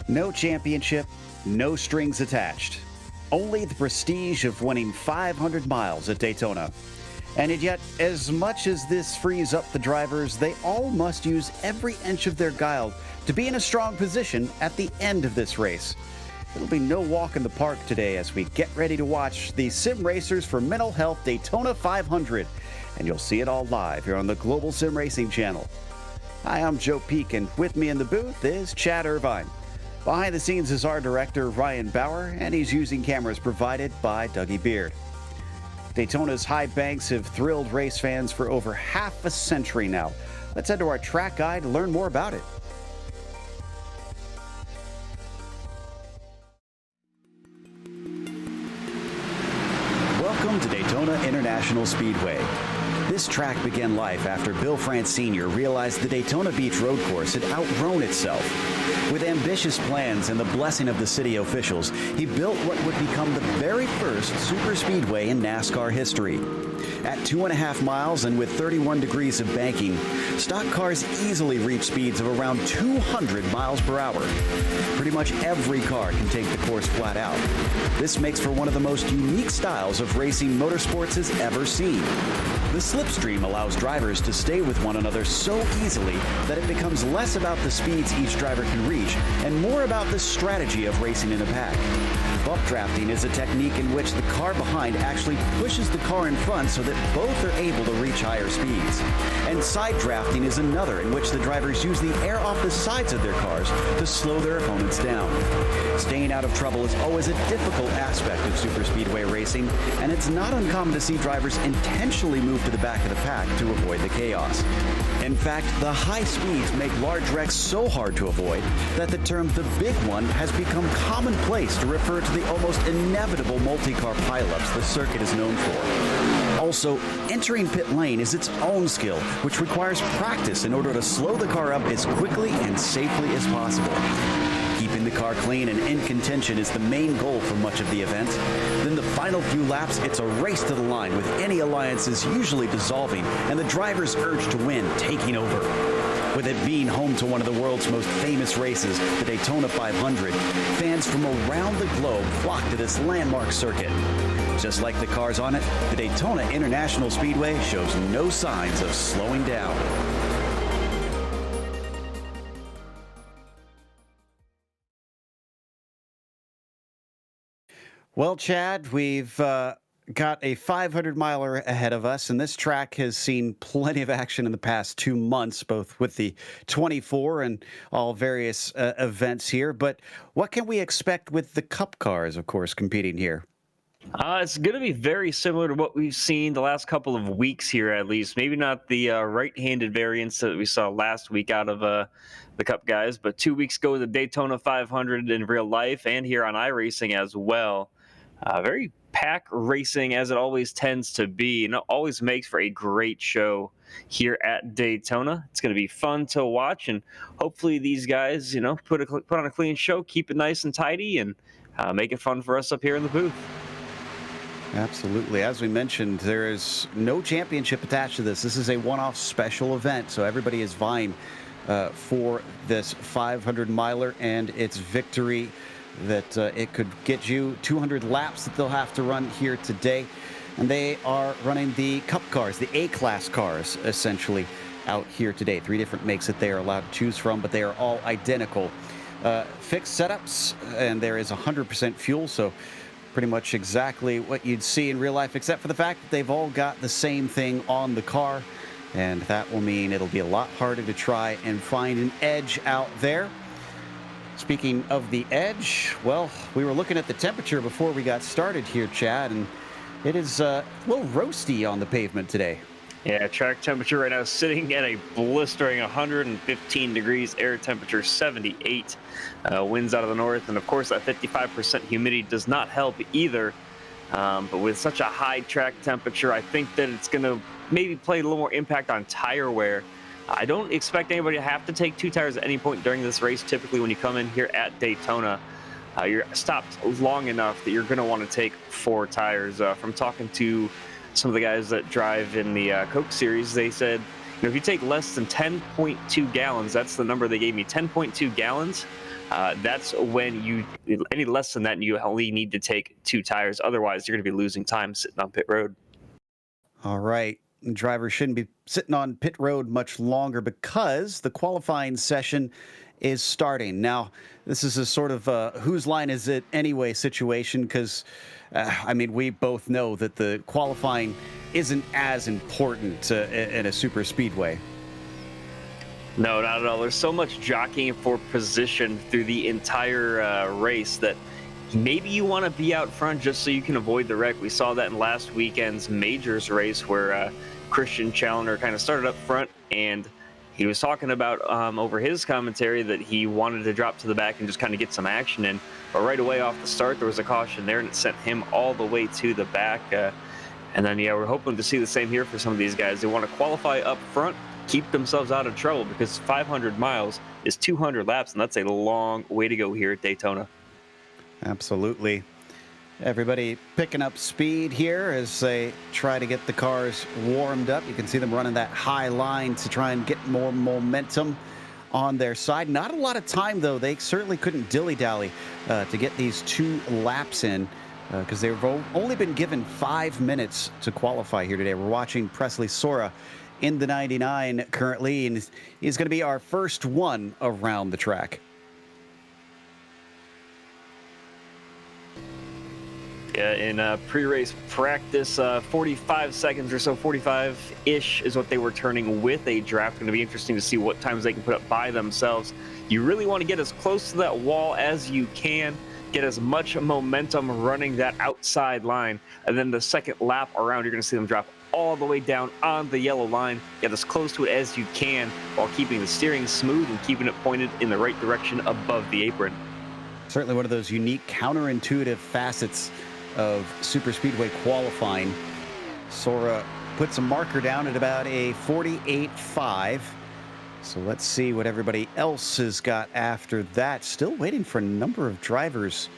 No championship, no strings attached. Only the prestige of winning 500 miles at Daytona. And yet, as much as this frees up the drivers, they all must use every inch of their guile to be in a strong position at the end of this race. It'll be no walk in the park today as we get ready to watch the Sim Racers for Mental Health Daytona 500. And you'll see it all live here on the Global SimRacing Channel. Hi, I'm Joe Peak, and with me in the booth is Chad Irvine. Behind the scenes is our director, Ryan Bauer, and he's using cameras provided by Dougie Beard. Daytona's high banks have thrilled race fans for over half a century now. Let's head to our track guide to learn more about it. Welcome to Daytona International Speedway. This track began life after Bill France Sr. realized the Daytona Beach road course had outgrown itself. With ambitious plans and the blessing of the city officials, he built what would become the very first super speedway in NASCAR history. At 2.5 miles and with 31 degrees of banking, stock cars easily reach speeds of around 200 miles per hour. Pretty much every car can take the course flat out. This makes for one of the most unique styles of racing motorsports has ever seen. The slipstream allows drivers to stay with one another so easily that it becomes less about the speeds each driver can reach and more about the strategy of racing in a pack. Bump drafting is a technique in which the car behind actually pushes the car in front so that both are able to reach higher speeds. And side drafting is another in which the drivers use the air off the sides of their cars to slow their opponents down. Staying out of trouble is always a difficult aspect of superspeedway racing, and it's not uncommon to see drivers intentionally move to the back of the pack to avoid the chaos. In fact, the high speeds make large wrecks so hard to avoid that the term "the big one" has become commonplace to refer to the almost inevitable multi-car pileups the circuit is known for. Also, entering pit lane is its own skill, which requires practice in order to slow the car up as quickly and safely as possible. Keeping the car clean and in contention is the main goal for much of the event. Then the final few laps, it's a race to the line, with any alliances usually dissolving and the driver's urge to win taking over. With it being home to one of the world's most famous races, the Daytona 500, fans from around the globe flock to this landmark circuit. Just like the cars on it, the Daytona International Speedway shows no signs of slowing down. Well, Chad, we've got a 500-miler ahead of us, and this track has seen plenty of action in the past 2 months, both with the 24 and all various events here. But what can we expect with the Cup cars, of course, competing here? It's going to be very similar to what we've seen the last couple of weeks here, at least. Maybe not the right-handed variants that we saw last week out of the Cup guys, but 2 weeks ago, the Daytona 500 in real life and here on iRacing as well. Very pack racing, as it always tends to be, and it always makes for a great show here at Daytona. It's going to be fun to watch, and hopefully these guys, put on a clean show, keep it nice and tidy, and make it fun for us up here in the booth. Absolutely. As we mentioned, there is no championship attached to this. This is a one-off special event, so everybody is vying for this 500-miler and its victory, that it could get you 200 laps that they'll have to run here today. And they are running the Cup cars, the A-class cars, essentially, out here today. 3 different makes that they are allowed to choose from, but they are all identical. Fixed setups, and there is 100% fuel, so pretty much exactly what you'd see in real life, except for the fact that they've all got the same thing on the car, and that will mean it'll be a lot harder to try and find an edge out there. Speaking of the edge, well, we were looking at the temperature before we got started here, Chad, and it is a little roasty on the pavement today. Yeah, track temperature right now sitting at a blistering 115 degrees, air temperature 78, winds out of the north, and of course that 55% humidity does not help either. But with such a high track temperature, I think that it's going to maybe play a little more impact on tire wear. I don't expect anybody to have to take 2 tires at any point during this race. Typically when you come in here at Daytona, you're stopped long enough that you're going to want to take 4 tires. From talking to some of the guys that drive in the Coke series, they said, if you take less than 10.2 gallons, that's the number they gave me, 10.2 gallons, that's when you any less than that, you only need to take 2 tires. Otherwise, you're going to be losing time sitting on pit road. All right. Drivers shouldn't be sitting on pit road much longer because the qualifying session is starting. Now, this is a sort of whose line is it anyway situation because, I mean, we both know that the qualifying isn't as important in a super speedway. No, not at all. There's so much jockeying for position through the entire race that maybe you want to be out front just so you can avoid the wreck. We saw that in last weekend's majors race where Christian Challenger kind of started up front, and he was talking about over his commentary that he wanted to drop to the back and just kind of get some action in. But right away off the start, there was a caution there, and it sent him all the way to the back. And then, yeah, we're hoping to see the same here for some of these guys. They want to qualify up front, keep themselves out of trouble, because 500 miles is 200 laps, and that's a long way to go here at Daytona. Absolutely. Everybody picking up speed here as they try to get the cars warmed up. You can see them running that high line to try and get more momentum on their side. Not a lot of time, though. They certainly couldn't dilly-dally to get these 2 laps in because they've only been given 5 minutes to qualify here today. We're watching Presley Sora in the 99 currently, and he's going to be our first one around the track. Yeah, in pre-race practice, 45 seconds or so, 45-ish is what they were turning with a draft. Going to be interesting to see what times they can put up by themselves. You really want to get as close to that wall as you can, get as much momentum running that outside line, and then the second lap around, you're going to see them drop all the way down on the yellow line. Get as close to it as you can while keeping the steering smooth and keeping it pointed in the right direction above the apron. Certainly one of those unique counterintuitive facets of super speedway qualifying. Sora puts a marker down at about a 48.5. So let's see what everybody else has got after that. Still waiting for a number of drivers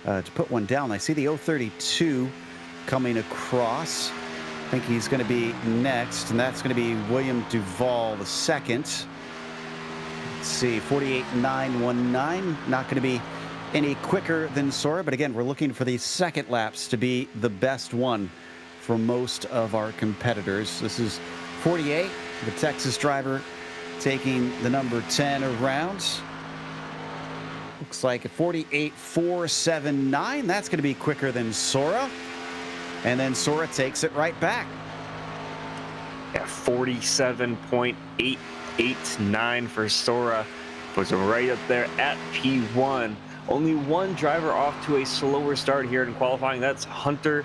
to put one down. I see the 032 coming across. I think he's going to be next, and that's going to be William Duvall the second. Let's see, 48.919. Not going to be any quicker than Sora, but again, we're looking for the second laps to be the best one for most of our competitors. This is 48, the Texas driver taking the number 10 around. Looks like a 48.479. That's going to be quicker than Sora. And then Sora takes it right back. Yeah, 47.889 for Sora. Was right up there at P1. Only one driver off to a slower start here in qualifying. That's Hunter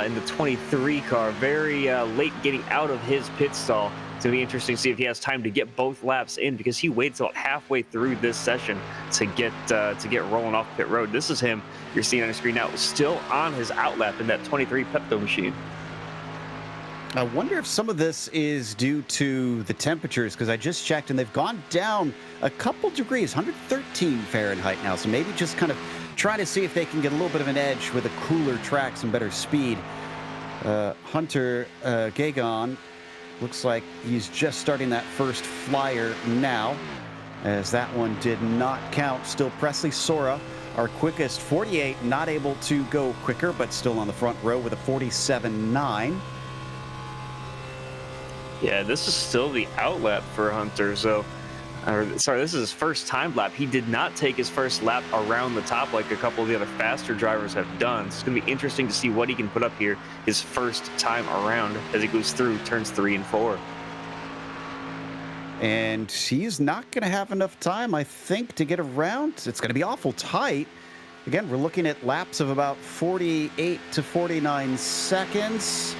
in the 23 car. Very late getting out of his pit stall. It's going to be interesting to see if he has time to get both laps in because he waits about halfway through this session to get rolling off pit road. This is him you're seeing on the screen now, still on his outlap in that 23 Pepto machine. I wonder if some of this is due to the temperatures, because I just checked and they've gone down a couple degrees, 113 Fahrenheit now. So maybe just kind of trying to see if they can get a little bit of an edge with a cooler track, some better speed. Hunter Gagon looks like he's just starting that first flyer now, as that one did not count. Still Presley Sora, our quickest 48, not able to go quicker, but still on the front row with a 47.9. Yeah, this is still the outlap for Hunter. So, sorry, this is his first time lap. He did not take his first lap around the top like a couple of the other faster drivers have done. So it's going to be interesting to see what he can put up here his first time around as he goes through turns 3 and 4. And he's not going to have enough time, I think, to get around. It's going to be awful tight. Again, we're looking at laps of about 48 to 49 seconds.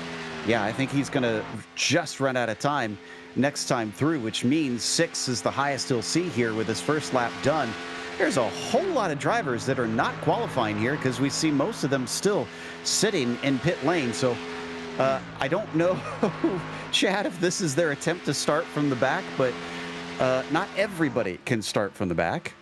Yeah, I think he's going to just run out of time next time through, which means 6 is the highest he'll see here with his first lap done. There's a whole lot of drivers that are not qualifying here because we see most of them still sitting in pit lane. So I don't know, Chad, if this is their attempt to start from the back, but not everybody can start from the back.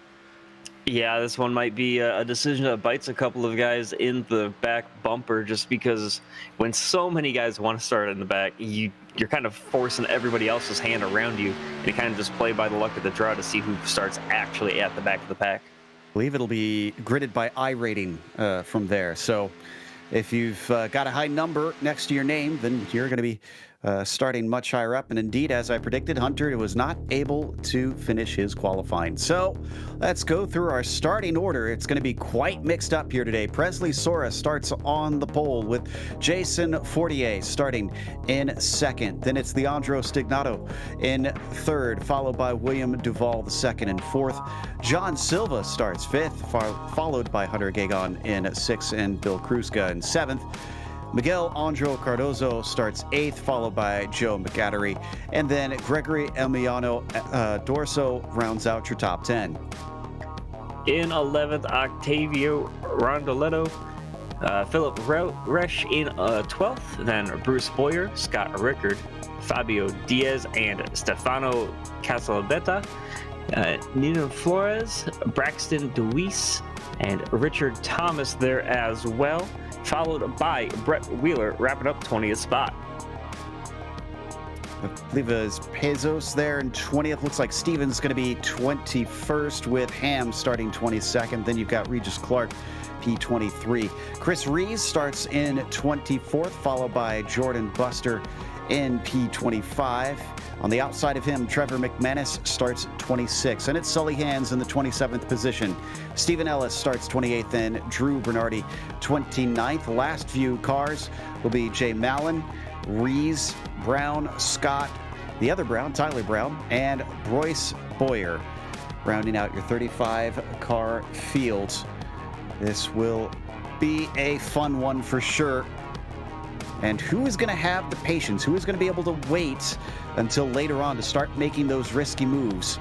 Yeah, this one might be a decision that bites a couple of guys in the back bumper, just because when so many guys want to start in the back, you're kind of forcing everybody else's hand around you, and you kind of just play by the luck of the draw to see who starts actually at the back of the pack. believe it'll be gridded by iRating from there. So if you've got a high number next to your name, then you're going to be starting much higher up. And indeed, as I predicted, Hunter was not able to finish his qualifying. So let's go through our starting order. It's going to be quite mixed up here today. Presley Sora starts on the pole with Jason Fortier starting in second. Then it's Leandro Stignato in third, followed by William Duvall the second and fourth. John Silva starts fifth, followed by Hunter Gagon in sixth and Bill Kruska in seventh. Miguel Andro Cardozo starts eighth, followed by Joe McAddery. And then Gregory Emiliano Dorso rounds out your top 10. In 11th, Octavio Rondoletto. Philip Resch in 12th. Then Bruce Boyer, Scott Rickard, Fabio Diaz, and Stefano Casalbetta. Nino Flores, Braxton DeWeese, and Richard Thomas there as well, followed by Brett Wheeler wrapping up 20th spot. I believe it's Pezos there in 20th. Looks like Stevens going to be 21st with Ham starting 22nd. Then you've got Regis Clark, P23. Chris Rees starts in 24th, followed by Jordan Buster in P25. On the outside of him, Trevor McManus starts 26th, and it's Sully Hands in the 27th position. Stephen Ellis starts 28th, and Drew Bernardi 29th. Last few cars will be Jay Mallon, Rees, Brown, Scott, the other Brown, Tyler Brown, and Royce Boyer, rounding out your 35-car field. This will be a fun one for sure. And who is going to have the patience? Who is going to be able to wait until later on to start making those risky moves?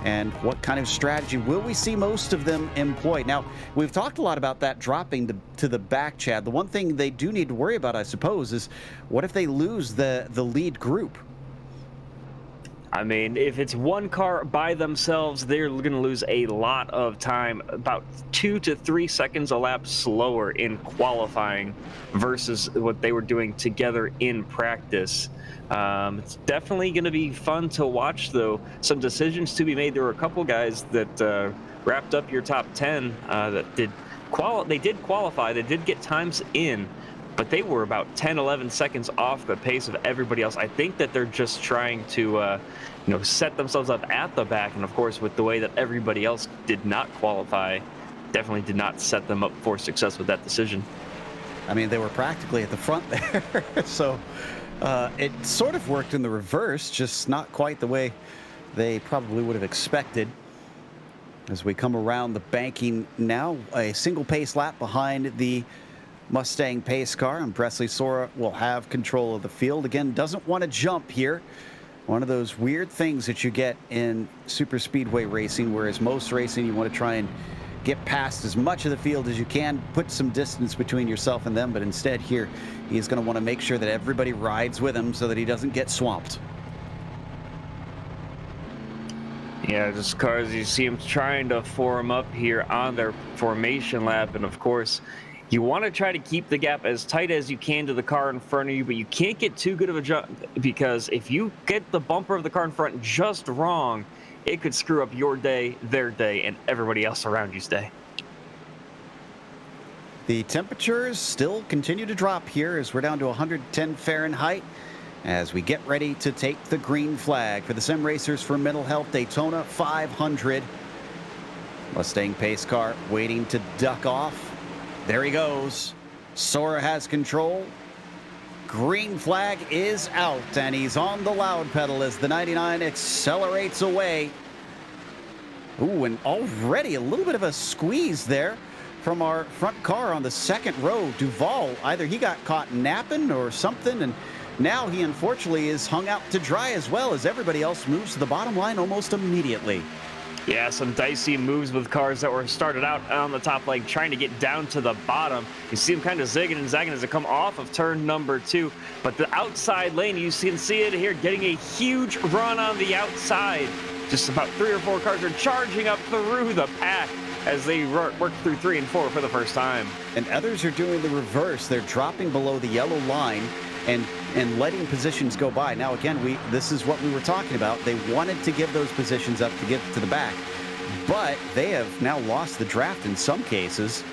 And what kind of strategy will we see most of them employ? Now, we've talked a lot about that dropping to the back, Chad. The one thing they do need to worry about, I suppose, is what if they lose the lead group? I mean, if it's one car by themselves, they're going to lose a lot of time, about 2 to 3 seconds a lap slower in qualifying versus what they were doing together in practice. It's definitely going to be fun to watch, though. Some decisions to be made. There were a couple guys that wrapped up your top 10 that did qualify. They did get times in, but they were about 10, 11 seconds off the pace of everybody else. I think that they're just trying to, set themselves up at the back. And of course, with the way that everybody else did not qualify, definitely did not set them up for success with that decision. I mean, they were practically at the front there. So it sort of worked in the reverse, just not quite the way they probably would have expected. As we come around the banking now, a single pace lap behind the Mustang pace car, and Presley Sora will have control of the field. Again, doesn't want to jump here. One of those weird things that you get in super speedway racing, whereas most racing you want to try and get past as much of the field as you can, put some distance between yourself and them, but instead here he's going to want to make sure that everybody rides with him so that he doesn't get swamped. Yeah, just cars, you see them trying to form up here on their formation lap, and of course you want to try to keep the gap as tight as you can to the car in front of you, but you can't get too good of a jump, because if you get the bumper of the car in front just wrong, it could screw up your day, their day, and everybody else around you's day. The temperatures still continue to drop here as we're down to 110 Fahrenheit as we get ready to take the green flag for the Sim Racers for Mental Health Daytona 500. Mustang pace car waiting to duck off. There he goes. Sora has control. Green flag is out, and he's on the loud pedal as the 99 accelerates away. Ooh, and already a little bit of a squeeze there from our front car on the second row. Duvall, either he got caught napping or something, and now he unfortunately is hung out to dry as well as everybody else moves to the bottom line almost immediately. Yeah, some dicey moves with cars that were started out on the top leg trying to get down to the bottom. You see them kind of zigging and zagging as they come off of turn number 2. But the outside lane, you can see it here, getting a huge run on the outside. Just about 3 or 4 cars are charging up through the pack as they work through 3 and 4 for the first time. And others are doing the reverse. They're dropping below the yellow line and letting positions go by. Now, again, this is what we were talking about. They wanted to give those positions up to get to the back. but they have now lost the draft in some cases.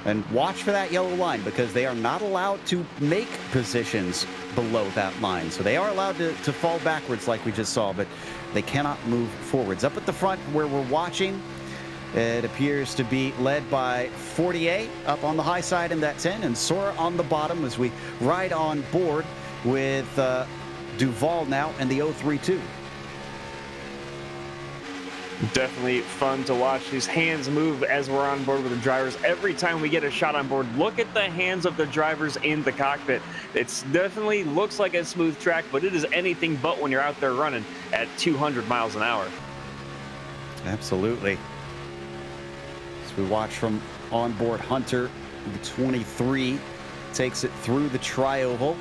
And watch for that yellow line, because they are not allowed to make positions below that line. So they are allowed to fall backwards like we just saw, but they cannot move forwards. Up at the front where we're watching, it appears to be led by 48 up on the high side in that 10, and Sora on the bottom as we ride on board with Duval now and the 032. Definitely fun to watch these hands move as we're on board with the drivers. Every time we get a shot on board, look at the hands of the drivers in the cockpit. It's definitely looks like a smooth track, but it is anything but when you're out there running at 200 miles an hour. Absolutely. As we watch from onboard Hunter, the 23 takes it through the tri-oval.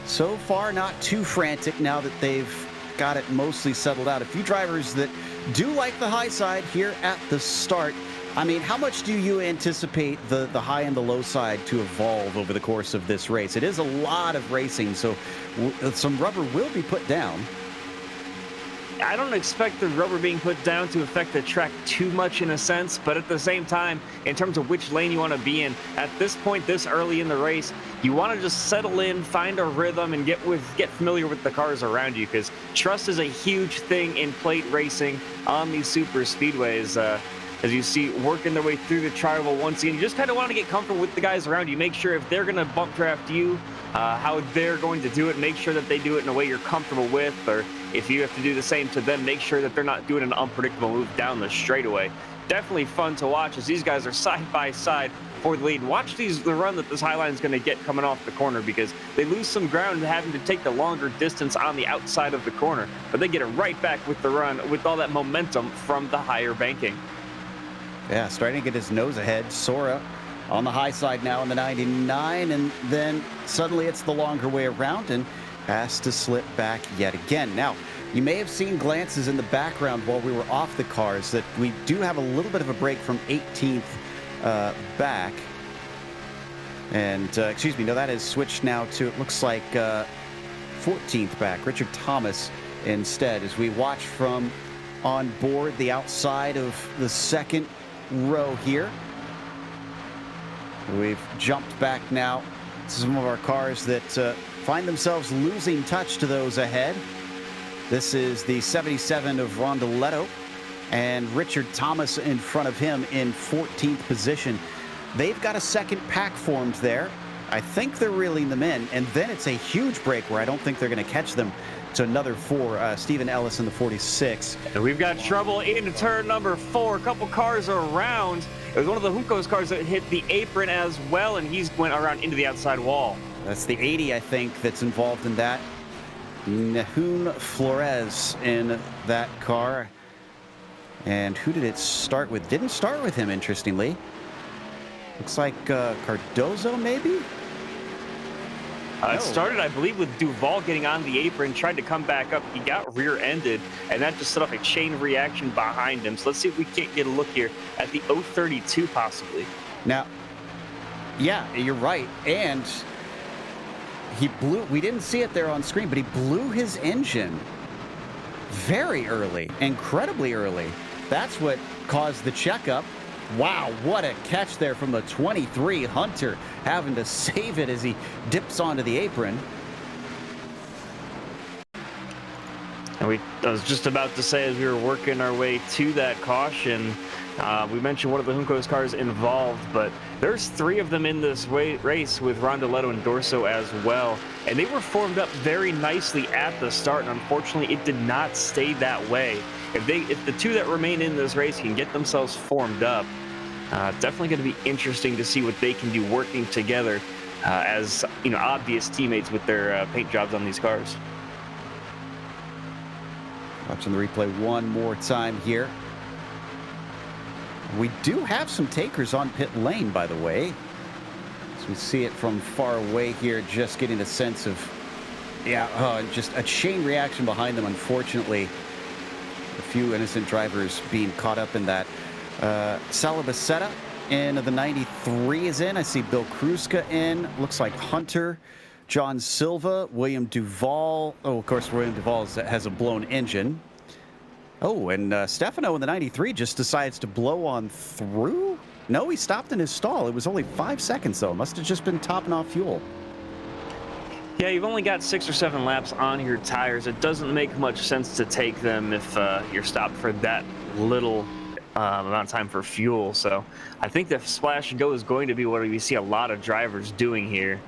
So far, not too frantic now that they've got it mostly settled out. A few drivers that do like the high side here at the start. I mean, how much do you anticipate the high and the low side to evolve over the course of this race? It is a lot of racing, so some rubber will be put down. I don't expect the rubber being put down to affect the track too much in a sense, but at the same time, in terms of which lane you want to be in, at this point, this early in the race, you want to just settle in, find a rhythm, and get familiar with the cars around you, because trust is a huge thing in plate racing on these super speedways. As you see, working their way through the tri-oval once again, you just kind of want to get comfortable with the guys around you. Make sure if they're going to bump draft you, how they're going to do it. Make sure that they do it in a way you're comfortable with, or if you have to do the same to them, make sure that they're not doing an unpredictable move down the straightaway. Definitely fun to watch as these guys are side by side for the lead. Watch the run that this high line is going to get coming off the corner, because they lose some ground having to take the longer distance on the outside of the corner, but they get it right back with the run with all that momentum from the higher banking. Yeah, starting to get his nose ahead. Sora on the high side now in the 99, and then suddenly it's the longer way around and has to slip back yet again. Now, you may have seen glances in the background while we were off the cars that we do have a little bit of a break from 18th back. And, excuse me, no, that is switched now to, it looks like 14th back. Richard Thomas instead, as we watch from on board the outside of the second row here. We've jumped back now to some of our cars that find themselves losing touch to those ahead. This is the 77 of Rondoletto and Richard Thomas in front of him in 14th position. They've got a second pack formed there. I think they're reeling them in, and then it's a huge break where I don't think they're going to catch them. To another four, Stephen Ellis in the 46. And we've got trouble into turn number 4. A couple cars around. It was one of the Junco's cars that hit the apron as well, and he's went around into the outside wall. That's the 80, I think, that's involved in that. Nahun Flores in that car. And who did it start with? Didn't start with him, interestingly. Looks like Cardozo, maybe? It started, I believe, with Duval getting on the apron, tried to come back up. He got rear-ended, and that just set off a chain reaction behind him. So let's see if we can't get a look here at the 032, possibly. Now, yeah, you're right. And he blew, we didn't see it there on screen, but he blew his engine very early, incredibly early. That's what caused the checkup. Wow, what a catch there from the 23. Hunter having to save it as he dips onto the apron. And I was just about to say, as we were working our way to that caution, we mentioned one of the Junco's cars involved, but there's 3 of them in this race with Rondoletto and Dorso as well. And they were formed up very nicely at the start, and unfortunately it did not stay that way. If the 2 that remain in this race can get themselves formed up, definitely going to be interesting to see what they can do working together as obvious teammates with their paint jobs on these cars. Watching the replay one more time here. We do have some takers on pit lane, by the way. As we see it from far away here, just getting a sense of, just a chain reaction behind them, unfortunately. A few innocent drivers being caught up in that. Salabacetta in the 93 is in. I see Bill Kruska in. Looks like Hunter, John Silva, William Duval. Oh, of course, William Duval has a blown engine. Oh, and Stefano in the 93 just decides to blow on through? No, he stopped in his stall. It was only 5 seconds, though. Must have just been topping off fuel. Yeah, you've only got 6 or 7 laps on your tires. It doesn't make much sense to take them if you're stopped for that little amount of time for fuel. So I think the splash and go is going to be what we see a lot of drivers doing here.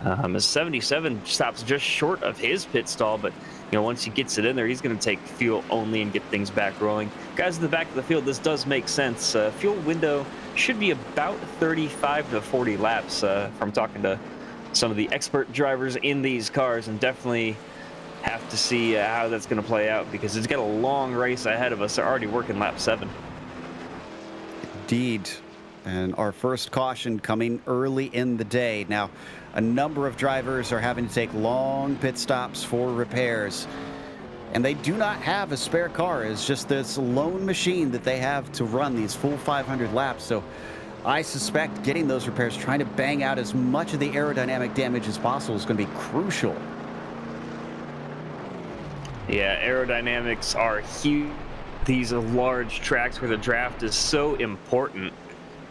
As 77 stops just short of his pit stall, but once he gets it in there, he's going to take fuel only and get things back rolling. Guys in the back of the field, this does make sense. Fuel window should be about 35 to 40 laps from talking to some of the expert drivers in these cars, and definitely have to see how that's going to play out, because it's got a long race ahead of us. They're already working lap 7. Indeed. And our first caution coming early in the day. Now, a number of drivers are having to take long pit stops for repairs, and they do not have a spare car. It's just this lone machine that they have to run these full 500 laps. So I suspect getting those repairs, trying to bang out as much of the aerodynamic damage as possible, is going to be crucial. Yeah, aerodynamics are huge. These large tracks where the draft is so important.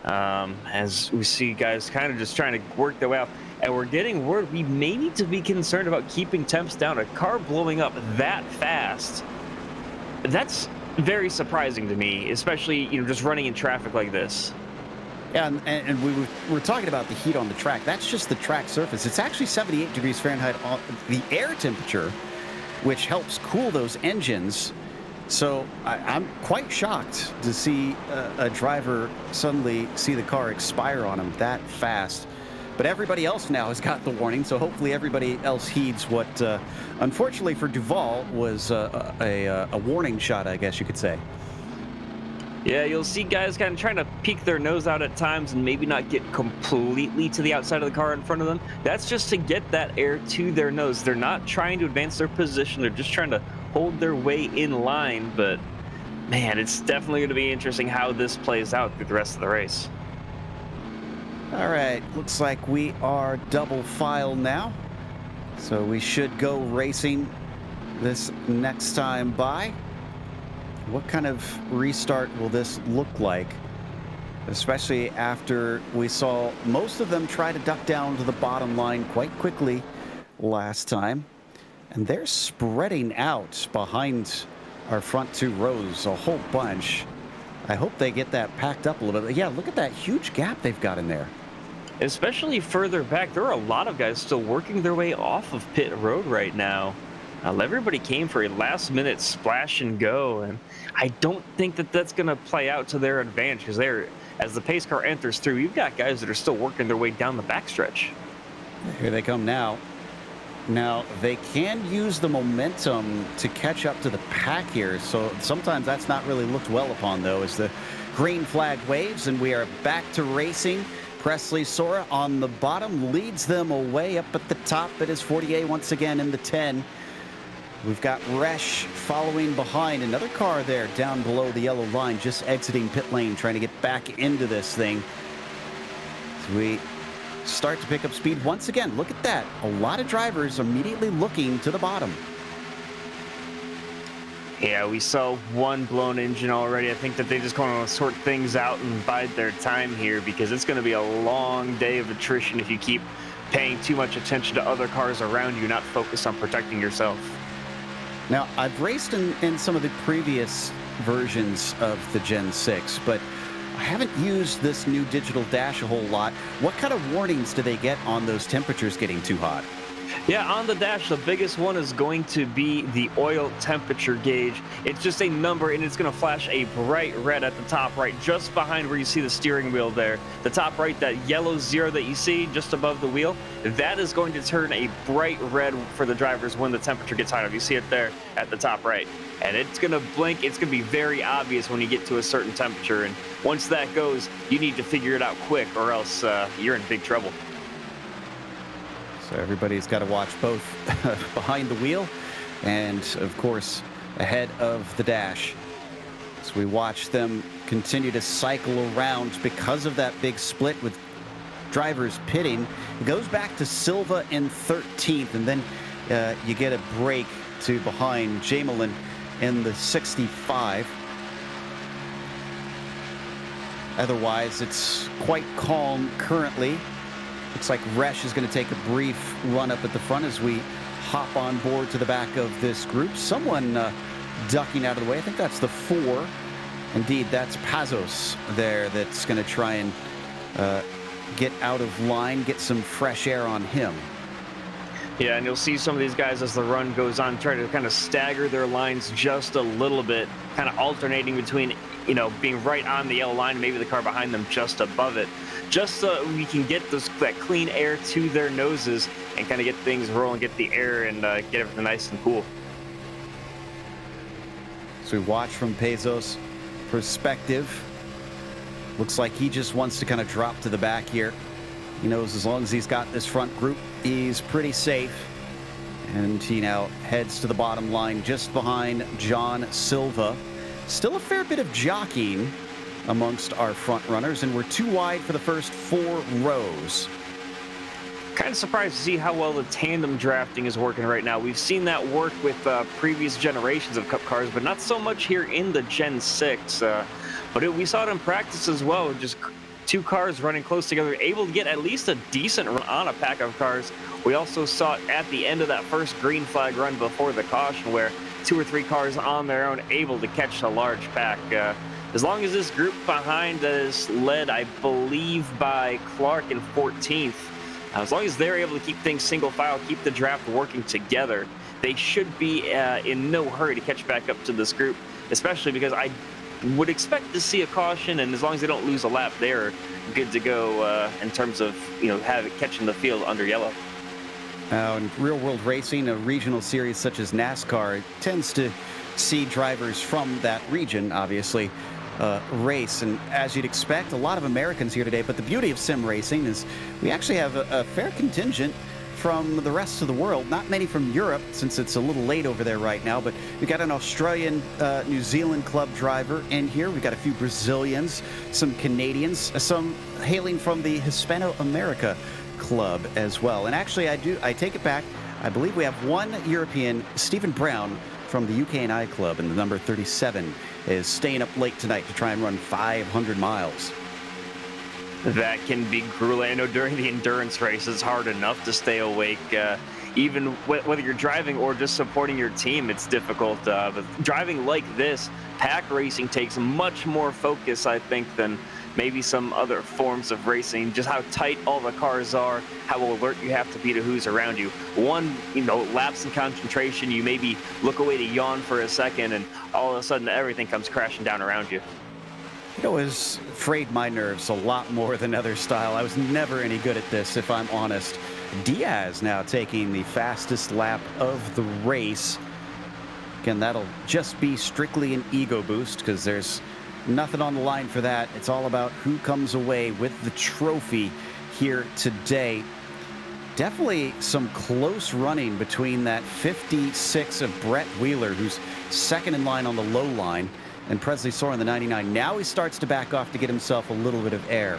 As we see guys kind of just trying to work their way up. And we're getting word we may need to be concerned about keeping temps down. A car blowing up that fast, that's very surprising to me, especially just running in traffic like this. Yeah, and we were talking about the heat on the track. That's just the track surface. It's actually 78 degrees Fahrenheit on the air temperature, which helps cool those engines. So I'm quite shocked to see a driver suddenly see the car expire on him that fast. But everybody else now has got the warning, so hopefully everybody else heeds what, unfortunately for Duval, was a warning shot, I guess you could say. Yeah, you'll see guys kind of trying to peek their nose out at times and maybe not get completely to the outside of the car in front of them. That's just to get that air to their nose. They're not trying to advance their position. They're just trying to hold their way in line. But, man, it's definitely going to be interesting how this plays out through the rest of the race. All right, looks like we are double file now. So we should go racing this next time by. What kind of restart will this look like? Especially after we saw most of them try to duck down to the bottom line quite quickly last time. And they're spreading out behind our front 2 rows a whole bunch. I hope they get that packed up a little bit. Yeah, look at that huge gap they've got in there. Especially further back, there are a lot of guys still working their way off of pit road right now. Everybody came for a last-minute splash and go, and I don't think that that's going to play out to their advantage, because as the pace car enters through, you've got guys that are still working their way down the backstretch. Here they come now. Now, they can use the momentum to catch up to the pack here, so sometimes that's not really looked well upon, though, as the green flag waves, and we are back to racing. Presley Sora on the bottom leads them away. Up at the top, it is 40A once again in the 10. We've got Resch following behind. Another car there down below the yellow line, just exiting pit lane, trying to get back into this thing. So we start to pick up speed once again. Look at that. A lot of drivers immediately looking to the bottom. Yeah, we saw one blown engine already. I think that they just want to sort things out and bide their time here, because it's going to be a long day of attrition if you keep paying too much attention to other cars around you, not focus on protecting yourself. Now, I've raced in some of the previous versions of the Gen 6, but I haven't used this new digital dash a whole lot. What kind of warnings do they get on those temperatures getting too hot? Yeah, on the dash, the biggest one is going to be the oil temperature gauge. It's just a number, and it's going to flash a bright red at the top right, just behind where you see the steering wheel there. The top right, that yellow 0 that you see just above the wheel, that is going to turn a bright red for the drivers when the temperature gets hot. If you see it there at the top right. And it's going to blink. It's going to be very obvious when you get to a certain temperature. And once that goes, you need to figure it out quick, or else you're in big trouble. So everybody's got to watch both behind the wheel and, of course, ahead of the dash. So we watch them continue to cycle around because of that big split with drivers pitting. It goes back to Silva in 13th, and then you get a break to behind Jamelin in the 65. Otherwise, it's quite calm currently. Looks like Resch is going to take a brief run up at the front as we hop on board to the back of this group. Someone ducking out of the way. I think that's the 4. Indeed, that's Pazos there that's going to try and get out of line, get some fresh air on him. Yeah, and you'll see some of these guys as the run goes on try to kind of stagger their lines just a little bit, kind of alternating between, you know, being right on the yellow line, maybe the car behind them just above it, just so we can get that clean air to their noses and kind of get things rolling, get the air, and get everything nice and cool. So we watch from Pazos' perspective. Looks like he just wants to kind of drop to the back here. He knows as long as he's got this front group, he's pretty safe. And he now heads to the bottom line just behind John Silva. Still a fair bit of jockeying amongst our front runners, and we're too wide for the first 4 rows. Kind of surprised to see how well the tandem drafting is working right now. We've seen that work with previous generations of Cup cars, but not so much here in the Gen 6. We saw it in practice as well, just 2 cars running close together, able to get at least a decent run on a pack of cars. We also saw it at the end of that first green flag run before the caution, where 2 or 3 cars on their own able to catch a large pack. As long as this group behind is led, I believe, by Clark in 14th, as long as they're able to keep things single file, keep the draft working together, they should be in no hurry to catch back up to this group, especially because I would expect to see a caution, and as long as they don't lose a lap, they're good to go in terms of, you know, catching the field under yellow. Now, in real-world racing, a regional series such as NASCAR, it tends to see drivers from that region, obviously, race. And as you'd expect, a lot of Americans here today. But the beauty of sim racing is we actually have a fair contingent from the rest of the world. Not many from Europe, since it's a little late over there right now. But we got an Australian, New Zealand club driver in here. We got a few Brazilians, some Canadians, some hailing from the Hispano-America club as well. And actually, I take it back. I believe we have one European, Stephen Brown, from the UK&I club, and the number 37 is staying up late tonight to try and run 500 miles. That can be grueling. I know during the endurance race, it's hard enough to stay awake. Even whether you're driving or just supporting your team, it's difficult. But driving like this, pack racing takes much more focus, I think, than maybe some other forms of racing. Just how tight all the cars are, how alert you have to be to who's around you. One, lapse in concentration, you maybe look away to yawn for a second, and all of a sudden everything comes crashing down around you. It was frayed my nerves a lot more than other style. I was never any good at this, if I'm honest. Diaz now taking the fastest lap of the race. Again, that'll just be strictly an ego boost, because there's nothing on the line for that. It's all about who comes away with the trophy here today. Definitely some close running between that 56 of Brett Wheeler, who's second in line on the low line, and Presley Soren, the 99. Now he starts to back off to get himself a little bit of air.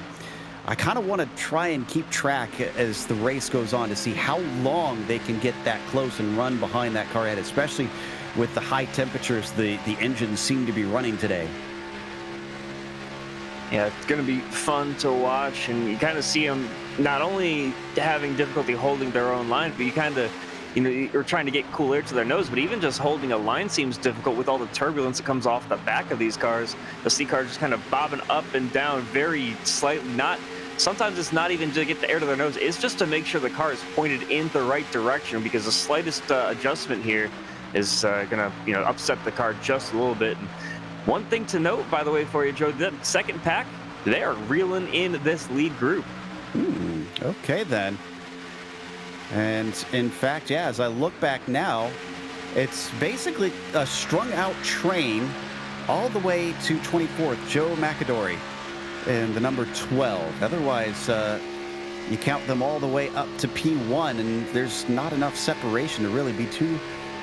I kind of want to try and keep track as the race goes on to see how long they can get that close and run behind that car ahead, especially with the high temperatures the engines seem to be running today. Yeah, it's going to be fun to watch, and you kind of see them not only having difficulty holding their own line, but you kind of, you're trying to get cool air to their nose, but even just holding a line seems difficult with all the turbulence that comes off the back of these cars. The C cars just kind of bobbing up and down very slightly. Sometimes it's not even to get the air to their nose, it's just to make sure the car is pointed in the right direction, because the slightest adjustment here is going to, upset the car just a little bit. And one thing to note, by the way, for you, Joe, the second pack, they are reeling in this lead group. Okay, then. And in fact, yeah, as I look back now, it's basically a strung-out train all the way to 24th, Joe McAdory, and the number 12. Otherwise, you count them all the way up to P1, and there's not enough separation to really be too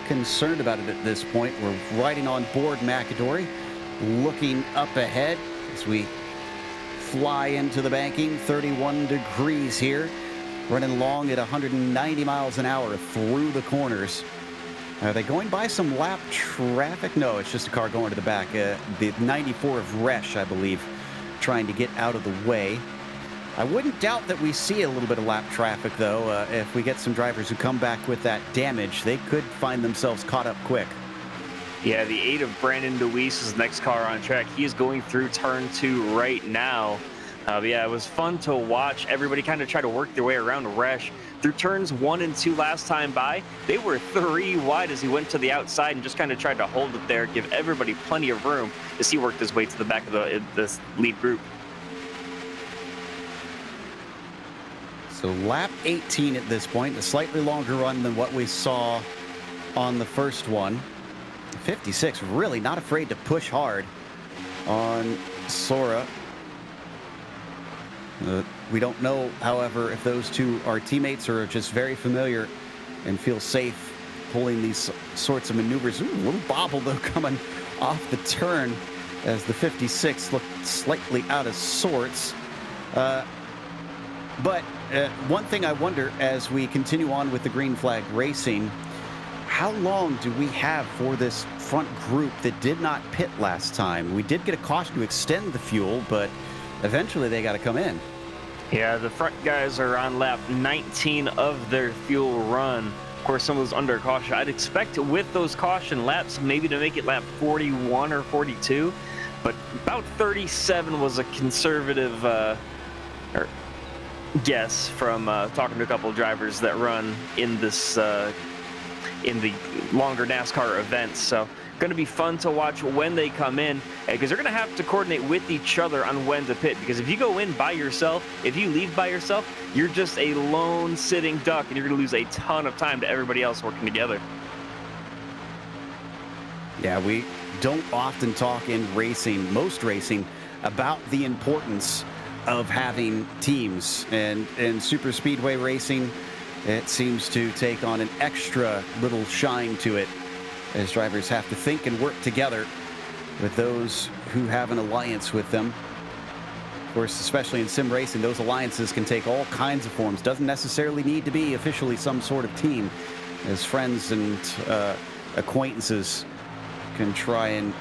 concerned about it at this point. We're riding on board McAdory, looking up ahead as we fly into the banking. 31 degrees here, running along at 190 miles an hour through the corners. Are they going by some lap traffic? No, it's just a car going to the back. The 94 of Resch, I believe, trying to get out of the way. I wouldn't doubt that we see a little bit of lap traffic, though. If we get some drivers who come back with that damage, they could find themselves caught up quick. Yeah, the 8 of Brandon DeWeese is the next car on track. He is going through turn 2 right now. But yeah, it was fun to watch everybody kind of try to work their way around Resch. Through turns 1 and 2 last time by, they were 3 wide as he went to the outside and just kind of tried to hold it there, give everybody plenty of room as he worked his way to the back of this lead group. So lap 18 at this point, a slightly longer run than what we saw on the first one. 56 really not afraid to push hard on Sora. We don't know, however, if those two are teammates or are just very familiar and feel safe pulling these sorts of maneuvers. Ooh, a little bobble, though, coming off the turn as the 56 looked slightly out of sorts. But one thing I wonder as we continue on with the green flag racing, how long do we have for this front group that did not pit last time? We did get a caution to extend the fuel, but eventually they got to come in. Yeah, the front guys are on lap 19 of their fuel run. Of course, some of those under caution. I'd expect with those caution laps maybe to make it lap 41 or 42, but about 37 was a conservative guess from talking to a couple of drivers that run in this in the longer NASCAR events. So going to be fun to watch when they come in, because they're going to have to coordinate with each other on when to pit, because if you go in by yourself, if you leave by yourself, you're just a lone sitting duck and you're going to lose a ton of time to everybody else working together. Yeah, we don't often talk in racing, most racing, about the importance of having teams, and in super speedway racing it seems to take on an extra little shine to it, as drivers have to think and work together with those who have an alliance with them. Of course, especially in sim racing, those alliances can take all kinds of forms. Doesn't necessarily need to be officially some sort of team, as friends and acquaintances can try and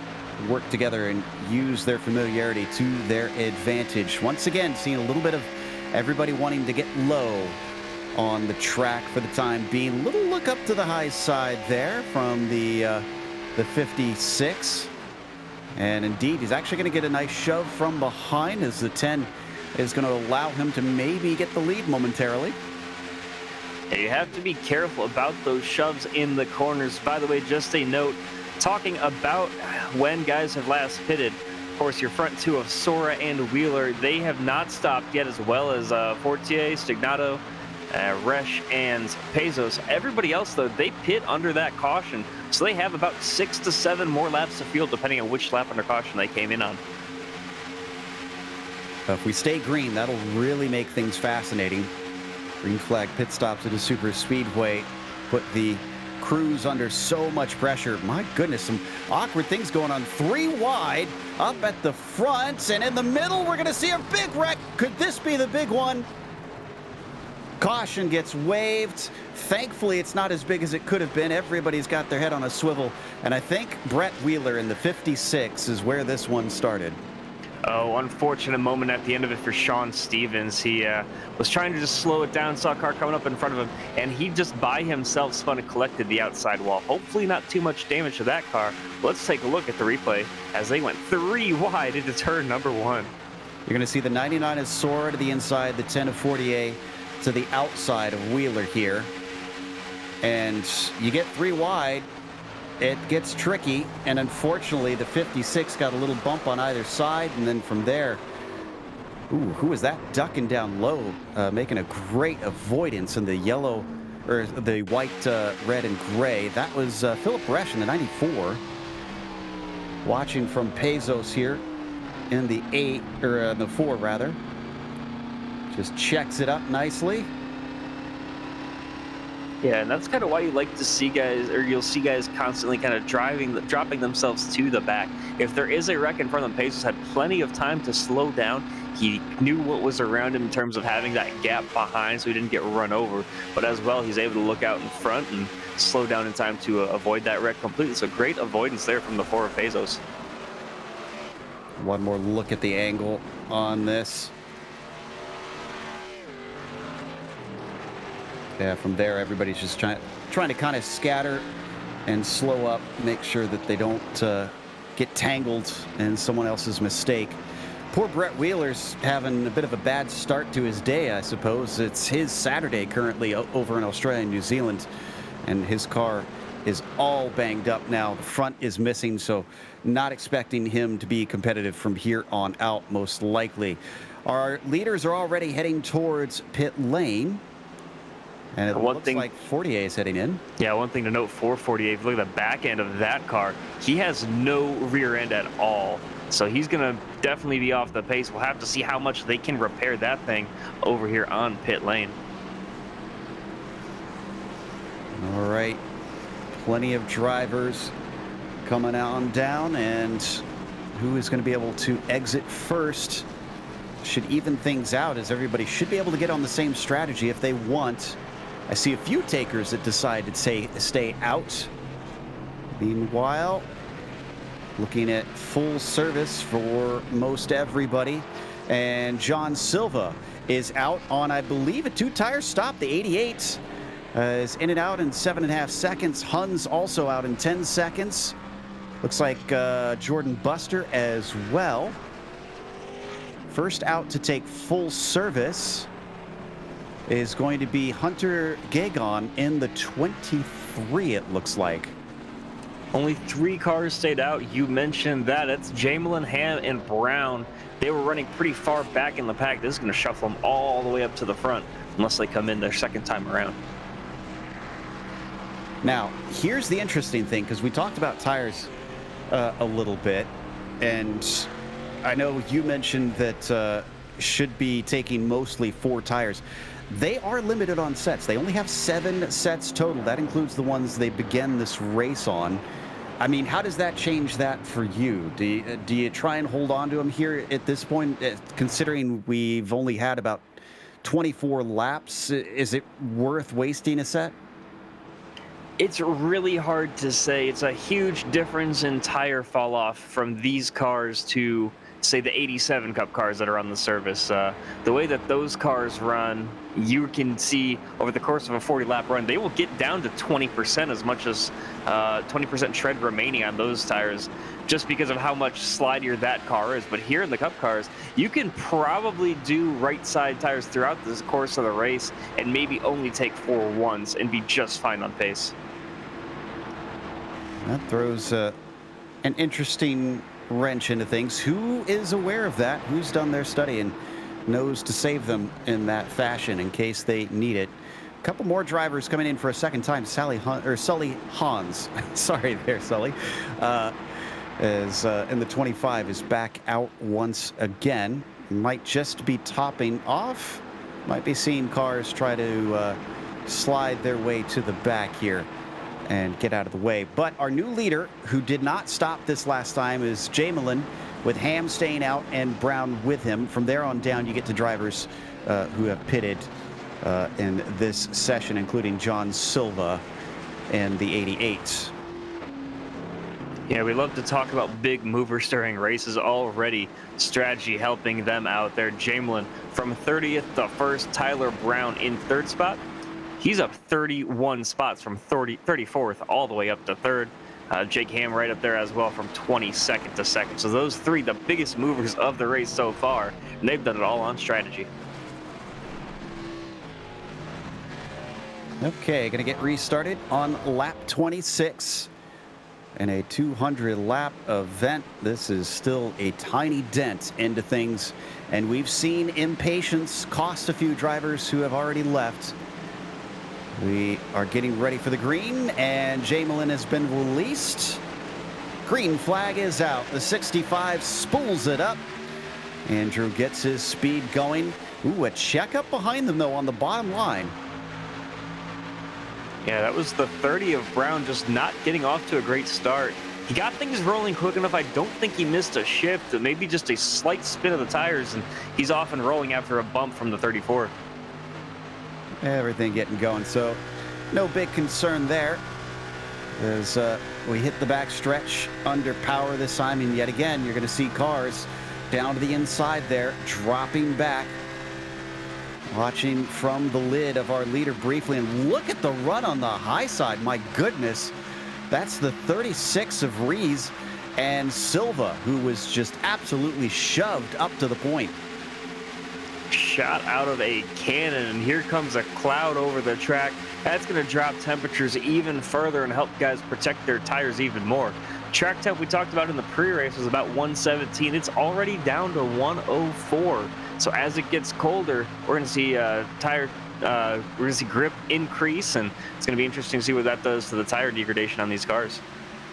work together and use their familiarity to their advantage. Once again, seeing a little bit of everybody wanting to get low on the track for the time being. A little look up to the high side there from the 56. And indeed, he's actually going to get a nice shove from behind, as the 10 is going to allow him to maybe get the lead momentarily. Yeah, you have to be careful about those shoves in the corners. By the way, just a note, talking about when guys have last pitted, of course, your front two of Sora and Wheeler, they have not stopped yet, as well as Fortier, Stignato, Resch, and Pezos. Everybody else, though, they pit under that caution, so they have about 6 to 7 more laps to field, depending on which lap under caution they came in on. If we stay green, that'll really make things fascinating. Green flag pit stops at a super speedway put the crews under so much pressure. My goodness, some awkward things going on. 3 wide up at the front, and in the middle we're going to see a big wreck. Could this be the big one? Caution gets waved. Thankfully, it's not as big as it could have been. Everybody's got their head on a swivel, and I think Brett Wheeler in the 56 is where this one started. Oh, unfortunate moment at the end of it for Sean Stevens. He was trying to just slow it down, saw a car coming up in front of him, and he just by himself spun and collected the outside wall. Hopefully not too much damage to that car. Let's take a look at the replay as they went 3 wide into turn number 1. You're going to see the 99 of Sora to the inside, the 10 of Fortier to the outside of Wheeler here. And you get 3 wide, it gets tricky, and unfortunately the 56 got a little bump on either side, and then from there, ooh, who was that ducking down low, making a great avoidance in the yellow, or the white, red, and gray. That was Philip Resch in the 94. Watching from Pezos here in the 8, or the 4 rather. Just checks it up nicely. Yeah, and that's kind of why you like to see guys, or you'll see guys constantly kind of dropping themselves to the back. If there is a wreck in front of them, Pezos had plenty of time to slow down. He knew what was around him in terms of having that gap behind so he didn't get run over. But as well, he's able to look out in front and slow down in time to avoid that wreck completely. So great avoidance there from the four of Bezos. One more look at the angle on this. Yeah, from there, everybody's just trying to kind of scatter and slow up, make sure that they don't get tangled in someone else's mistake. Poor Brett Wheeler's having a bit of a bad start to his day, I suppose. It's his Saturday currently over in Australia and New Zealand, and his car is all banged up now. The front is missing, so not expecting him to be competitive from here on out, most likely. Our leaders are already heading towards pit lane. And it looks like Fortier is heading in. Yeah, one thing to note for Fortier, if you look at the back end of that car, he has no rear end at all. So he's going to definitely be off the pace. We'll have to see how much they can repair that thing over here on pit lane. All right. Plenty of drivers coming on down, and who is going to be able to exit first should even things out, as everybody should be able to get on the same strategy if they want. I see a few takers that decide to stay out. Meanwhile, looking at full service for most everybody. And John Silva is out on, I believe, a two-tire stop. The 88 is in and out in 7.5 seconds. Hun's also out in 10 seconds. Looks like Jordan Buster as well. First out to take full service is going to be Hunter Gagon in the 23, it looks like. Only 3 cars stayed out. You mentioned that. It's Jamelin, Ham, and Brown. They were running pretty far back in the pack. This is going to shuffle them all the way up to the front unless they come in their second time around. Now, here's the interesting thing, because we talked about tires a little bit, and I know you mentioned that should be taking mostly 4 tires. They are limited on sets. They only have 7 sets total. That includes the ones they began this race on. I mean, how does that change that for you? Do you try and hold on to them here at this point, considering we've only had about 24 laps? Is it worth wasting a set? It's really hard to say. It's a huge difference in tire fall off from these cars to, say, the 87 Cup cars that are on the service. The way that those cars run, you can see over the course of a 40-lap run, they will get down to 20%, as much as 20% tread remaining on those tires, just because of how much slidier that car is. But here in the Cup cars, you can probably do right side tires throughout the course of the race and maybe only take 4 once and be just fine on pace. That throws an interesting wrench into things. Who is aware of that? Who's done their study and knows to save them in that fashion in case they need it? A couple more drivers coming in for a second time. Sully Hans. Sorry there, Sully. Is in the 25 is back out once again. Might just be topping off. Might be seeing cars try to slide their way to the back here and get out of the way. But our new leader, who did not stop this last time, is Jamelin, with Ham staying out and Brown with him. From there on down, you get to drivers who have pitted in this session, including John Silva and the 88. Yeah, we love to talk about big mover stirring races already. Strategy helping them out there. Jamelin from 30th to first. Tyler Brown in 3rd spot. He's up 31 spots from 34th all the way up to 3rd. Jake Ham right up there as well from 22nd to 2nd. So those 3, the biggest movers of the race so far, and they've done it all on strategy. Okay, going to get restarted on lap 26. In a 200-lap event, this is still a tiny dent into things, and we've seen impatience cost a few drivers who have already left. We are getting ready for the green, and Jamelin has been released. Green flag is out. The 65 spools it up. Andrew gets his speed going. Ooh, a checkup behind them, though, on the bottom line. Yeah, that was the 30 of Brown, just not getting off to a great start. he got things rolling quick enough. I don't think he missed a shift, maybe just a slight spin of the tires, and he's off and rolling after a bump from the 34. Everything getting going, so no big concern there. As we hit the back stretch under power this time, and yet again, you're going to see cars down to the inside there, dropping back. Watching from the lid of our leader briefly, and look at the run on the high side. My goodness, that's the 36 of Rees and Silva, who was just absolutely shoved up to the point. Shot out of a cannon, and here comes a cloud over the track. That's going to drop temperatures even further and help guys protect their tires even more. Track temp we talked about in the pre-race was about 117. It's already down to 104. So as it gets colder, we're going to see we're going to see grip increase, and it's going to be interesting to see what that does to the tire degradation on these cars.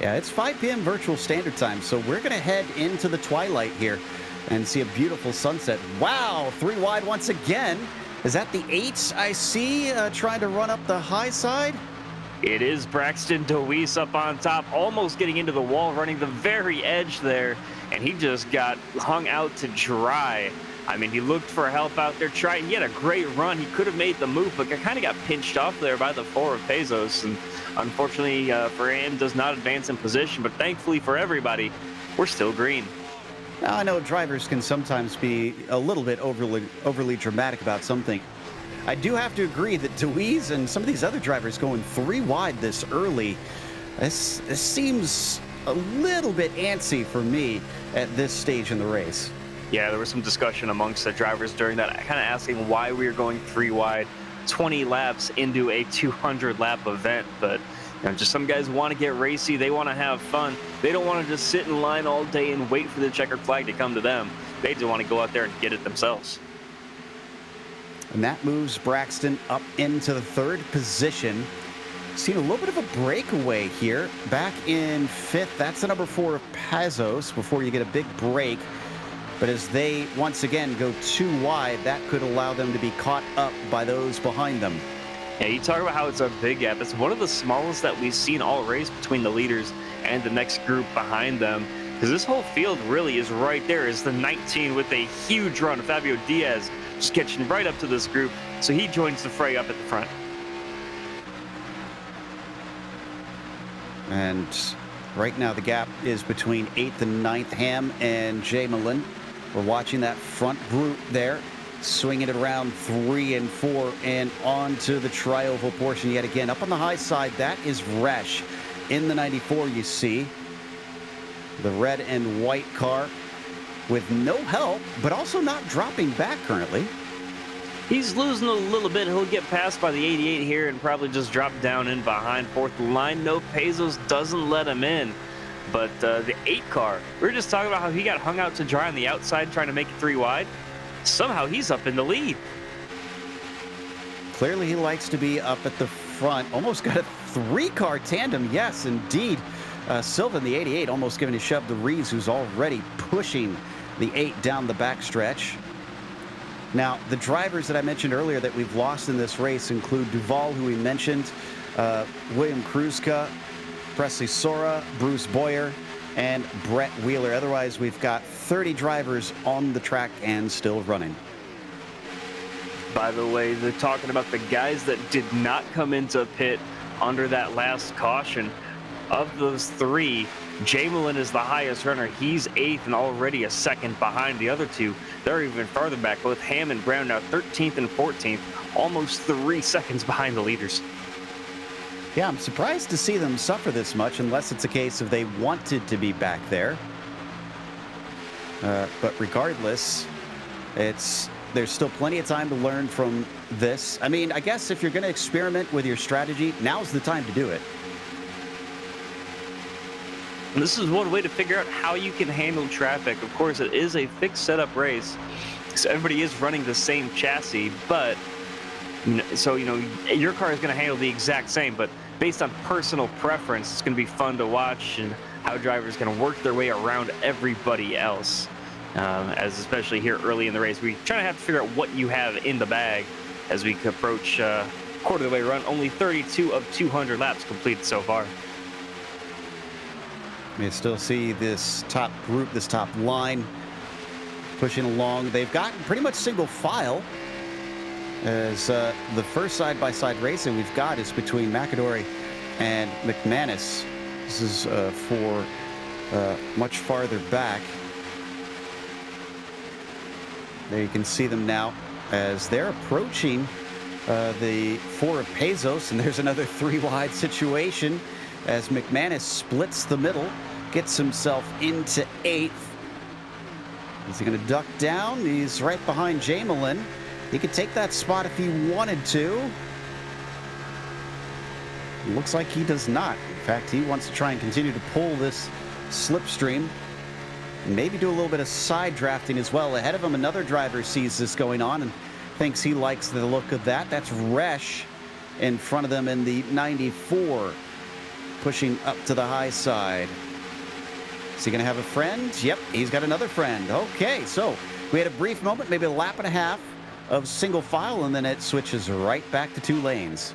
Yeah, it's 5 p.m. virtual standard time, so we're going to head into the twilight here and see a beautiful sunset. Wow, 3 wide once again. Is that the 8 I see trying to run up the high side? It is Braxton Deweese up on top, almost getting into the wall, running the very edge there, and he just got hung out to dry. I mean, he looked for help out there, he had a great run. He could have made the move, but kind of got pinched off there by the 4 of Pezos, and unfortunately for him, does not advance in position, but thankfully for everybody, we're still green. Now, I know drivers can sometimes be a little bit overly dramatic about something. I do have to agree that Deweese and some of these other drivers going 3 wide this early, this seems a little bit antsy for me at this stage in the race. Yeah, there was some discussion amongst the drivers during that, kind of asking why we were going 3 wide, 20 laps into a 200-lap event. But just some guys want to get racy. They want to have fun. They don't want to just sit in line all day and wait for the checkered flag to come to them. They just want to go out there and get it themselves. And that moves Braxton up into the 3rd position. Seen a little bit of a breakaway here. Back in 5th, that's the number 4 of Pezos before you get a big break. But as they once again go 2 wide, that could allow them to be caught up by those behind them. Yeah, you talk about how it's a big gap. It's one of the smallest that we've seen all race between the leaders and the next group behind them. Because this whole field really is right there. Is the 19 with a huge run. Fabio Diaz just catching right up to this group. So he joins the fray up at the front. And right now the gap is between 8th and 9th, Ham and Jamelin. We're watching that front group there, swinging it around 3 and 4 and onto the tri-oval portion yet again. Up on the high side, that is Resch. In the 94, you see the red and white car with no help, but also not dropping back currently. He's losing a little bit. He'll get passed by the 88 here and probably just drop down in behind 4th line. No, Pezos doesn't let him in. But the 8 car, we were just talking about how he got hung out to dry on the outside trying to make it 3 wide. Somehow he's up in the lead. Clearly he likes to be up at the front. Almost got a 3-car tandem. Yes, indeed. Silva in the 88 almost giving a shove to Rees, who's already pushing the 8 down the backstretch. Now, the drivers that I mentioned earlier that we've lost in this race include Duval, who we mentioned, William Kruzka, Presley Sora, Bruce Boyer, and Brett Wheeler. Otherwise, we've got 30 drivers on the track and still running. By the way, they're talking about the guys that did not come into pit under that last caution. Of those 3, Jamelin is the highest runner. He's 8th and already a second behind the other 2. They're even farther back. Both Ham and Brown now 13th and 14th, almost 3 seconds behind the leaders. Yeah, I'm surprised to see them suffer this much unless it's a case of they wanted to be back there. But regardless, there's still plenty of time to learn from this. I mean, I guess if you're going to experiment with your strategy, now's the time to do it. And this is one way to figure out how you can handle traffic. Of course, it is a fixed setup race, so everybody is running the same chassis, but your car is going to handle the exact same, but based on personal preference, it's going to be fun to watch and how drivers can work their way around everybody else. As especially here early in the race, we try to have to figure out what you have in the bag as we approach quarter of the way run. Only 32 of 200 laps completed so far. You still see this top group, this top line pushing along. They've gotten pretty much single file, as the first side-by-side racing we've got is between McAdory and McManus. This is for much farther back. There you can see them now as they're approaching the four of Pezos, and there's another three-wide situation as McManus splits the middle, gets himself into 8th. Is he going to duck down? He's right behind Jamelin. He could take that spot if he wanted to. Looks like he does not. In fact, he wants to try and continue to pull this slipstream. Maybe do a little bit of side drafting as well. Ahead of him, another driver sees this going on and thinks he likes the look of that. That's Resch in front of them in the 94, pushing up to the high side. Is he going to have a friend? Yep, he's got another friend. Okay, so we had a brief moment, maybe a lap and a half of single file, and then it switches right back to 2 lanes.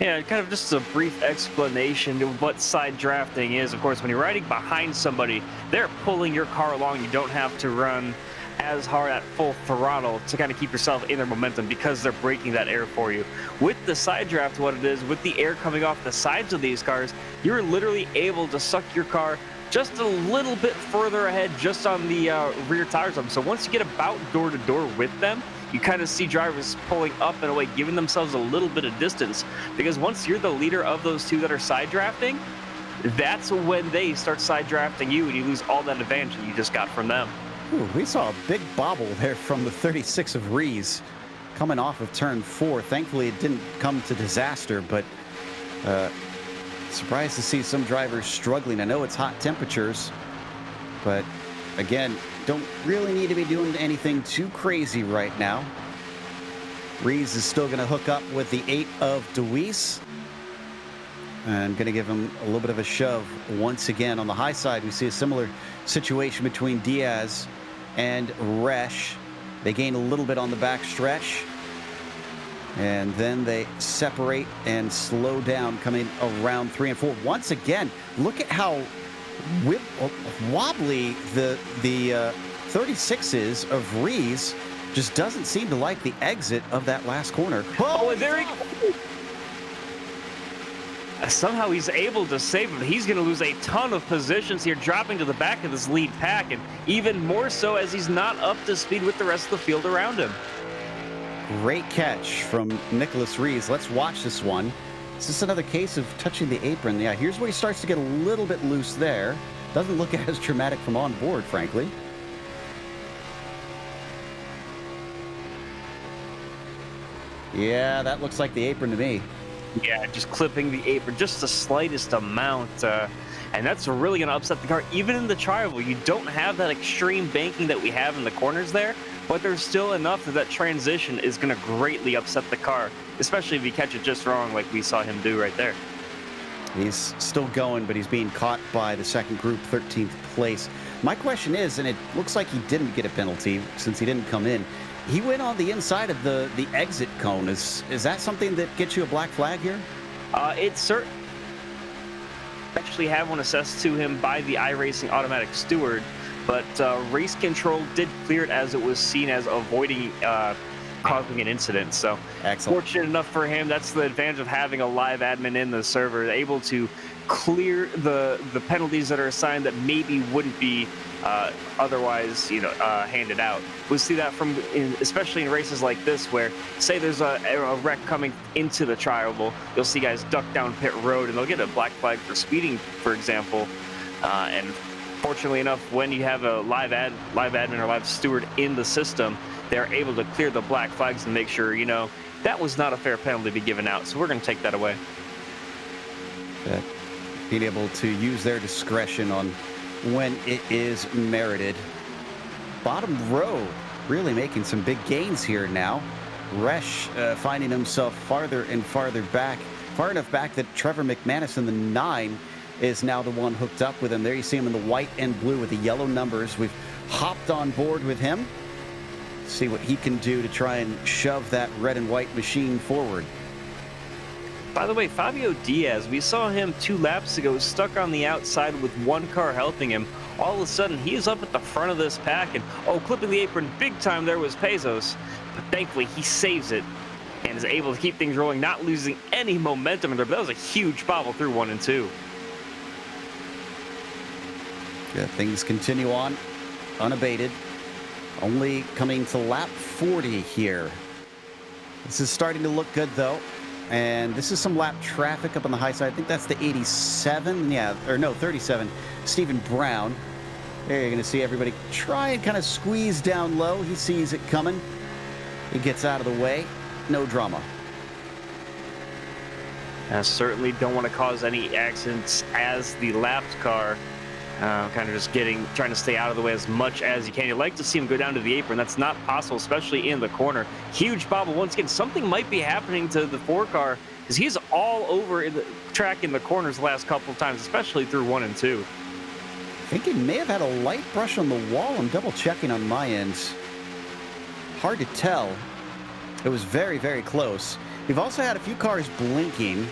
Yeah, kind of just a brief explanation of what side drafting is. Of course, when you're riding behind somebody, they're pulling your car along. You don't have to run as hard at full throttle to kind of keep yourself in their momentum because they're braking that air for you. With the side draft, what it is, with the air coming off the sides of these cars, you're literally able to suck your car just a little bit further ahead just on the rear tires of them. So once you get about door to door with them, you kind of see drivers pulling up and away, giving themselves a little bit of distance, because once you're the leader of those two that are side drafting, that's when they start side drafting you and you lose all that advantage that you just got from them. Ooh, we saw a big bobble there from the 36 of Rees coming off of turn 4. Thankfully, it didn't come to disaster, but surprised to see some drivers struggling. I know it's hot temperatures, but again, don't really need to be doing anything too crazy right now. Rees is still going to hook up with the 8 of DeWeese. And going to give him a little bit of a shove once again. On the high side, we see a similar situation between Diaz and Resch. They gain a little bit on the back stretch, and then they separate and slow down coming around 3 and 4. Once again, look at how wobbly the 36 is of Rees. Just doesn't seem to like the exit of that last corner. Oh, and there he goes. Somehow he's able to save him. He's going to lose a ton of positions here, dropping to the back of this lead pack, and even more so as he's not up to speed with the rest of the field around him. Great catch from Nicholas Rees. Let's watch this one. Is this another case of touching the apron? Yeah, here's where he starts to get a little bit loose there. Doesn't look as dramatic from on board, frankly. Yeah, that looks like the apron to me. Yeah, just clipping the apron just the slightest amount, and that's really going to upset the car. Even in the tri-oval, you don't have that extreme banking that we have in the corners there, but there's still enough that transition is going to greatly upset the car, especially if you catch it just wrong like we saw him do right there. He's still going, but he's being caught by the second group, 13th place. My question is, and it looks like he didn't get a penalty since he didn't come in, he went on the inside of the exit cone. Is that something that gets you a black flag here? It's certain. Actually have one assessed to him by the iRacing automatic steward, but race control did clear it as it was seen as avoiding causing an incident. So excellent. Fortunate enough for him. That's the advantage of having a live admin in the server, able to clear the penalties that are assigned that maybe wouldn't be otherwise, handed out. We see that especially in races like this, where say there's a wreck coming into the tri-oval, you'll see guys duck down pit road and they'll get a black flag for speeding, for example. And fortunately enough, when you have a live admin or live steward in the system, they're able to clear the black flags and make sure, that was not a fair penalty to be given out. So we're going to take that away. Being able to use their discretion on when it is merited. Bottom row really making some big gains here now. Resch finding himself farther and farther back, far enough back that Trevor McManus in the 9 is now the one hooked up with him. There you see him in the white and blue with the yellow numbers. We've hopped on board with him. See what he can do to try and shove that red and white machine forward. By the way, Fabio Diaz, we saw him 2 laps ago stuck on the outside with one car helping him. All of a sudden, he is up at the front of this pack, and clipping the apron big time there was Pezos. But thankfully, he saves it and is able to keep things rolling, not losing any momentum in there. But that was a huge bobble through 1 and 2. Yeah, things continue on unabated. Only coming to lap 40 here. This is starting to look good, though. And this is some lap traffic up on the high side. I think that's the 87. Yeah, or no, 37. Stephen Brown. There you're going to see everybody try and kind of squeeze down low. He sees it coming. He gets out of the way. No drama. I certainly don't want to cause any accidents as the lapped car. Kind of just trying to stay out of the way as much as you can. You'd like to see him go down to the apron. That's not possible, especially in the corner. Huge bobble. Once again, something might be happening to the 4 car because he's all over in the track in the corners the last couple of times, especially through 1 and 2. I think he may have had a light brush on the wall. I'm double checking on my end. Hard to tell. It was very, very close. We've also had a few cars blinking.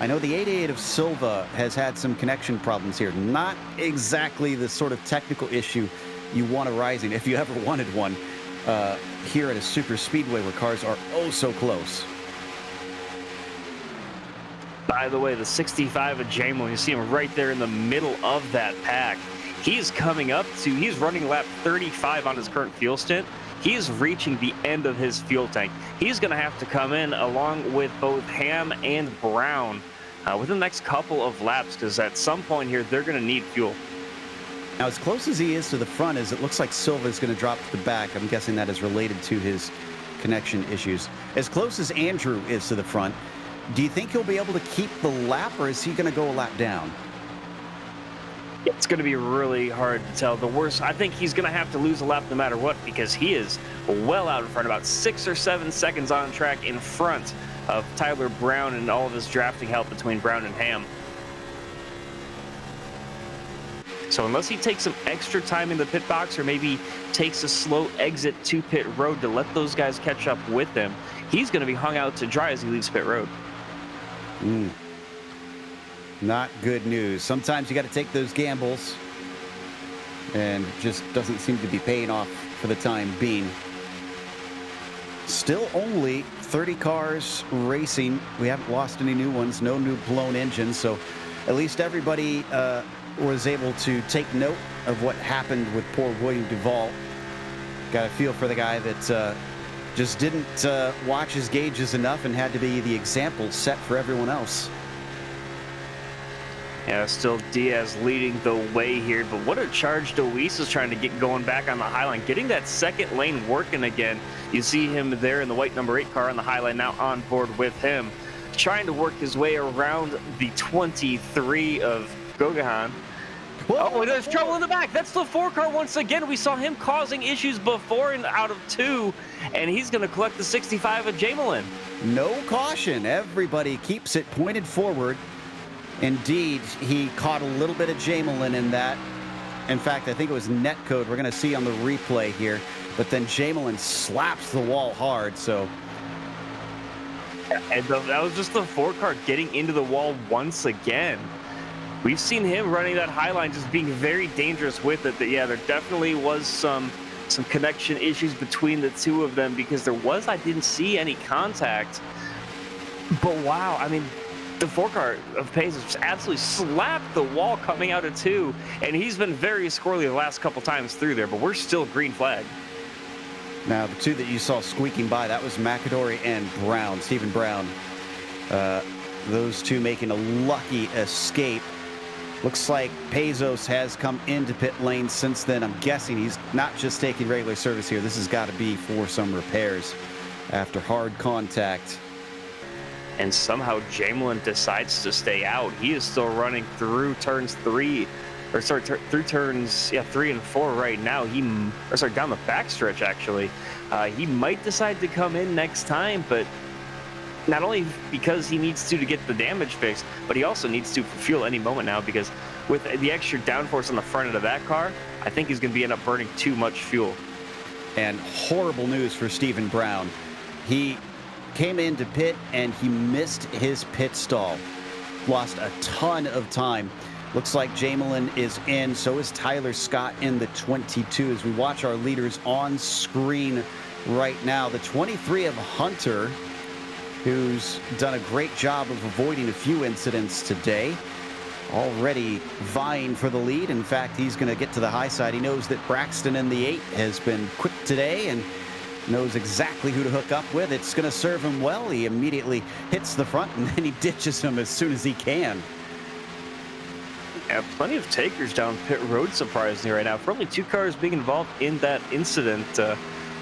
I know the 88 of Silva has had some connection problems here. Not exactly the sort of technical issue you want arising, if you ever wanted one, here at a super speedway where cars are oh so close. By the way, the 65 of Jamal, you see him right there in the middle of that pack. He's running lap 35 on his current fuel stint. He's reaching the end of his fuel tank. He's going to have to come in along with both Ham and Brown within the next couple of laps because at some point here, they're going to need fuel. Now, as close as he is to the front, as it looks like Silva is going to drop to the back, I'm guessing that is related to his connection issues. As close as Andrew is to the front, do you think he'll be able to keep the lap, or is he going to go a lap down? It's going to be really hard to tell. The worst, I think he's going to have to lose a lap no matter what because he is well out in front, about 6 or 7 seconds on track in front of Tyler Brown and all of his drafting help between Brown and Ham. So unless he takes some extra time in the pit box or maybe takes a slow exit to pit road to let those guys catch up with him, he's going to be hung out to dry as he leaves pit road. Not good news. Sometimes you got to take those gambles, and it just doesn't seem to be paying off for the time being. Still only 30 cars racing. We haven't lost any new ones, no new blown engines, so at least everybody was able to take note of what happened with poor William Duvall. Got a feel for the guy that just didn't watch his gauges enough and had to be the example set for everyone else. Yeah, still Diaz leading the way here, but what a charge Deweese is trying to get going back on the high line, getting that second lane working again. You see him there in the white number 8 car on the high line, now on board with him, trying to work his way around the 23 of Gogahan. Oh, there's trouble in the back. That's the 4 car once again. We saw him causing issues before and out of 2, and he's going to collect the 65 of Jamelin. No caution. Everybody keeps it pointed forward. Indeed, he caught a little bit of Jamelin in that. In fact, I think it was netcode we're going to see on the replay here. But then Jamelin slaps the wall hard, so. And that was just the 4 car getting into the wall once again. We've seen him running that high line, just being very dangerous with it. Yeah, there definitely was some connection issues between the two of them because I didn't see any contact. But wow, I mean, the 4 car of Pace has just absolutely slapped the wall coming out of 2, and he's been very squirrely the last couple times through there, but we're still green flag. Now, the 2 that you saw squeaking by, that was McAdory and Brown, Stephen Brown. Those 2 making a lucky escape. Looks like Pezos has come into pit lane since then. I'm guessing he's not just taking regular service here. This has got to be for some repairs after hard contact. And somehow Jamelin decides to stay out. He is still running through turns 3 through turns 3 and 4 right now. Down the backstretch actually. He might decide to come in next time, but not only because he needs to get the damage fixed, but he also needs to for fuel any moment now because with the extra downforce on the front end of that car, I think he's going to end up burning too much fuel. And horrible news for Stephen Brown. He came into pit and he missed his pit stall. Lost a ton of time. Looks like Jamelin is in, so is Tyler Scott in the 22 as we watch our leaders on screen right now. The 23 of Hunter, who's done a great job of avoiding a few incidents today, already vying for the lead. In fact, he's going to get to the high side. He knows that Braxton in the 8 has been quick today and knows exactly who to hook up with. It's going to serve him well. He immediately hits the front and then he ditches him as soon as he can. Yeah, plenty of takers down pit road, surprisingly, right now. For only 2 cars being involved in that incident.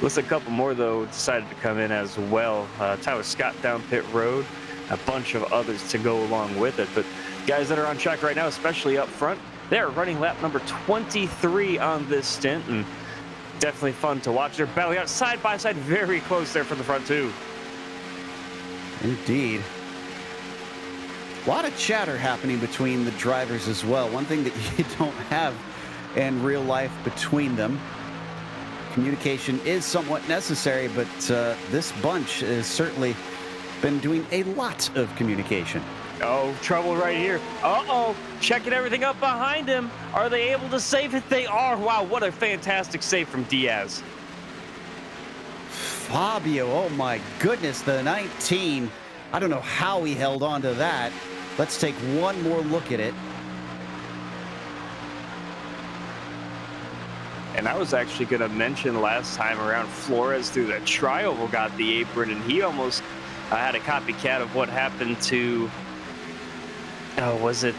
Looks like a couple more, though, decided to come in as well. Tyler Scott down pit road, a bunch of others to go along with it. But guys that are on track right now, especially up front, they're running lap number 23 on this stint, and definitely fun to watch. They're battling out side by side, very close there from the front, too. Indeed. A lot of chatter happening between the drivers as well. One thing that you don't have in real life between them. Communication is somewhat necessary, but this bunch has certainly been doing a lot of communication. Oh, trouble right here. Uh-oh, checking everything up behind him. Are they able to save it? They are. Wow, what a fantastic save from Diaz. Fabio, oh my goodness, the 19. I don't know how he held on to that. Let's take one more look at it. And I was actually going to mention last time around, Flores through the trioval got the apron, and he almost had a copycat of what happened to, was it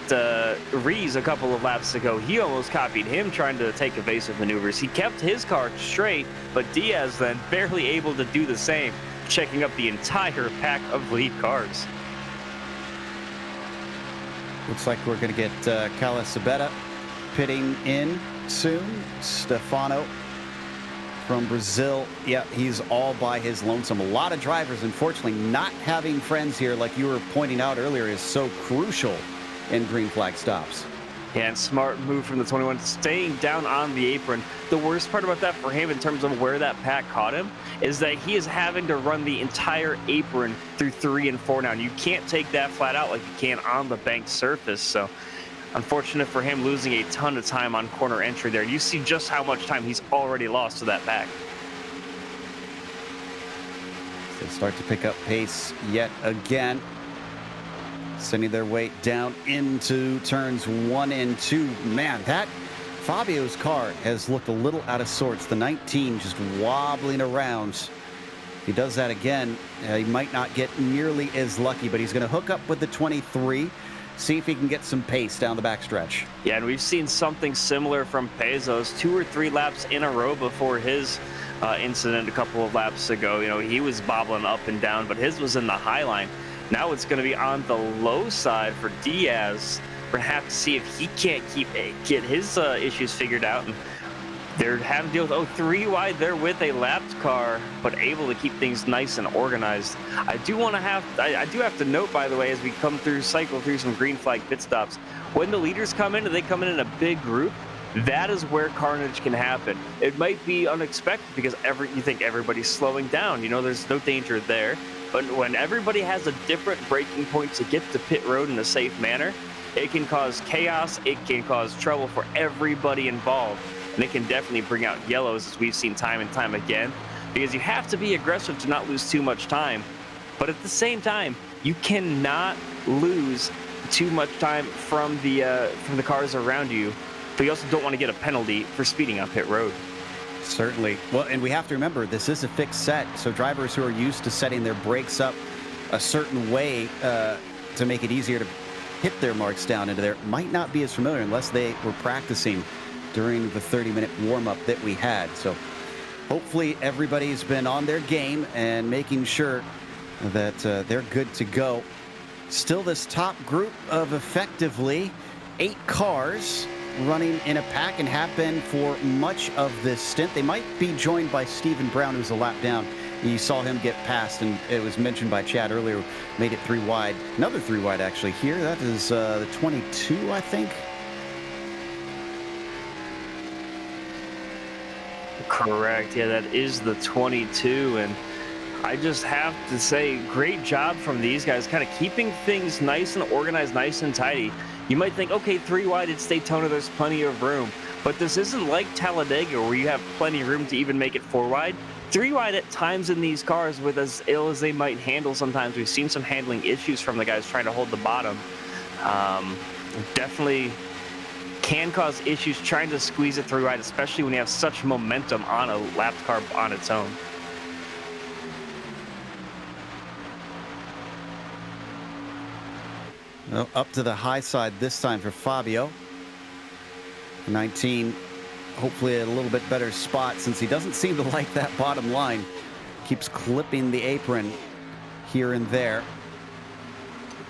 Rees a couple of laps ago. He almost copied him trying to take evasive maneuvers. He kept his car straight, but Diaz then barely able to do the same, checking up the entire pack of lead cars. Looks like we're going to get Cala Sabetta pitting in soon. Stefano from Brazil. Yeah, he's all by his lonesome. A lot of drivers, unfortunately, not having friends here, like you were pointing out earlier, is so crucial in green flag stops. Yeah, and smart move from the 21, staying down on the apron. The worst part about that for him in terms of where that pack caught him is that he is having to run the entire apron through 3 and 4 now. And you can't take that flat out like you can on the banked surface. So unfortunate for him, losing a ton of time on corner entry there. You see just how much time he's already lost to that pack. They start to pick up pace yet again, sending their weight down into turns 1 and 2. Man, that Fabio's car has looked a little out of sorts. The 19 just wobbling around. If he does that again, he might not get nearly as lucky, but he's going to hook up with the 23, see if he can get some pace down the backstretch. Yeah, and we've seen something similar from Pezos 2 or 3 laps in a row before his incident a couple of laps ago. You know, he was bobbling up and down, but his was in the high line. Now it's going to be on the low side for Diaz. We're going to have to see if he can't get his issues figured out. And they're having to deal with 3 wide there with a lapped car, but able to keep things nice and organized. I do have to note, by the way, as we cycle through some green flag pit stops, when the leaders come in and they come in a big group, that is where carnage can happen. It might be unexpected because you think everybody's slowing down. You know, there's no danger there. But when everybody has a different braking point to get to pit road in a safe manner, it can cause chaos. It can cause trouble for everybody involved. And it can definitely bring out yellows, as we've seen time and time again, because you have to be aggressive to not lose too much time. But at the same time, you cannot lose too much time from the cars around you. But you also don't want to get a penalty for speeding on pit road. Certainly. Well, and we have to remember, this is a fixed set, so drivers who are used to setting their brakes up a certain way to make it easier to hit their marks down into there might not be as familiar unless they were practicing during the 30-minute warm-up that we had. So hopefully everybody's been on their game and making sure that they're good to go. Still this top group of effectively 8 cars running in a pack and have been for much of this stint. They might be joined by Stephen Brown, who's a lap down. You saw him get past, and it was mentioned by Chad earlier, made it 3 wide. Another 3 wide, actually, here. That is the 22, I think. Correct. Yeah, that is the 22. And I just have to say, great job from these guys, kind of keeping things nice and organized, nice and tidy. You might think, okay, 3 wide, it's Daytona, there's plenty of room. But this isn't like Talladega where you have plenty of room to even make it 4 wide. 3 wide at times in these cars, with as ill as they might handle sometimes. We've seen some handling issues from the guys trying to hold the bottom. Definitely can cause issues trying to squeeze it 3 wide, especially when you have such momentum on a lapped car on its own. Well, up to the high side this time for Fabio. 19, hopefully a little bit better spot since he doesn't seem to like that bottom line. Keeps clipping the apron here and there.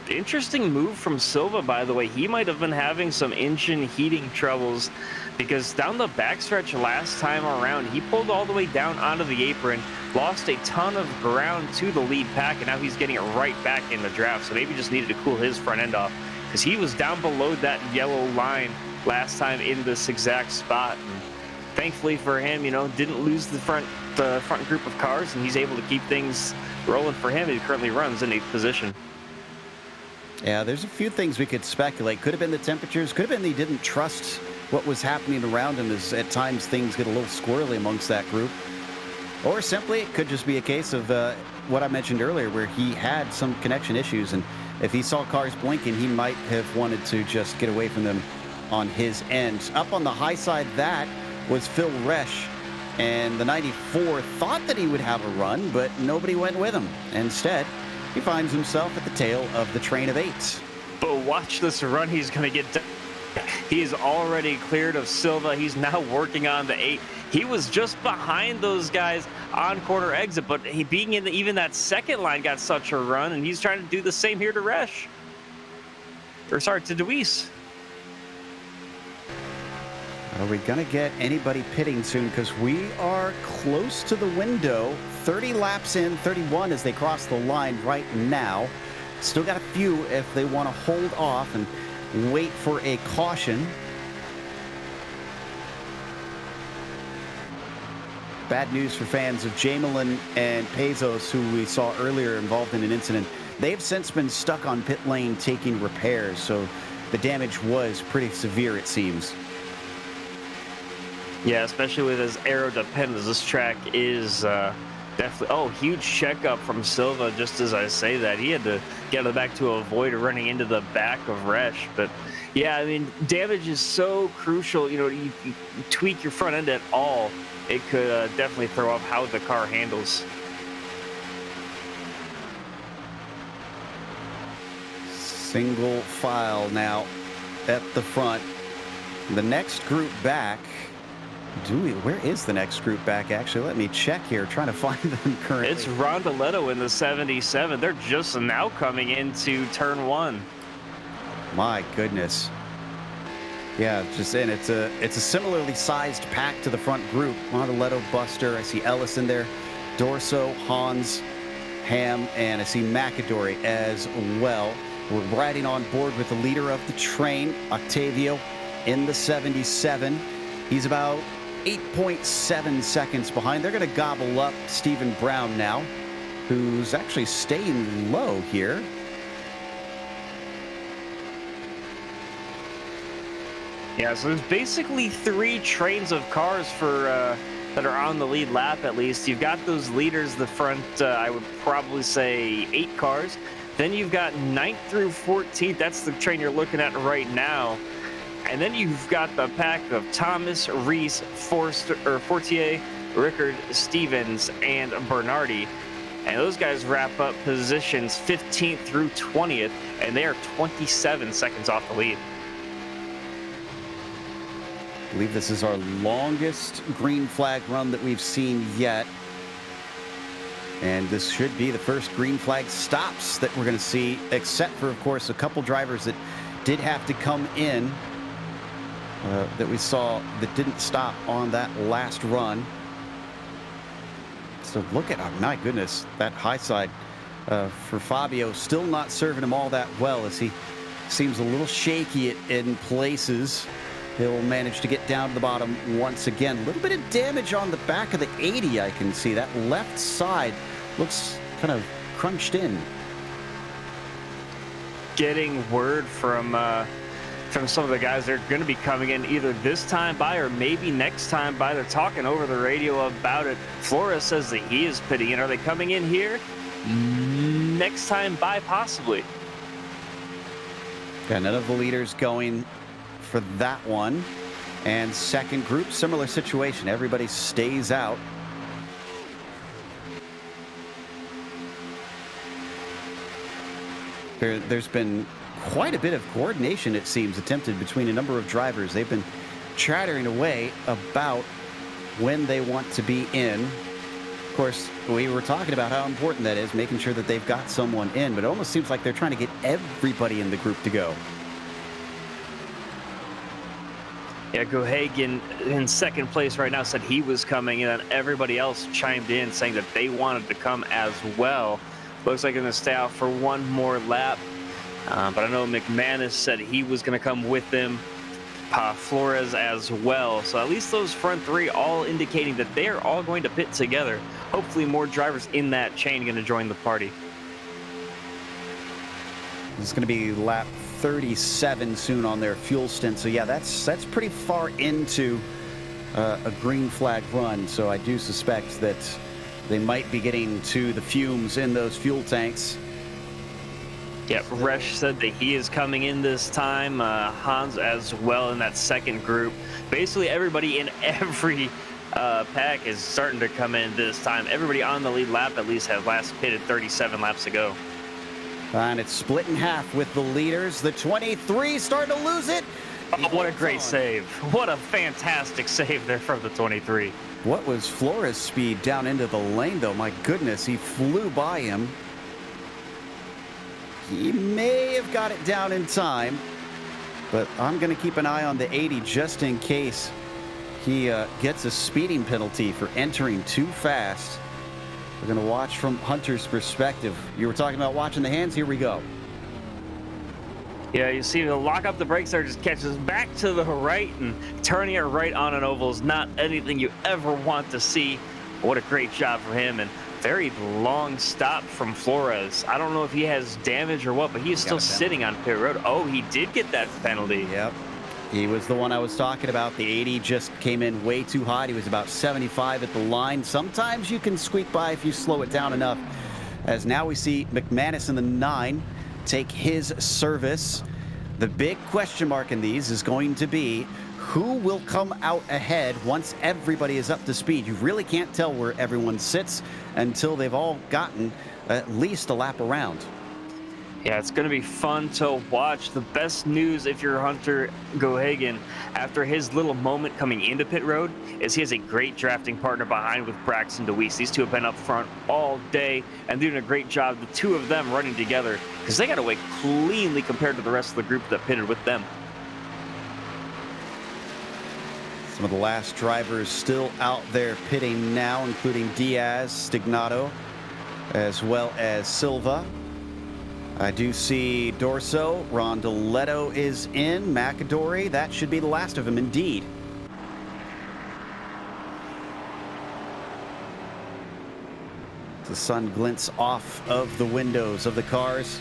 Interesting move from Silva, by the way. He might have been having some engine heating troubles because down the backstretch last time around, he pulled all the way down onto the apron, lost a ton of ground to the lead pack, and now he's getting it right back in the draft. So maybe just needed to cool his front end off because he was down below that yellow line last time in this exact spot. And thankfully for him, you know, didn't lose the front group of cars, and he's able to keep things rolling for him. He currently runs in 8th position. Yeah, there's a few things we could speculate. Could have been the temperatures. Could have been he didn't trust what was happening around him, as at times things get a little squirrely amongst that group. Or simply, it could just be a case of what I mentioned earlier, where he had some connection issues, and if he saw cars blinking, he might have wanted to just get away from them on his end. Up on the high side, that was Phil Resch, and the 94 thought that he would have a run, but nobody went with him. Instead, he finds himself at the tail of the train of 8. But watch this run he's going to get done. He is already cleared of Silva. He's now working on the 8. He was just behind those guys on corner exit, but he being in even that second line got such a run, and he's trying to do the same here to Resch. Or sorry, to Deweese. Are we going to get anybody pitting soon? Because we are close to the window. 30 laps in, 31 as they cross the line right now. Still got a few if they want to hold off and wait for a caution. Bad news for fans of Jamelin and Pezos, who we saw earlier involved in an incident. They've since been stuck on pit lane taking repairs, so the damage was pretty severe, it seems. Yeah, especially with as aero dependent as this track is. Definitely. Oh, huge checkup from Silva. Just as I say that, he had to get it back to avoid running into the back of Resch. But yeah, I mean, damage is so crucial. You know, you tweak your front end at all, it could definitely throw off how the car handles. Single file now at the front. The next group back. Where is the next group back, actually? Let me check here, trying to find them currently. It's Rondoletto in the 77. They're just now coming into turn 1. My goodness. Yeah, just in. It's a similarly sized pack to the front group. Rondoletto, Buster. I see Ellis in there. Dorso, Hans, Ham, and I see McAdory as well. We're riding on board with the leader of the train, Octavio, in the 77. He's about 8.7 seconds behind. They're going to gobble up Stephen Brown now, who's actually staying low here. Yeah, so there's basically 3 trains of cars for that are on the lead lap, at least. You've got those leaders, the front, I would probably say 8 cars. Then you've got 9th through 14th. That's the train you're looking at right now. And then you've got the pack of Thomas, Reese, Fortier, Rickard, Stevens, and Bernardi. And those guys wrap up positions 15th through 20th, and they are 27 seconds off the lead. I believe this is our longest green flag run that we've seen yet. And this should be the first green flag stops that we're going to see, except for, of course, a couple drivers that did have to come in. That we saw that didn't stop on that last run. So look at, oh my goodness, that high side for Fabio still not serving him all that well, as he seems a little shaky in places. He'll manage to get down to the bottom once again. A little bit of damage on the back of the 80, I can see. That left side looks kind of crunched in. Getting word from some of the guys that are going to be coming in either this time by or maybe next time by. They're talking over the radio about it. Flores says that he is pitting in. Are they coming in here next time by? Possibly. Yeah, none of the leaders going for that one. And second group, similar situation. Everybody stays out. There's been quite a bit of coordination, it seems, attempted between a number of drivers. They've been chattering away about when they want to be in. Of course, we were talking about how important that is, making sure that they've got someone in, but it almost seems like they're trying to get everybody in the group to go. Yeah, Gohagan in second place right now said he was coming, and then everybody else chimed in saying that they wanted to come as well. Looks like they're going to stay out for one more lap. But I know McManus said he was going to come with them. Flores as well. So at least those front three all indicating that they are all going to pit together. Hopefully more drivers in that chain going to join the party. This is going to be lap 37 soon on their fuel stint. So yeah, that's pretty far into a green flag run. So I do suspect that they might be getting to the fumes in those fuel tanks. Yep, Resch said that he is coming in this time. Hans as well in that second group. Basically everybody in every pack is starting to come in this time. Everybody on the lead lap at least has last pitted 37 laps ago. And it's split in half with the leaders. The 23 starting to lose it. Oh, what a great save. What a fantastic save there from the 23. What was Flores' speed down into the lane, though? My goodness, he flew by him. He may have got it down in time, but I'm going to keep an eye on the 80 just in case he gets a speeding penalty for entering too fast. We're going to watch from Hunter's perspective. You were talking about watching the hands. Here we go. Yeah, you see the lock up the brakes there, just catches back to the right, and turning it right on an oval is not anything you ever want to see. What a great job for him, and very long stop from Flores. I don't know if he has damage or what, but he's still sitting on pit road. Oh, he did get that penalty. Yep. He was the one I was talking about. The 80 just came in way too hot. He was about 75 at the line. Sometimes you can squeak by if you slow it down enough. As now we see McManus in the 9 take his service. The big question mark in these is going to be who will come out ahead once everybody is up to speed. You really can't tell where everyone sits until they've all gotten at least a lap around. Yeah, it's going to be fun to watch. The best news if you're Hunter Gohagan after his little moment coming into pit road is he has a great drafting partner behind with Braxton DeWeese. These two have been up front all day and doing a great job, the two of them running together, because they got away cleanly compared to the rest of the group that pitted with them. Some of the last drivers still out there pitting now, including Diaz, Stignato, as well as Silva. I do see Dorso, Rondoletto is in, McAdory. That should be the last of them, indeed. The sun glints off of the windows of the cars,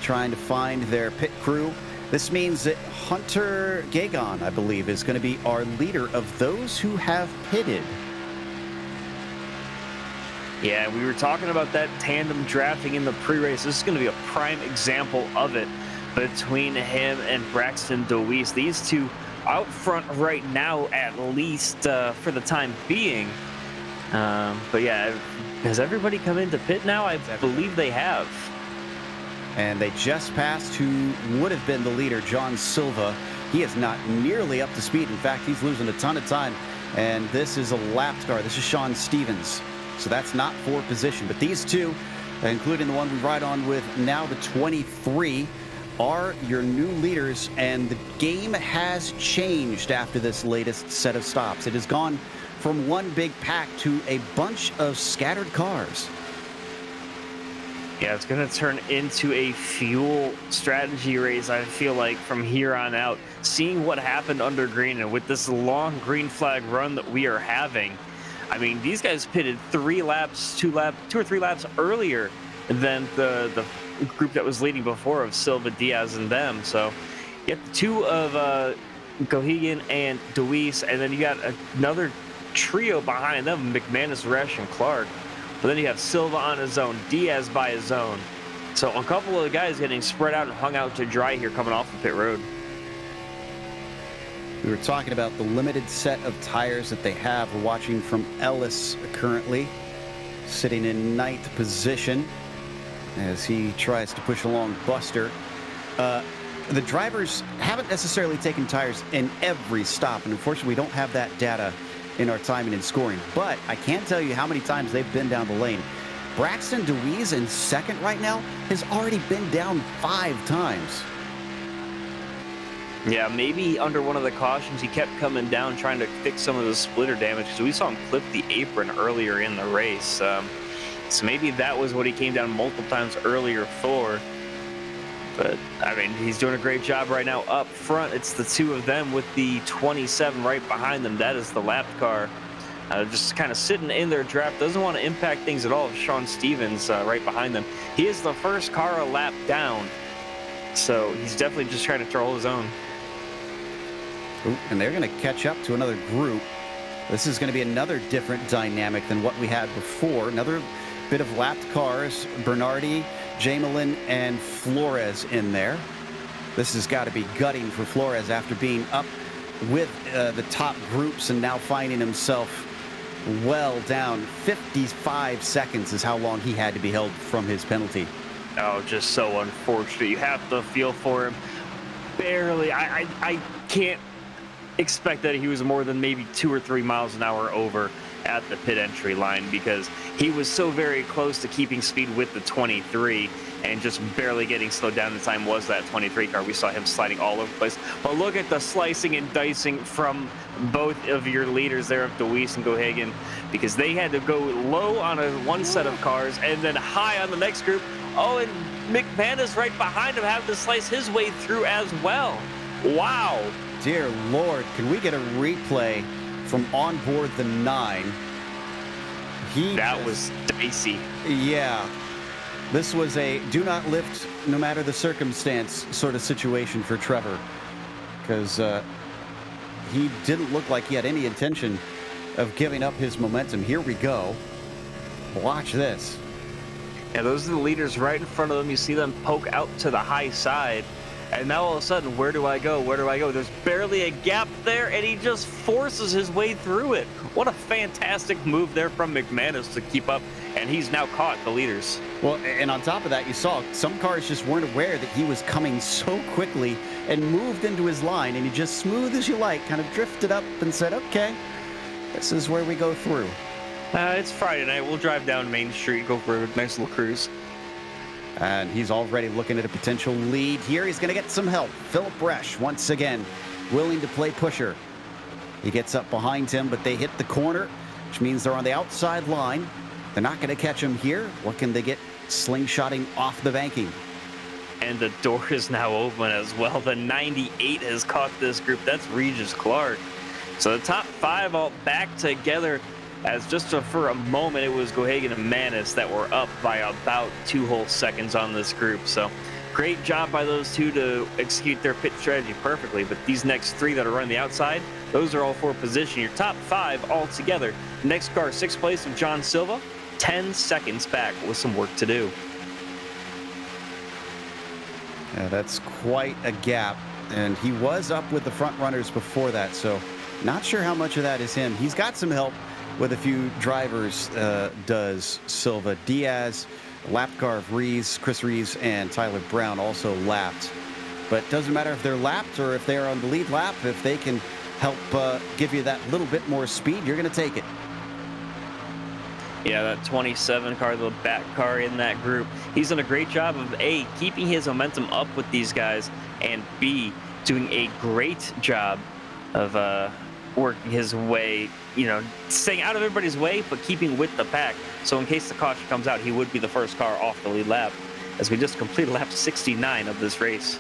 trying to find their pit crew. This means that Hunter Gagon, I believe, is going to be our leader of those who have pitted. Yeah, we were talking about that tandem drafting in the pre-race. This is going to be a prime example of it between him and Braxton DeWeese. These two out front right now, at least for the time being. But yeah, has everybody come into pit now? I believe they have. And they just passed who would have been the leader, John Silva. He is not nearly up to speed. In fact, he's losing a ton of time. And this is a lapped car. This is Sean Stevens. So that's not for position. But these two, including the one we ride on with now, the 23, are your new leaders. And the game has changed after this latest set of stops. It has gone from one big pack to a bunch of scattered cars. Yeah, it's going to turn into a fuel strategy race, I feel like, from here on out. Seeing what happened under green and with this long green flag run that we are having, I mean, these guys pitted 2 or 3 laps earlier than the group that was leading before of Silva, Diaz, and them. So you got the 2 of Gohegan and Deweese, and then you got another trio behind them, McManus, Resch, and Clark. But then you have Silva on his own, Diaz by his own. So a couple of the guys getting spread out and hung out to dry here coming off the pit road. We were talking about the limited set of tires that they have. We're watching from Ellis currently, sitting in 9th position as he tries to push along Buster. The drivers haven't necessarily taken tires in every stop, and unfortunately we don't have that data in our timing and scoring. But I can't tell you how many times they've been down the lane. Braxton Deweese in 2nd right now has already been down 5 times. Yeah, maybe under one of the cautions, he kept coming down trying to fix some of the splitter damage because we saw him clip the apron earlier in the race. So maybe that was what he came down multiple times earlier for. But, I mean, he's doing a great job right now up front. It's the 2 of them with the 27 right behind them. That is the lap car. Just kind of sitting in their draft. Doesn't want to impact things at all. Sean Stevens right behind them. He is the first car a lap down. So he's definitely just trying to throw his own. Ooh, and they're going to catch up to another group. This is going to be another different dynamic than what we had before. Another bit of lapped cars. Bernardi, Jamelin, and Flores in there. This has got to be gutting for Flores after being up with the top groups and now finding himself well down. 55 seconds is how long he had to be held from his penalty. Oh, just so unfortunate. You have to feel for him. Barely. I can't expect that he was more than maybe 2 or 3 miles an hour over at the pit entry line because he was so very close to keeping speed with the 23 and just barely getting slowed down. The time was that 23 car. We saw him sliding all over the place. But look at the slicing and dicing from both of your leaders there of Deweese and Gohagan because they had to go low on one set of cars and then high on the next group. Oh, and McManus right behind him having to slice his way through as well. Wow. Dear Lord, can we get a replay from on board the 9? That was dicey. Yeah. This was a do not lift no matter the circumstance sort of situation for Trevor. Because he didn't look like he had any intention of giving up his momentum. Here we go. Watch this. Yeah, those are the leaders right in front of them. You see them poke out to the high side. And now all of a sudden, where do I go? Where do I go? There's barely a gap there, and he just forces his way through it. What a fantastic move there from McManus to keep up, and he's now caught the leaders. Well, and on top of that, you saw some cars just weren't aware that he was coming so quickly and moved into his line, and he just smooth as you like, kind of drifted up and said, okay, this is where we go through. It's Friday night. We'll drive down Main Street, go for a nice little cruise. And he's already looking at a potential lead here. He's going to get some help. Philip Resch, once again, willing to play pusher. He gets up behind him, but they hit the corner, which means they're on the outside line. They're not going to catch him here. What can they get slingshotting off the banking? And the door is now open as well. The 98 has caught this group. That's Regis Clark. So the top 5 all back together. As just for a moment, it was Gohagan and Manis that were up by about 2 whole seconds on this group. So great job by those 2 to execute their pit strategy perfectly. But these next 3 that are running the outside, those are all for position. Your top 5 all together. Next car, 6th place of John Silva, 10 seconds back with some work to do. Yeah, that's quite a gap. And he was up with the front runners before that. So not sure how much of that is him. He's got some help with a few drivers, does Silva. Diaz, lap car of Rees, Chris Rees, and Tyler Brown also lapped. But doesn't matter if they're lapped or if they're on the lead lap. If they can help give you that little bit more speed, you're going to take it. Yeah, that 27 car, the back car in that group. He's done a great job of A, keeping his momentum up with these guys, and B, doing a great job of working his way, you know, staying out of everybody's way, but keeping with the pack. So in case the caution comes out, he would be the first car off the lead lap, as we just completed lap 69 of this race.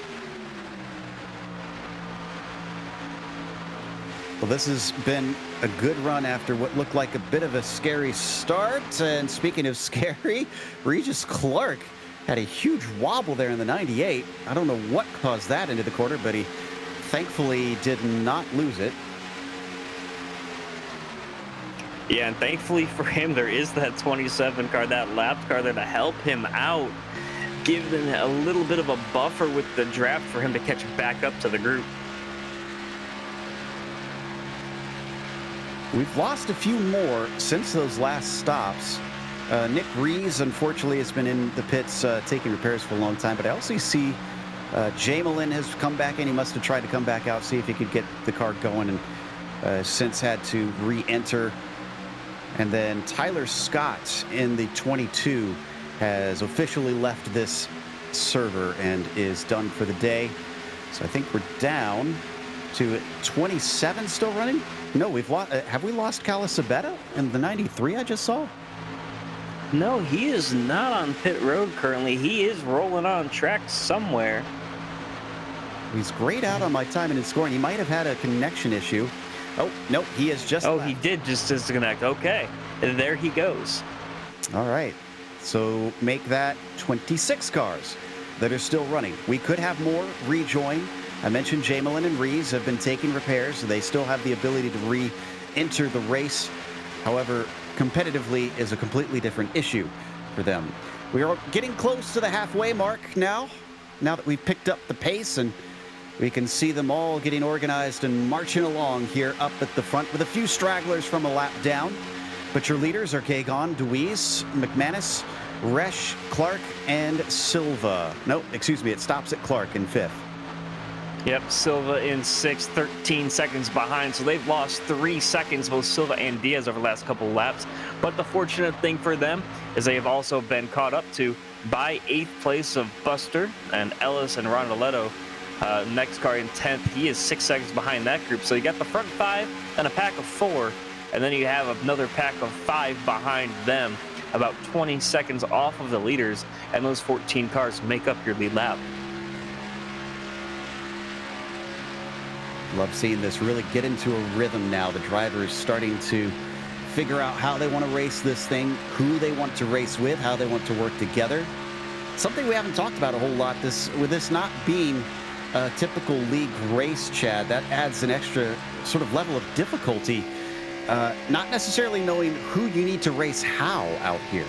Well, this has been a good run after what looked like a bit of a scary start. And speaking of scary, Regis Clark had a huge wobble there in the 98. I don't know what caused that into the quarter, but he thankfully did not lose it. Yeah, and thankfully for him, there is that 27 car, that lapped car there to help him out, give them a little bit of a buffer with the draft for him to catch back up to the group. We've lost a few more since those last stops. Nick Rees, unfortunately, has been in the pits taking repairs for a long time, but I also see Jamelin has come back in. He must have tried to come back out, see if he could get the car going, and since had to re-enter. And then Tyler Scott in the 22 has officially left this server and is done for the day. So I think we're down to 27 still running. No, we've lost. Have we lost Calasabetta in the 93 I just saw? No, he is not on pit road currently. He is rolling on track somewhere. He's grayed out on my timing and scoring. He might have had a connection issue. Oh, nope, he is just left. He did just disconnect. Okay, and there he goes. All right, so make that 26 cars that are still running. We could have more rejoin. I mentioned Jamelin and Rees have been taking repairs, so they still have the ability to re-enter the race. However, competitively is a completely different issue for them. We are getting close to the halfway mark now that we've picked up the pace, and we can see them all getting organized and marching along here up at the front with a few stragglers from a lap down. But your leaders are Gagon, Deweese, McManus, Resch, Clark, and Silva. No, excuse me, it stops at Clark in 5th. Yep, Silva in 6th, 13 seconds behind. So they've lost 3 seconds, both Silva and Diaz, over the last couple of laps. But the fortunate thing for them is they have also been caught up to by 8th place of Buster and Ellis and Rondoletto. Next car in 10th, he is 6 seconds behind that group. So you got the front 5 and a pack of 4, and then you have another pack of 5 behind them, about 20 seconds off of the leaders, and those 14 cars make up your lead lap. Love seeing this really get into a rhythm now. The drivers starting to figure out how they want to race this thing, who they want to race with, how they want to work together. Something we haven't talked about a whole lot, with this not being a typical league race, Chad, that adds an extra sort of level of difficulty. Not necessarily knowing who you need to race how out here.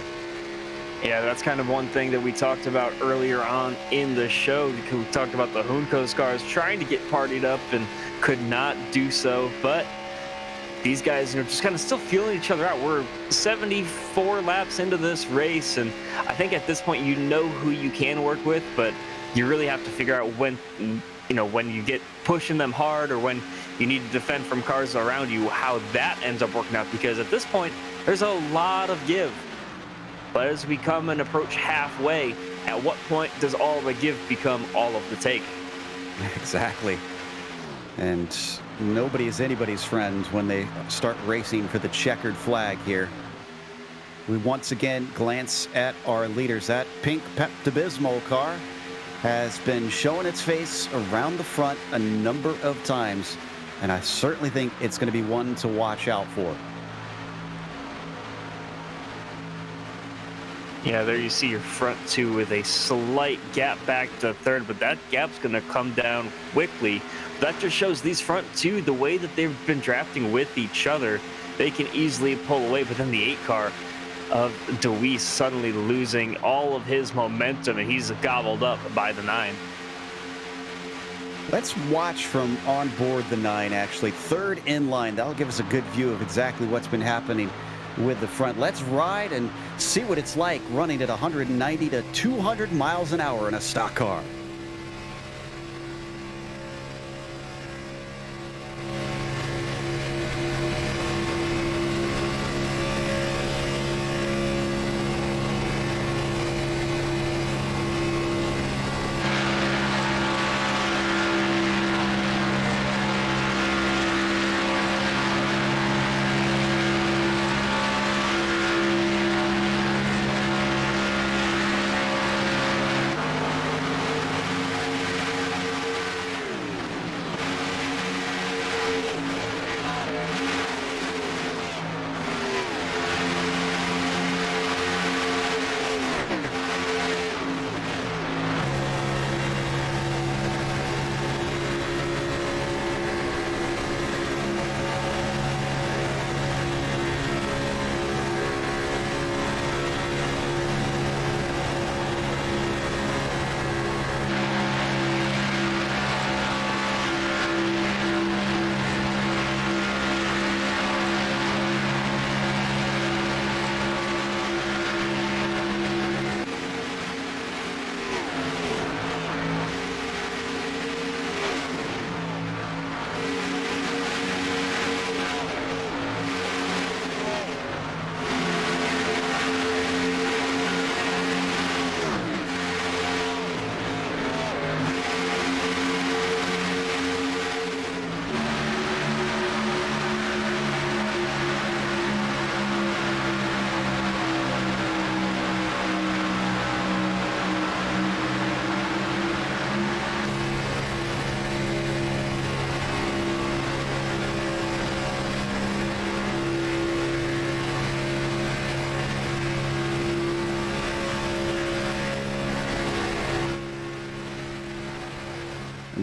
Yeah, that's kind of one thing that we talked about earlier on in the show, because we talked about the Junco's cars trying to get partied up and could not do so. But these guys, just kind of still feeling each other out. We're 74 laps into this race, and I think at this point you know who you can work with, but you really have to figure out when you get pushing them hard or when you need to defend from cars around you, how that ends up working out, because at this point there's a lot of give. But as we come and approach halfway, at what point does all the give become all of the take? Exactly. And nobody is anybody's friend when they start racing for the checkered flag here. We once again glance at our leaders. That pink Pepto-Bismol car has been showing its face around the front a number of times, and I certainly think it's going to be one to watch out for. Yeah, there you see your front 2 with a slight gap back to 3rd, but that gap's going to come down quickly. That just shows these front 2, the way that they've been drafting with each other, they can easily pull away. But then the 8 car of Deweese suddenly losing all of his momentum, and he's gobbled up by the 9. Let's watch from on board the 9, actually. 3rd in line. That'll give us a good view of exactly what's been happening with the front. Let's ride and see what it's like running at 190 to 200 miles an hour in a stock car.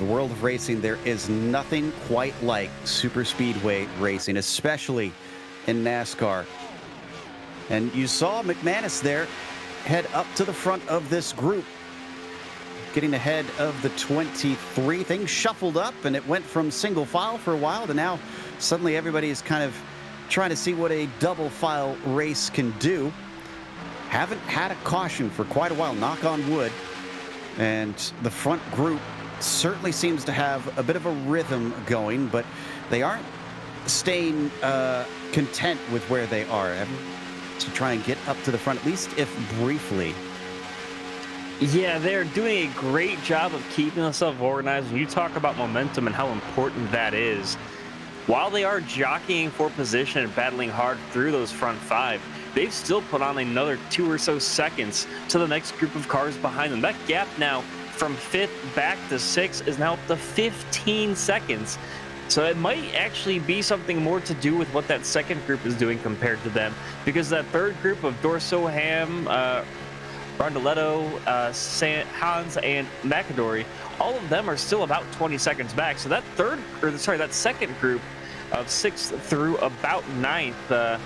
the world of racing, there is nothing quite like super speedway racing, especially in NASCAR. And you saw McManus there head up to the front of this group, getting ahead of the 23. Things shuffled up, and it went from single file for a while to now suddenly everybody is kind of trying to see what a double file race can do. Haven't had a caution for quite a while, knock on wood. And the front group certainly seems to have a bit of a rhythm going, but they aren't staying content with where they are. To try and get up to the front, at least if briefly. Yeah, they're doing a great job of keeping themselves organized. When you talk about momentum and how important that is, while they are jockeying for position and battling hard through those front five, they've still put on another 2 or so seconds to the next group of cars behind them. That gap now from 5th back to 6th is now up to 15 seconds. So it might actually be something more to do with what that second group is doing compared to them, because that third group of Dorso, Ham, Rondeletto, Hans, and McAdory, all of them are still about 20 seconds back. So that that second group of 6th through about 9th,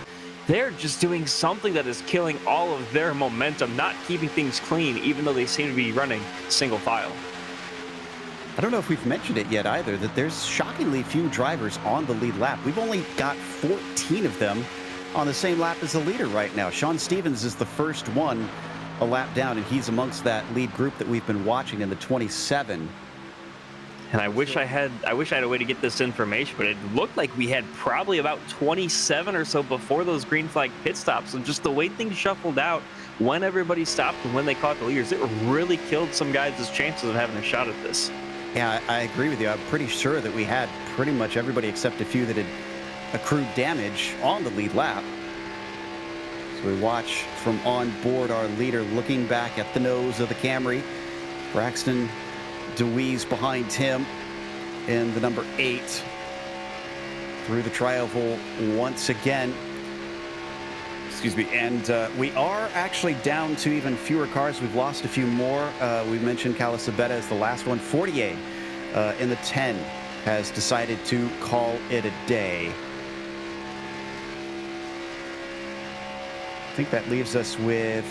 they're just doing something that is killing all of their momentum, not keeping things clean, even though they seem to be running single file. I don't know if we've mentioned it yet either, that there's shockingly few drivers on the lead lap. We've only got 14 of them on the same lap as the leader right now. Sean Stevens is the first one a lap down, and he's amongst that lead group that we've been watching in the 27. And I wish I had a way to get this information, but it looked like we had probably about 27 or so before those green flag pit stops. And just the way things shuffled out when everybody stopped and when they caught the leaders, it really killed some guys' chances of having a shot at this. Yeah, I agree with you. I'm pretty sure that we had pretty much everybody except a few that had accrued damage on the lead lap. So we watch from on board our leader looking back at the nose of the Camry. Braxton DeWeese behind him in the number 8 through the tri-oval once again. Excuse me. And we are actually down to even fewer cars. We've lost a few more. We mentioned Calasabetta as the last one. Fortier in the 10 has decided to call it a day. I think that leaves us with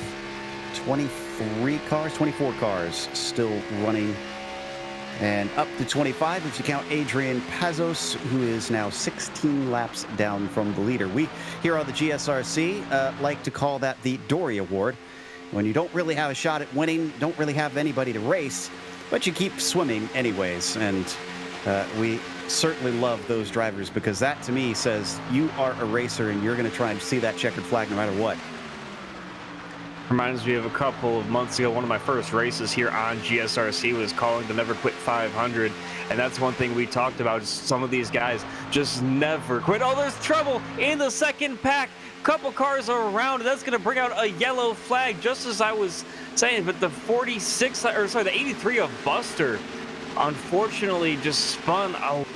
24 cars still running. And up to 25 if you count Adrian Pazos, who is now 16 laps down from the leader. We here on the GSRC like to call that the Dory Award. When you don't really have a shot at winning, don't really have anybody to race, but you keep swimming anyways. And we certainly love those drivers, because that to me says you are a racer and you're going to try and see that checkered flag no matter what. Reminds me of a couple of months ago, one of my first races here on GSRC was calling the Never Quit 500, and that's one thing we talked about. Some of these guys just never quit. Oh, there's trouble in the second pack. Couple cars are around, and that's going to bring out a yellow flag, just as I was saying. But the 83 of Buster, unfortunately, just spun out.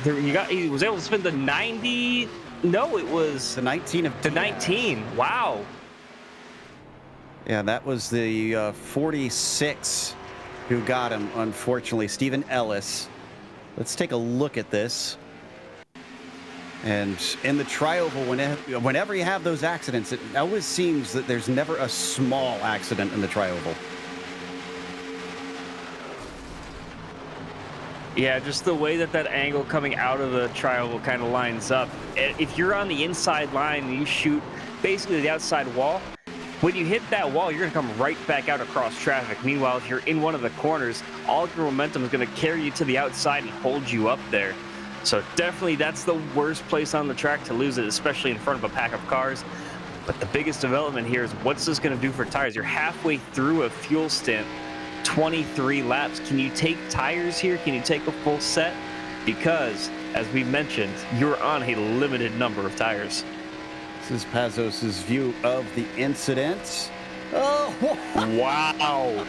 He was able to spin the 90. No, it was the 19 of the 19. Wow. Yeah, that was the 46 who got him, unfortunately. Stephen Ellis. Let's take a look at this. And in the tri-oval, whenever you have those accidents, it always seems that there's never a small accident in the tri-oval. Yeah, just the way that angle coming out of the tri-oval kind of lines up. If you're on the inside line and you shoot basically the outside wall, when you hit that wall, you're going to come right back out across traffic. Meanwhile, if you're in one of the corners, all of your momentum is going to carry you to the outside and hold you up there. So definitely that's the worst place on the track to lose it, especially in front of a pack of cars. But the biggest development here is what's this going to do for tires? You're halfway through a fuel stint, 23 laps. Can you take tires here? Can you take a full set? Because, as we mentioned, you're on a limited number of tires. This is Pazos' view of the incident. Oh, wow.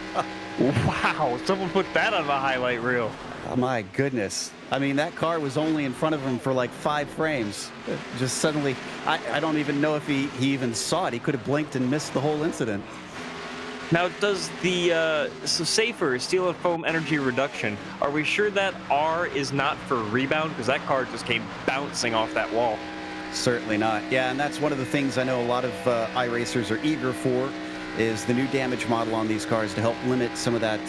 Wow, someone put that on the highlight reel. Oh, my goodness. I mean, that car was only in front of him for like 5 frames. Just suddenly, I don't even know if he even saw it. He could have blinked and missed the whole incident. Now, does the safer steel and foam energy reduction, are we sure that R is not for rebound? Because that car just came bouncing off that wall. Certainly not. Yeah, and that's one of the things I know a lot of iRacers are eager for, is the new damage model on these cars to help limit some of that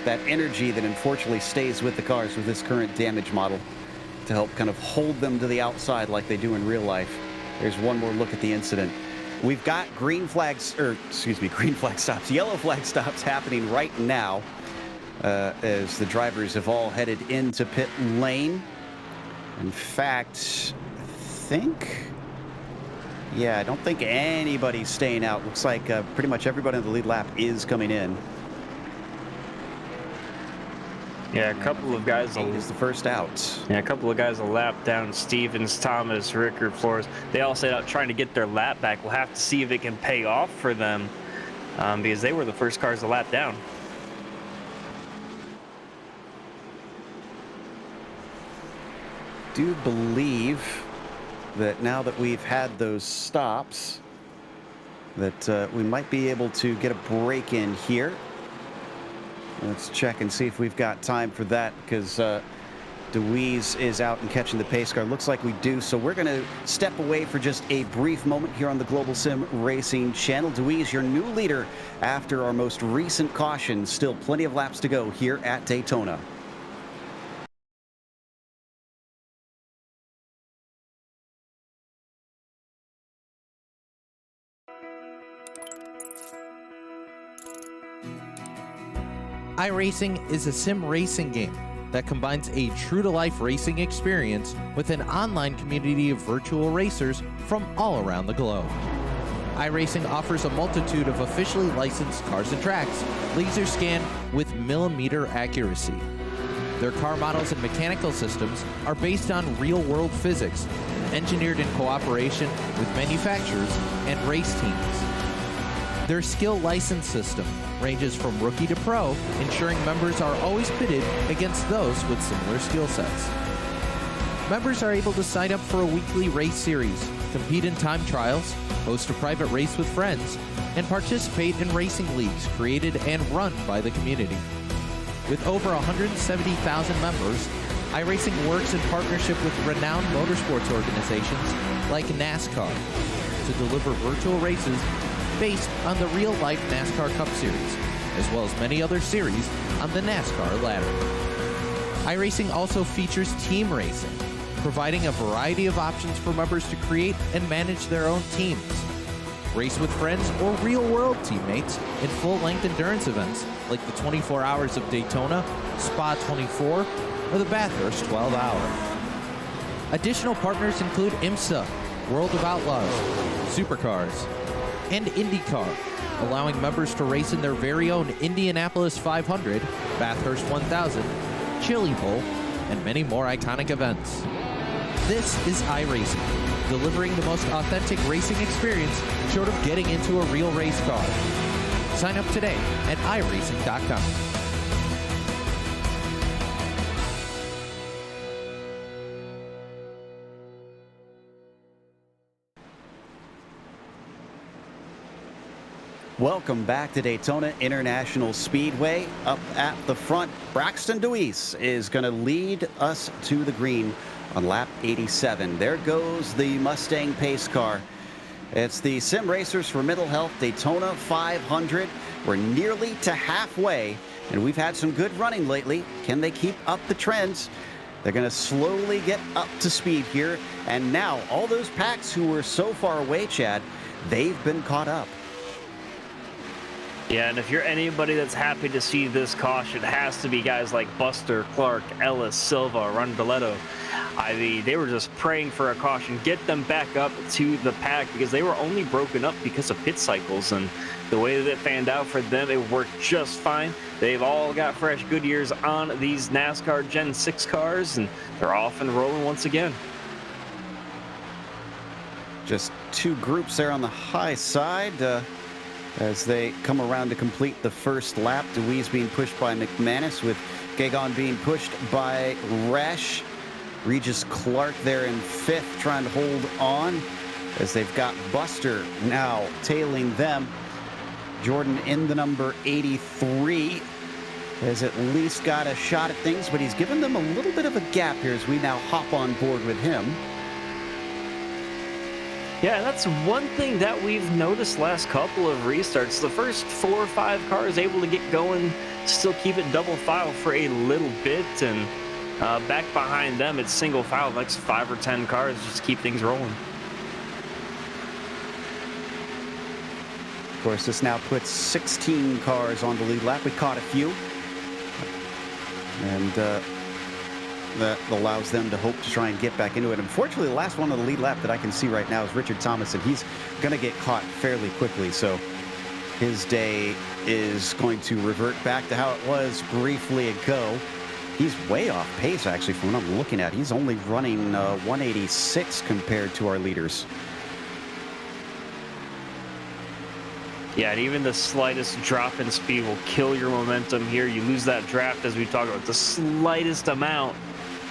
that energy that unfortunately stays with the cars with this current damage model, to help kind of hold them to the outside like they do in real life. There's one more look at the incident. We've got green flag stops, yellow flag stops happening right now as the drivers have all headed into pit lane. In fact, I don't think anybody's staying out. Looks like pretty much everybody in the lead lap is coming in. Yeah, a couple of guys. Is the first out. Yeah, a couple of guys a lap down. Stevens, Thomas, Rickard, Flores. They all set out trying to get their lap back. We'll have to see if it can pay off for them because they were the first cars to lap down. Do believe that now that we've had those stops, that we might be able to get a break in here. Let's check and see if we've got time for that, because DeWeese is out and catching the pace car. Looks like we do, so we're going to step away for just a brief moment here on the Global Sim Racing Channel. DeWeese, your new leader after our most recent caution. Still plenty of laps to go here at Daytona. iRacing is a sim racing game that combines a true-to-life racing experience with an online community of virtual racers from all around the globe. iRacing offers a multitude of officially licensed cars and tracks, laser scanned with millimeter accuracy. Their car models and mechanical systems are based on real-world physics, engineered in cooperation with manufacturers and race teams. Their skill license system ranges from rookie to pro, ensuring members are always pitted against those with similar skill sets. Members are able to sign up for a weekly race series, compete in time trials, host a private race with friends, and participate in racing leagues created and run by the community. With over 170,000 members, iRacing works in partnership with renowned motorsports organizations like NASCAR to deliver virtual races based on the real-life NASCAR Cup Series, as well as many other series on the NASCAR ladder. iRacing also features team racing, providing a variety of options for members to create and manage their own teams. Race with friends or real-world teammates in full-length endurance events like the 24 Hours of Daytona, Spa 24, or the Bathurst 12 Hour. Additional partners include IMSA, World of Outlaws, Supercars, and IndyCar, allowing members to race in their very own Indianapolis 500, Bathurst 1000, Chili Bowl, and many more iconic events. This is iRacing, delivering the most authentic racing experience short of getting into a real race car. Sign up today at iRacing.com. Welcome back to Daytona International Speedway. Up at the front, Braxton Deweese is going to lead us to the green on lap 87. There goes the Mustang pace car. It's the Sim Racers for Mental Health Daytona 500. We're nearly to halfway, and we've had some good running lately. Can they keep up the trends? They're going to slowly get up to speed here. And now, all those packs who were so far away, Chad, they've been caught up. Yeah, and if you're anybody that's happy to see this caution, it has to be guys like Buster, Clark, Ellis, Silva, Rondaletto. I mean, they were just praying for a caution, get them back up to the pack, because they were only broken up because of pit cycles, and the way that it fanned out for them, it worked just fine. They've all got fresh Goodyears on these NASCAR Gen 6 cars, and they're off and rolling once again. Just two groups there on the high side. As they come around to complete the first lap. DeWeese being pushed by McManus, with Gagon being pushed by Resch. Regis Clark there in fifth, trying to hold on, as they've got Buster now tailing them. Jordan in the number 83 has at least got a shot at things, but he's given them a little bit of a gap here as we now hop on board with him. Yeah, that's one thing that we've noticed last couple of restarts. The first 4 or 5 cars able to get going, still keep it double file for a little bit, and back behind them, it's single file. The next 5 or 10 cars just keep things rolling. Of course, this now puts 16 cars on the lead lap. We caught a few, and that allows them to hope to try and get back into it. Unfortunately, the last one on the lead lap that I can see right now is Richard Thomas, and he's going to get caught fairly quickly. So his day is going to revert back to how it was briefly ago. He's way off pace, actually, from what I'm looking at. He's only running 186 compared to our leaders. Yeah, and even the slightest drop in speed will kill your momentum here. You lose that draft, as we talked about, the slightest amount,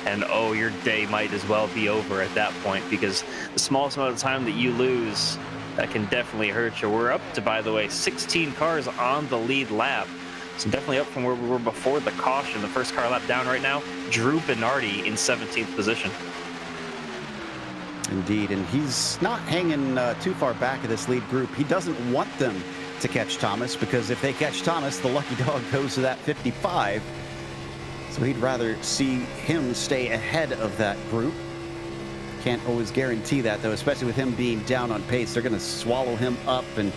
and oh, your day might as well be over at that point, because the smallest amount of time that you lose, that can definitely hurt you. We're up to, by the way, 16 cars on the lead lap. So definitely up from where we were before the caution. The first car lap down right now, Drew Bernardi in 17th position. Indeed, and he's not hanging too far back of this lead group. He doesn't want them to catch Thomas, because if they catch Thomas, the lucky dog goes to that 55. So he'd rather see him stay ahead of that group. Can't always guarantee that, though, especially with him being down on pace. They're going to swallow him up, and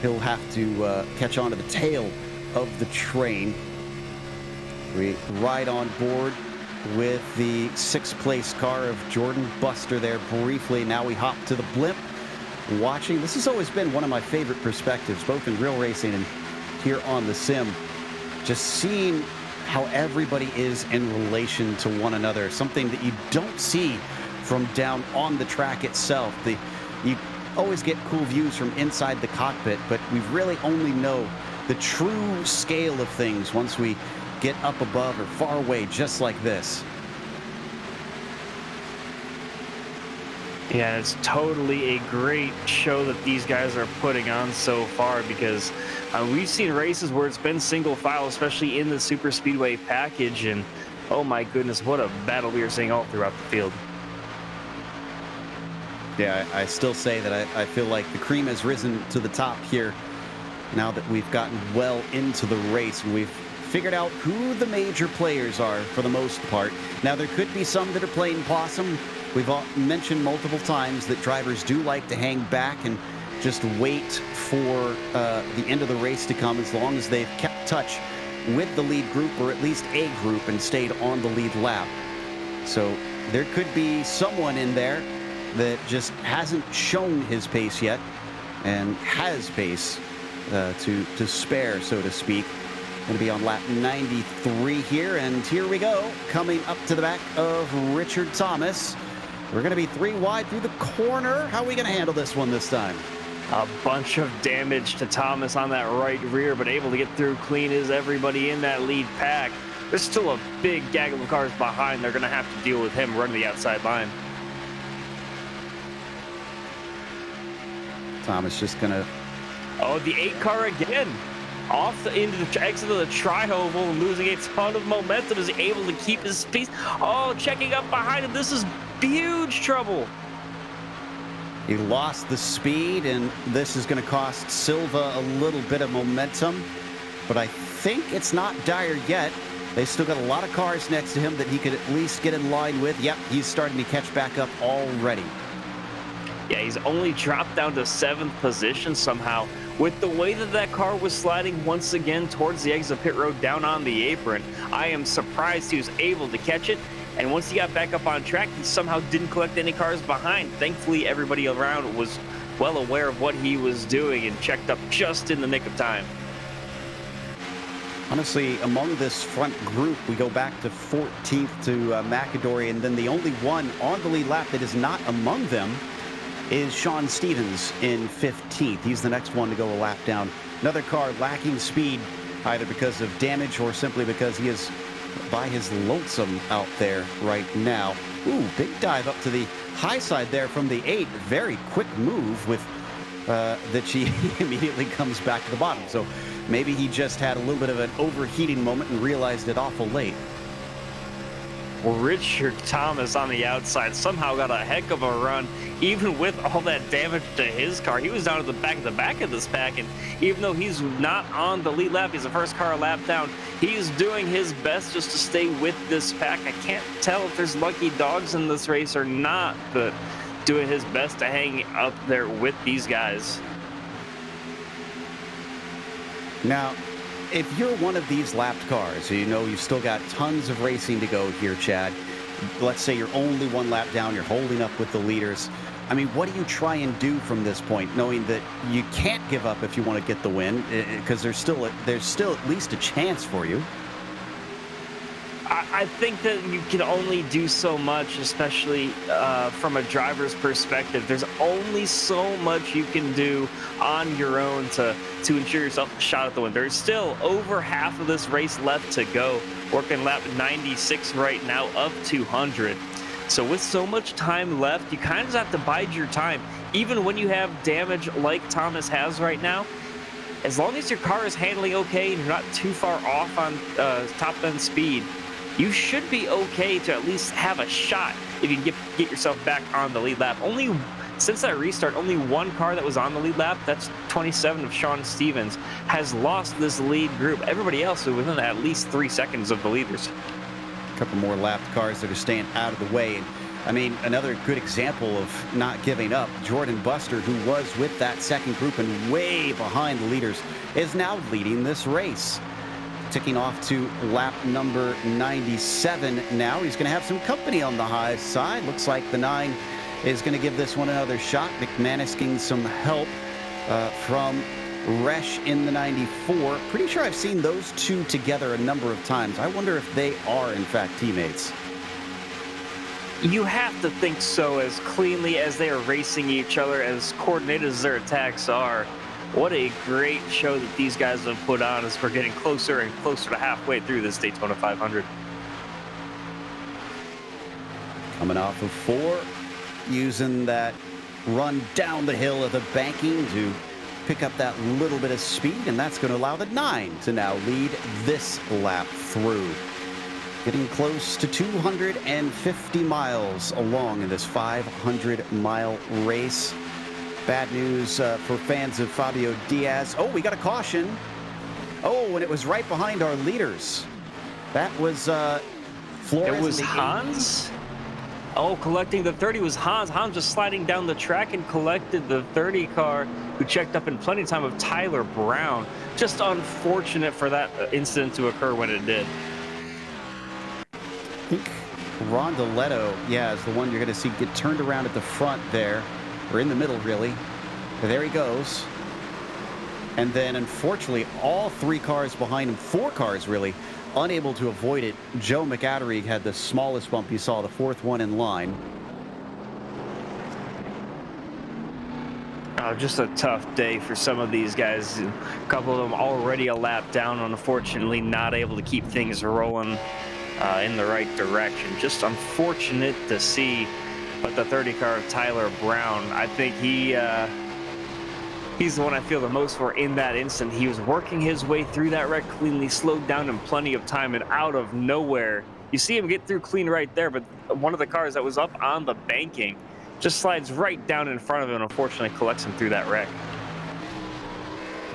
he'll have to catch on to the tail of the train. We ride on board with the 6th place car of Jordan Buster there briefly. Now we hop to the blimp. Watching, this has always been one of my favorite perspectives, both in real racing and here on the sim. Just seeing how everybody is in relation to one another, something that you don't see from down on the track itself. You always get cool views from inside the cockpit, but we really only know the true scale of things once we get up above or far away, just like this. Yeah, it's totally a great show that these guys are putting on so far, because we've seen races where it's been single file, especially in the super speedway package, and oh my goodness, what a battle we are seeing all throughout the field. Yeah, I still say that I feel like the cream has risen to the top here now that we've gotten well into the race and we've figured out who the major players are for the most part. Now, there could be some that are playing possum. We've all mentioned multiple times that drivers do like to hang back and just wait for the end of the race to come, as long as they've kept touch with the lead group, or at least a group, and stayed on the lead lap. So there could be someone in there that just hasn't shown his pace yet and has pace to spare, so to speak. Going to be on lap 93 here, and here we go, coming up to the back of Richard Thomas. We're going to be 3 wide through the corner. How are we going to handle this one this time? A bunch of damage to Thomas on that right rear, but able to get through clean is everybody in that lead pack. There's still a big gaggle of cars behind. They're going to have to deal with him running the outside line. Thomas just going to... Oh, the 8 car again. Off into the exit of the tri-oval, losing a ton of momentum, is able to keep his pace. Oh, checking up behind him. This is huge trouble. He lost the speed, and this is going to cost Silva a little bit of momentum. But I think it's not dire yet. They still got a lot of cars next to him that he could at least get in line with. Yep, he's starting to catch back up already. Yeah, he's only dropped down to 7th position somehow. With the way that that car was sliding once again towards the exit of pit road down on the apron, I am surprised he was able to catch it. And once he got back up on track, he somehow didn't collect any cars behind. Thankfully, everybody around was well aware of what he was doing and checked up just in the nick of time. Honestly, among this front group, we go back to 14th to McAdory, and then the only one on the lead lap that is not among them is Sean Stevens in 15th. He's the next one to go a lap down. Another car lacking speed, either because of damage or simply because he is by his lonesome out there right now. Ooh, big dive up to the high side there from the 8. Very quick move with that she immediately comes back to the bottom. So maybe he just had a little bit of an overheating moment and realized it awful late. Richard Thomas on the outside somehow got a heck of a run, even with all that damage to his car. He was down at the back of this pack, and even though he's not on the lead lap, he's the first car a lap down, he's doing his best just to stay with this pack. I can't tell if there's lucky dogs in this race or not, but doing his best to hang up there with these guys. Now, if you're one of these lapped cars, you know you've still got tons of racing to go here, Chad. Let's say you're only one lap down, you're holding up with the leaders. I mean, what do you try and do from this point, knowing that you can't give up if you want to get the win, because there's still at least a chance for you? I think that you can only do so much, especially from a driver's perspective. There's only so much you can do on your own to ensure yourself a shot at the win. There's still over half of this race left to go. Working lap 96 right now of 200. So with so much time left, you kind of have to bide your time. Even when you have damage like Thomas has right now, as long as your car is handling okay and you're not too far off on top end speed, you should be okay to at least have a shot if you can get yourself back on the lead lap. Since that restart, only one car that was on the lead lap, that's 27 of Sean Stevens, has lost this lead group. Everybody else is within at least 3 seconds of the leaders. A couple more lapped cars that are staying out of the way. And I mean, another good example of not giving up. Jordan Buster, who was with that second group and way behind the leaders, is now leading this race. Ticking off to lap number 97 now. He's going to have some company on the high side. Looks like the 9 is going to give this one another shot. McManus getting some help from Resch in the 94. Pretty sure I've seen those two together a number of times. I wonder if they are, in fact, teammates. You have to think so, as cleanly as they are racing each other, as coordinated as their attacks are. What a great show that these guys have put on as we're getting closer and closer to halfway through this Daytona 500. Coming off of 4, using that run down the hill of the banking to pick up that little bit of speed, and that's going to allow the 9 to now lead this lap through. Getting close to 250 miles along in this 500-mile race. Bad news for fans of Fabio Diaz. Oh, we got a caution. Oh, and it was right behind our leaders. That was Flores. It was Hans? Oh, collecting the 30 was Hans. Hans just sliding down the track and collected the 30 car, who checked up in plenty of time, of Tyler Brown. Just unfortunate for that incident to occur when it did. I think Rondoletto, is the one you're going to see get turned around at the front there. Or in the middle, really. There he goes. And then, unfortunately, all 3 cars behind him, 4 cars really, unable to avoid it. Joe McAddery had the smallest bump you saw, the 4th one in line. Oh, just a tough day for some of these guys. A couple of them already a lap down, unfortunately not able to keep things rolling in the right direction. Just unfortunate to see. But the 30 car of Tyler Brown, I think he's the one I feel the most for in that instant. He was working his way through that wreck cleanly, slowed down in plenty of time, and out of nowhere, you see him get through clean right there, but one of the cars that was up on the banking just slides right down in front of him and unfortunately collects him through that wreck.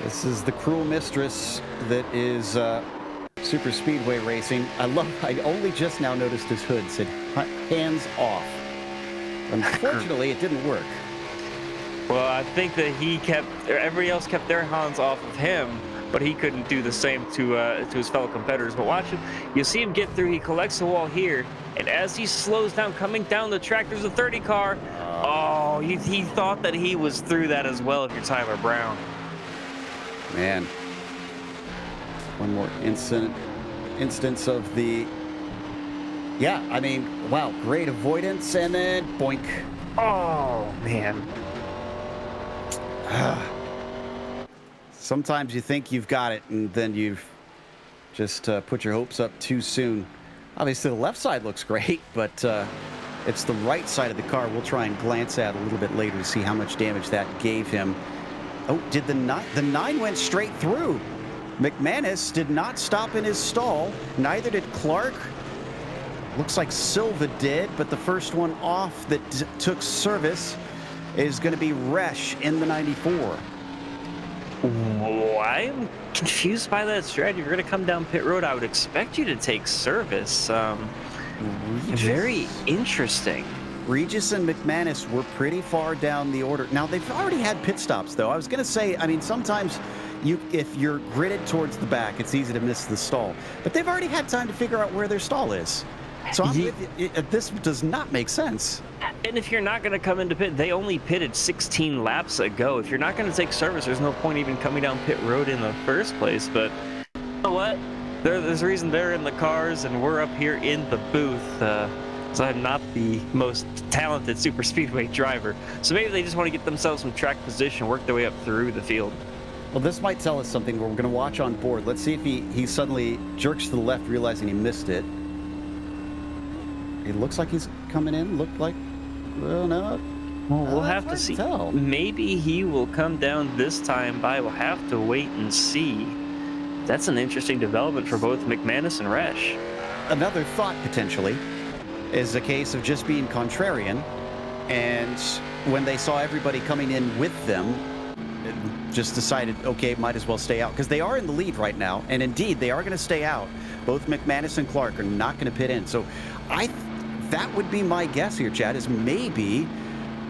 This is the cruel mistress that is super speedway racing. I only just now noticed his hood said hands off. Unfortunately, it didn't work. Well, I think that everybody else kept their hands off of him, but he couldn't do the same to his fellow competitors. But watch him. You see him get through. He collects the wall here, and as he slows down, coming down the track, there's a 30 car. Oh, he thought that he was through that as well if you're Tyler Brown. Man. One more instance of the... Yeah, I mean, wow, great avoidance, and then boink. Oh, man. Sometimes you think you've got it, and then you've just put your hopes up too soon. Obviously, the left side looks great, but it's the right side of the car we'll try and glance at a little bit later to see how much damage that gave him. Oh, did the 9 went straight through. McManus did not stop in his stall. Neither did Clark. Looks like Silva did, but the first one off that took service is going to be Resch in the 94. I'm confused by that strategy. If you're going to come down pit road, I would expect you to take service. Very interesting. Regis and McManus were pretty far down the order. Now, they've already had pit stops, though. I was going to say, I mean, sometimes if you're gridded towards the back, it's easy to miss the stall. But they've already had time to figure out where their stall is. So this does not make sense. And if you're not going to come into pit, they only pitted 16 laps ago. If you're not going to take service, there's no point even coming down pit road in the first place. But you know what? There's a reason they're in the cars and we're up here in the booth. So I'm not the most talented super speedway driver. So maybe they just want to get themselves some track position, work their way up through the field. Well, this might tell us something. We're going to watch on board. Let's see if he suddenly jerks to the left, realizing he missed it. It looks like he's coming in. Looked like, well, no. Well, we'll have to see. Maybe he will come down this time by. We'll have to wait and see. That's an interesting development for both McManus and Resch. Another thought, potentially, is a case of just being contrarian. And when they saw everybody coming in with them, just decided, okay, might as well stay out. Because they are in the lead right now. And indeed, they are going to stay out. Both McManus and Clark are not going to pit in. So that would be my guess here, Chad, is maybe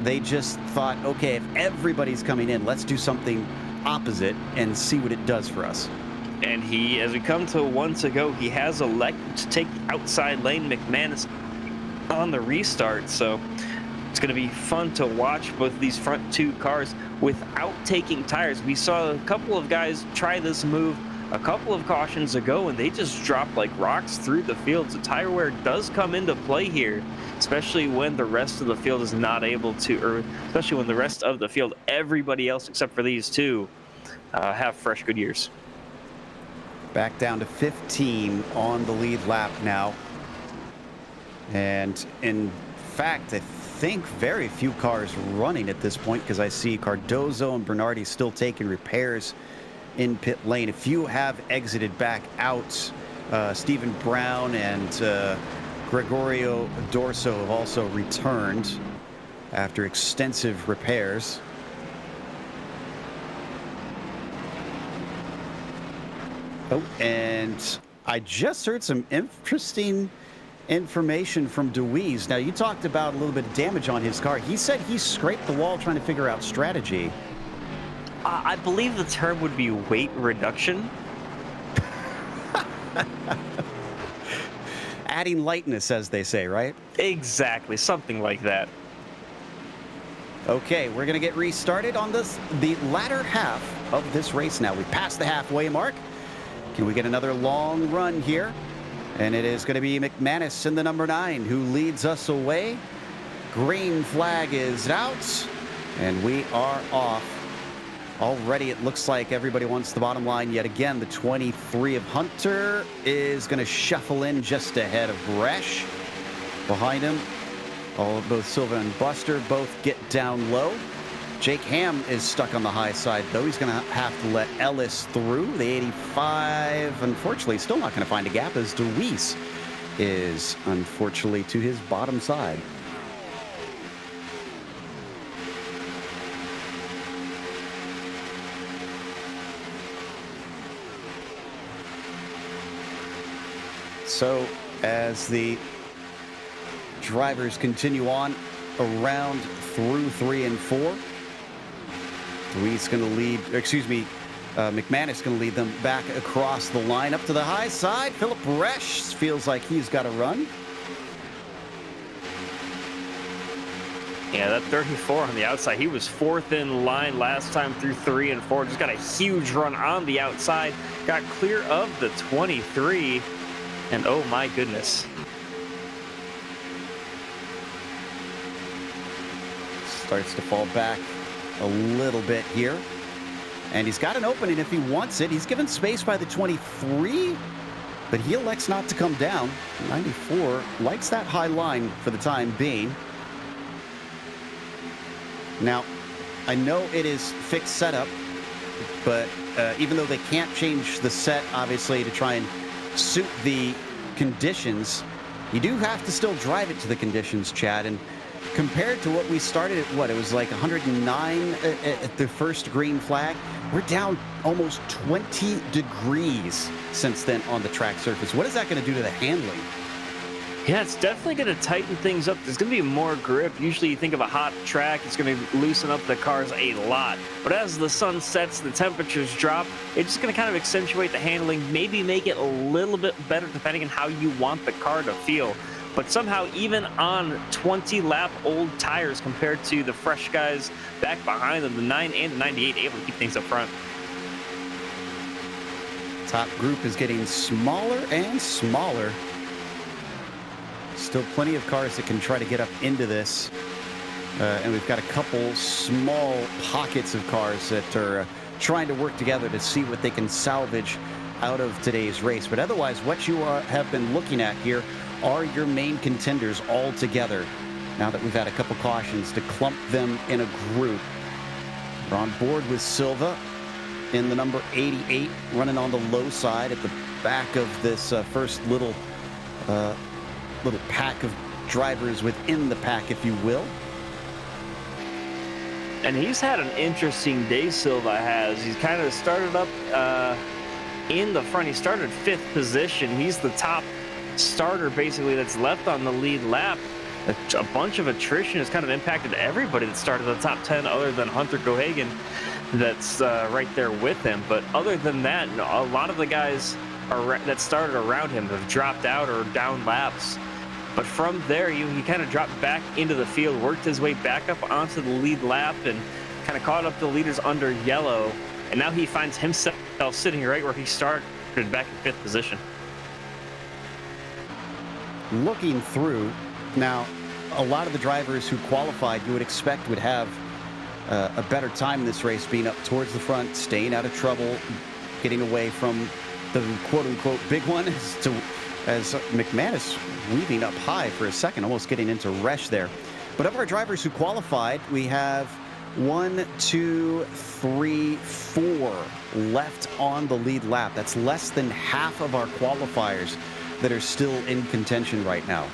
they just thought, okay, if everybody's coming in, let's do something opposite and see what it does for us. And he, as we come to one to go, he has elected to take the outside lane. McManus on the restart, so it's going to be fun to watch both these front two cars without taking tires. We saw a couple of guys try this move a couple of cautions ago, and they just dropped like rocks through the field. So tire wear does come into play here, especially when the rest of the field is not able to, or especially when the rest of the field, everybody else except for these two, have fresh Goodyears. Back down to 15 on the lead lap now. And in fact, I think very few cars running at this point, because I see Cardozo and Bernardi still taking repairs in pit lane. A few have exited back out. Stephen Brown and Gregorio Dorso have also returned after extensive repairs. Oh, and I just heard some interesting information from DeWeese. Now, you talked about a little bit of damage on his car. He said he scraped the wall trying to figure out strategy. I believe the term would be weight reduction. Adding lightness, as they say, right? Exactly, something like that. Okay, we're going to get restarted on the latter half of this race now. We passed the halfway mark. Can we get another long run here? And it is going to be McManus in the number 9 who leads us away. Green flag is out, and we are off. Already it looks like everybody wants the bottom line yet again. The 23 of Hunter is going to shuffle in just ahead of Resch. Behind him, both Silva and Buster both get down low. Jake Ham is stuck on the high side, though. He's going to have to let Ellis through. The 85, unfortunately, still not going to find a gap, as DeWeese is, unfortunately, to his bottom side. So, as the drivers continue on around through 3 and 4, Luis going to lead, McManus going to lead them back across the line up to the high side. Philip Resch feels like he's got a run. Yeah, that 34 on the outside, he was 4th in line last time through 3 and 4. Just got a huge run on the outside. Got clear of the 23. And oh my goodness. Starts to fall back a little bit here. And he's got an opening if he wants it. He's given space by the 23, but he elects not to come down. 94 likes that high line for the time being. Now, I know it is fixed setup, but even though they can't change the set, obviously, to try and suit the conditions, you do have to still drive it to the conditions, Chad. And compared to what we started at, it was like 109 at the first green flag. We're down almost 20 degrees since then on the track surface. What is that going to do to the handling? Yeah, it's definitely going to tighten things up. There's going to be more grip. Usually you think of a hot track, it's going to loosen up the cars a lot. But as the sun sets, the temperatures drop, it's just going to kind of accentuate the handling, maybe make it a little bit better depending on how you want the car to feel. But somehow, even on 20-lap-old tires compared to the fresh guys back behind them, the 9 and the 98 able to keep things up front. Top group is getting smaller and smaller. Still plenty of cars that can try to get up into this. And we've got a couple small pockets of cars that are trying to work together to see what they can salvage out of today's race. But otherwise, what you have been looking at here are your main contenders all together. Now that we've had a couple cautions to clump them in a group. We're on board with Silva in the number 88, running on the low side at the back of this first little pack of drivers within the pack, if you will. And he's had an interesting day, Silva has. He's kind of started up in the front. He started 5th position. He's the top starter, basically, that's left on the lead lap. A bunch of attrition has kind of impacted everybody that started the top 10 other than Hunter Cohagen that's right there with him. But other than that, a lot of the guys that started around him have dropped out or down laps. But from there, he kind of dropped back into the field, worked his way back up onto the lead lap, and kind of caught up the leaders under yellow. And now he finds himself sitting right where he started, back in 5th position. Looking through, now, a lot of the drivers who qualified, you would expect would have a better time in this race, being up towards the front, staying out of trouble, getting away from the quote-unquote big one, as McManus weaving up high for a second, almost getting into Resch there. But of our drivers who qualified, we have 1, 2, 3, 4 left on the lead lap. That's less than half of our qualifiers that are still in contention right now.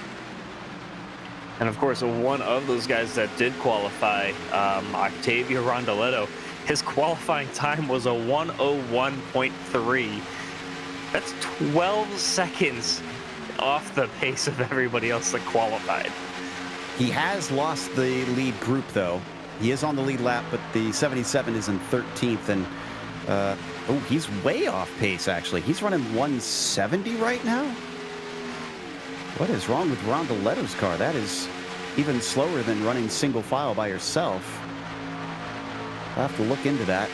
And of course, one of those guys that did qualify, Octavio Rondoletto, his qualifying time was a 1:01.3. That's 12 seconds off the pace of everybody else that qualified. He has lost the lead group, though. He is on the lead lap, but the 77 is in 13th. And, he's way off pace, actually. He's running 170 right now. What is wrong with Rondoletto's car? That is even slower than running single file by yourself. I'll have to look into that.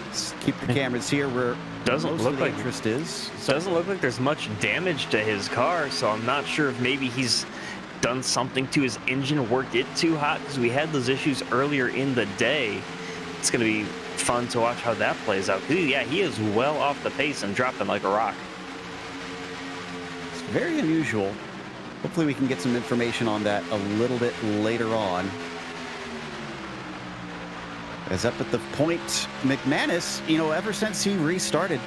Let's keep the cameras here where doesn't look like interest is. Doesn't look like there's much damage to his car, so I'm not sure if maybe he's done something to his engine, worked it too hot, because we had those issues earlier in the day. It's going to be fun to watch how that plays out. Yeah, he is well off the pace and dropping like a rock. It's very unusual. Hopefully we can get some information on that a little bit later on. As up at the point, McManus, ever since he restarted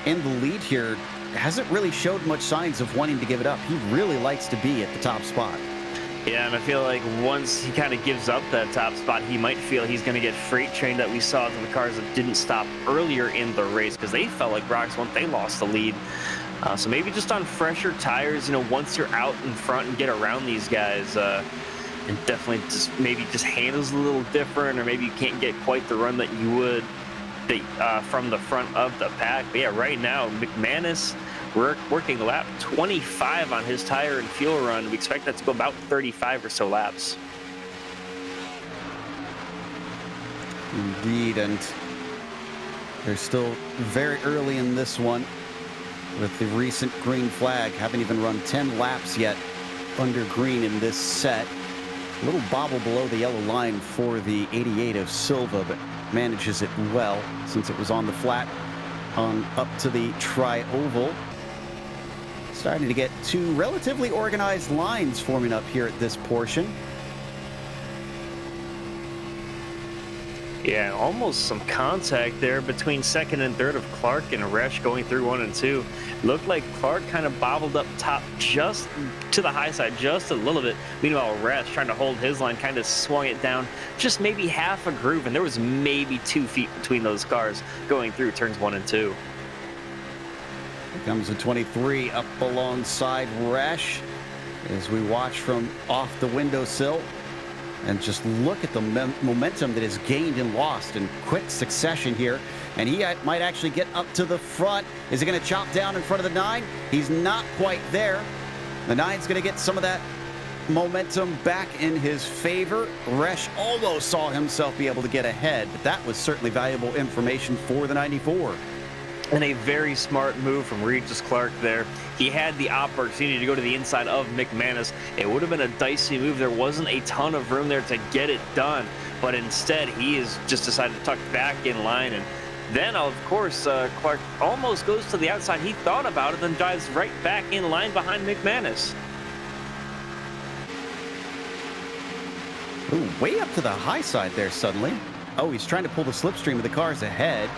in the lead here, hasn't really showed much signs of wanting to give it up. He really likes to be at the top spot. Yeah, and I feel like once he kind of gives up that top spot, he might feel he's going to get freight trained that we saw in the cars that didn't stop earlier in the race, because they felt like rocks once they lost the lead. So maybe just on fresher tires, once you're out in front and get around these guys, and definitely just handles a little different, or maybe you can't get quite the run that you would from the front of the pack. But yeah, right now, McManus, we're working lap 25 on his tire and fuel run. We expect that to go about 35 or so laps. Indeed, and they're still very early in this one with the recent green flag. Haven't even run 10 laps yet under green in this set. A little bobble below the yellow line for the 88 of Silva, but manages it well since it was on the flat on up to the tri-oval. Starting to get two relatively organized lines forming up here at this portion. Yeah, almost some contact there between second and third of Clark and Resch going through 1 and 2. Looked like Clark kind of bobbled up top just to the high side just a little bit. Meanwhile, Resch trying to hold his line kind of swung it down just maybe half a groove, and there was maybe 2 feet between those cars going through turns 1 and 2. Here comes the 23 up alongside Resch as we watch from off the windowsill. And just look at the momentum that is gained and lost in quick succession here. And he might actually get up to the front. Is he going to chop down in front of the 9? He's not quite there. The 9's going to get some of that momentum back in his favor. Resch almost saw himself be able to get ahead, but that was certainly valuable information for the 94. And a very smart move from Regis Clark there. He had the opportunity to go to the inside of McManus. It would have been a dicey move. There wasn't a ton of room there to get it done, but instead he has just decided to tuck back in line. And then, of course, Clark almost goes to the outside. He thought about it, then dives right back in line behind McManus. Ooh, way up to the high side there suddenly. Oh, he's trying to pull the slipstream of the cars ahead.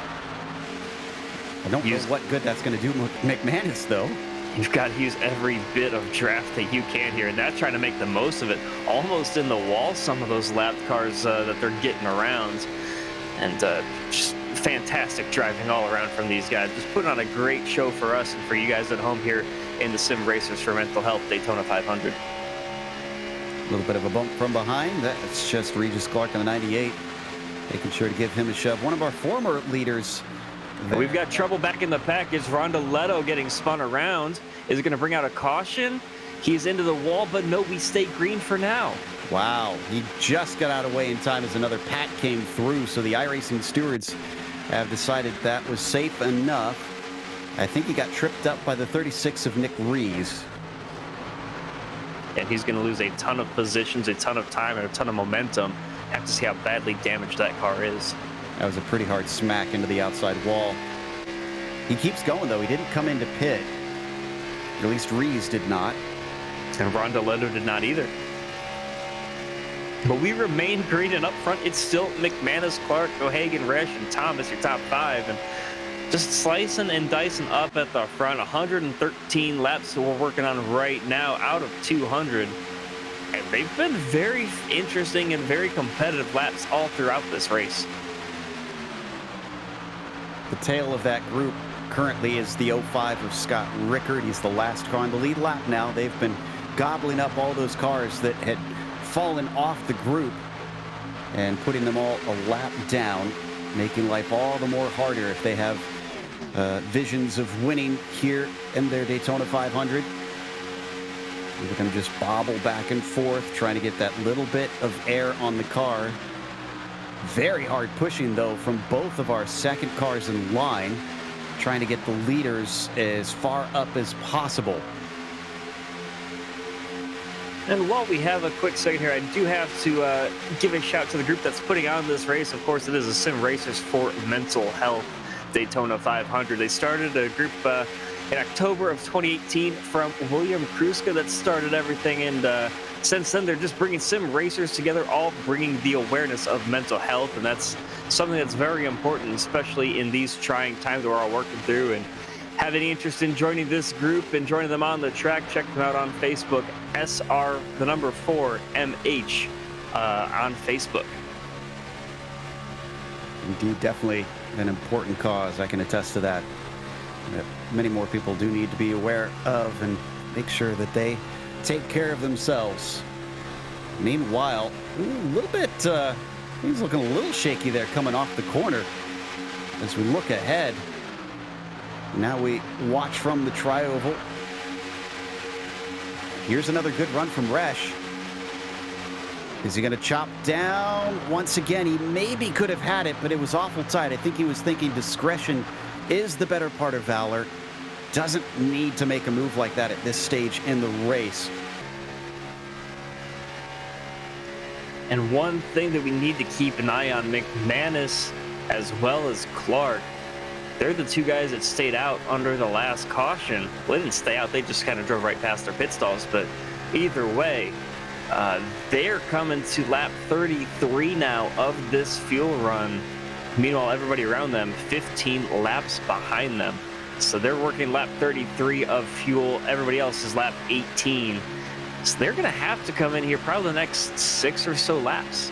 I don't know what good that's going to do McManus, though. You've got to use every bit of draft that you can here, and that's trying to make the most of it. Almost in the wall, some of those lap cars that they're getting around. And just fantastic driving all around from these guys. Just putting on a great show for us and for you guys at home here in the Sim Racers for Mental Health Daytona 500. A little bit of a bump from behind. That's just Regis Clark on the 98. Making sure to give him a shove. One of our former leaders. We've got trouble back in the pack. It's Rondoletto getting spun around. Is it going to bring out a caution? He's into the wall, but no, we stay green for now. Wow, he just got out of the way in time as another pat came through, so the iRacing stewards have decided that was safe enough. I think he got tripped up by the 36 of Nick Rees. And he's going to lose a ton of positions, a ton of time, and a ton of momentum. Have to see how badly damaged that car is. That was a pretty hard smack into the outside wall. He keeps going, though. He didn't come into pit. At least Rees did not. And Rondoletto did not either. But we remain green, and up front, it's still McManus, Clark, O'Hagan, Resch, and Thomas, your top 5. And just slicing and dicing up at the front. 113 laps that we're working on right now out of 200. And they've been very interesting and very competitive laps all throughout this race. The tail of that group currently is the 05 of Scott Rickard. He's the last car on the lead lap now. They've been gobbling up all those cars that had fallen off the group and putting them all a lap down, making life all the more harder if they have visions of winning here in their Daytona 500. We're going to just bobble back and forth, trying to get that little bit of air on the car. Very hard pushing, though, from both of our second cars in line, trying to get the leaders as far up as possible. And while we have a quick second here, I do have to give a shout to the group that's putting on this race. Of course, it is the Sim Racers for Mental Health Daytona 500. They started a group in October of 2018 from William Kruska that started everything, and since then they're just bringing sim racers together, all bringing the awareness of mental health, and that's something that's very important, especially in these trying times we're all working through. And have any interest in joining this group and joining them on the track, check them out on Facebook, SR4MH on Facebook. Indeed, definitely an important cause. I can attest to that. That many more people do need to be aware of and make sure that they take care of themselves. Meanwhile, a little bit, he's looking a little shaky there coming off the corner as we look ahead. Now we watch from the tri-oval. Here's another good run from Resch. Is he going to chop down? Once again, he maybe could have had it, but it was awful tight. I think he was thinking discretion is the better part of valor. Doesn't need to make a move like that at this stage in the race. And one thing that we need to keep an eye on, McManus as well as Clark, they're the two guys that stayed out under the last caution. Well, they didn't stay out, they just kind of drove right past their pit stalls, but either way, They're coming to lap 33 now of this fuel run. Meanwhile, everybody around them 15 laps behind them. So they're working lap 33 of fuel. Everybody else is lap 18. So they're going to have to come in here probably the next 6 or so laps.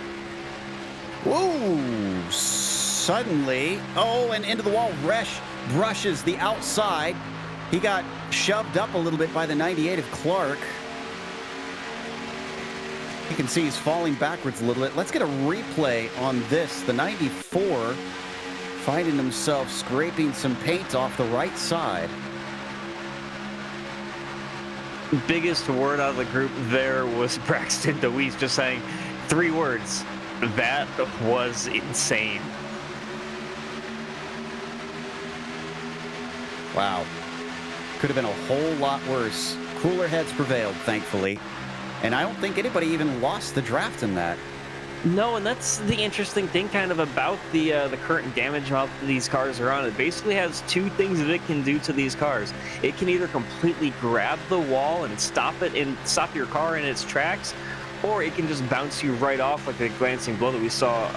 Whoa! Suddenly, and into the wall. Resch brushes the outside. He got shoved up a little bit by the 98 of Clark. You can see he's falling backwards a little bit. Let's get a replay on this. The 94 finding himself scraping some paint off the right side. Biggest word out of the group there was Braxton DeWeese just saying 3 words. That was insane. Wow. Could have been a whole lot worse. Cooler heads prevailed, thankfully. And I don't think anybody even lost the draft in that. No, and that's the interesting thing kind of about the current damage mount that these cars are on. It basically has 2 things that it can do to these cars. It can either completely grab the wall and stop your car in its tracks, or it can just bounce you right off like the glancing blow that we saw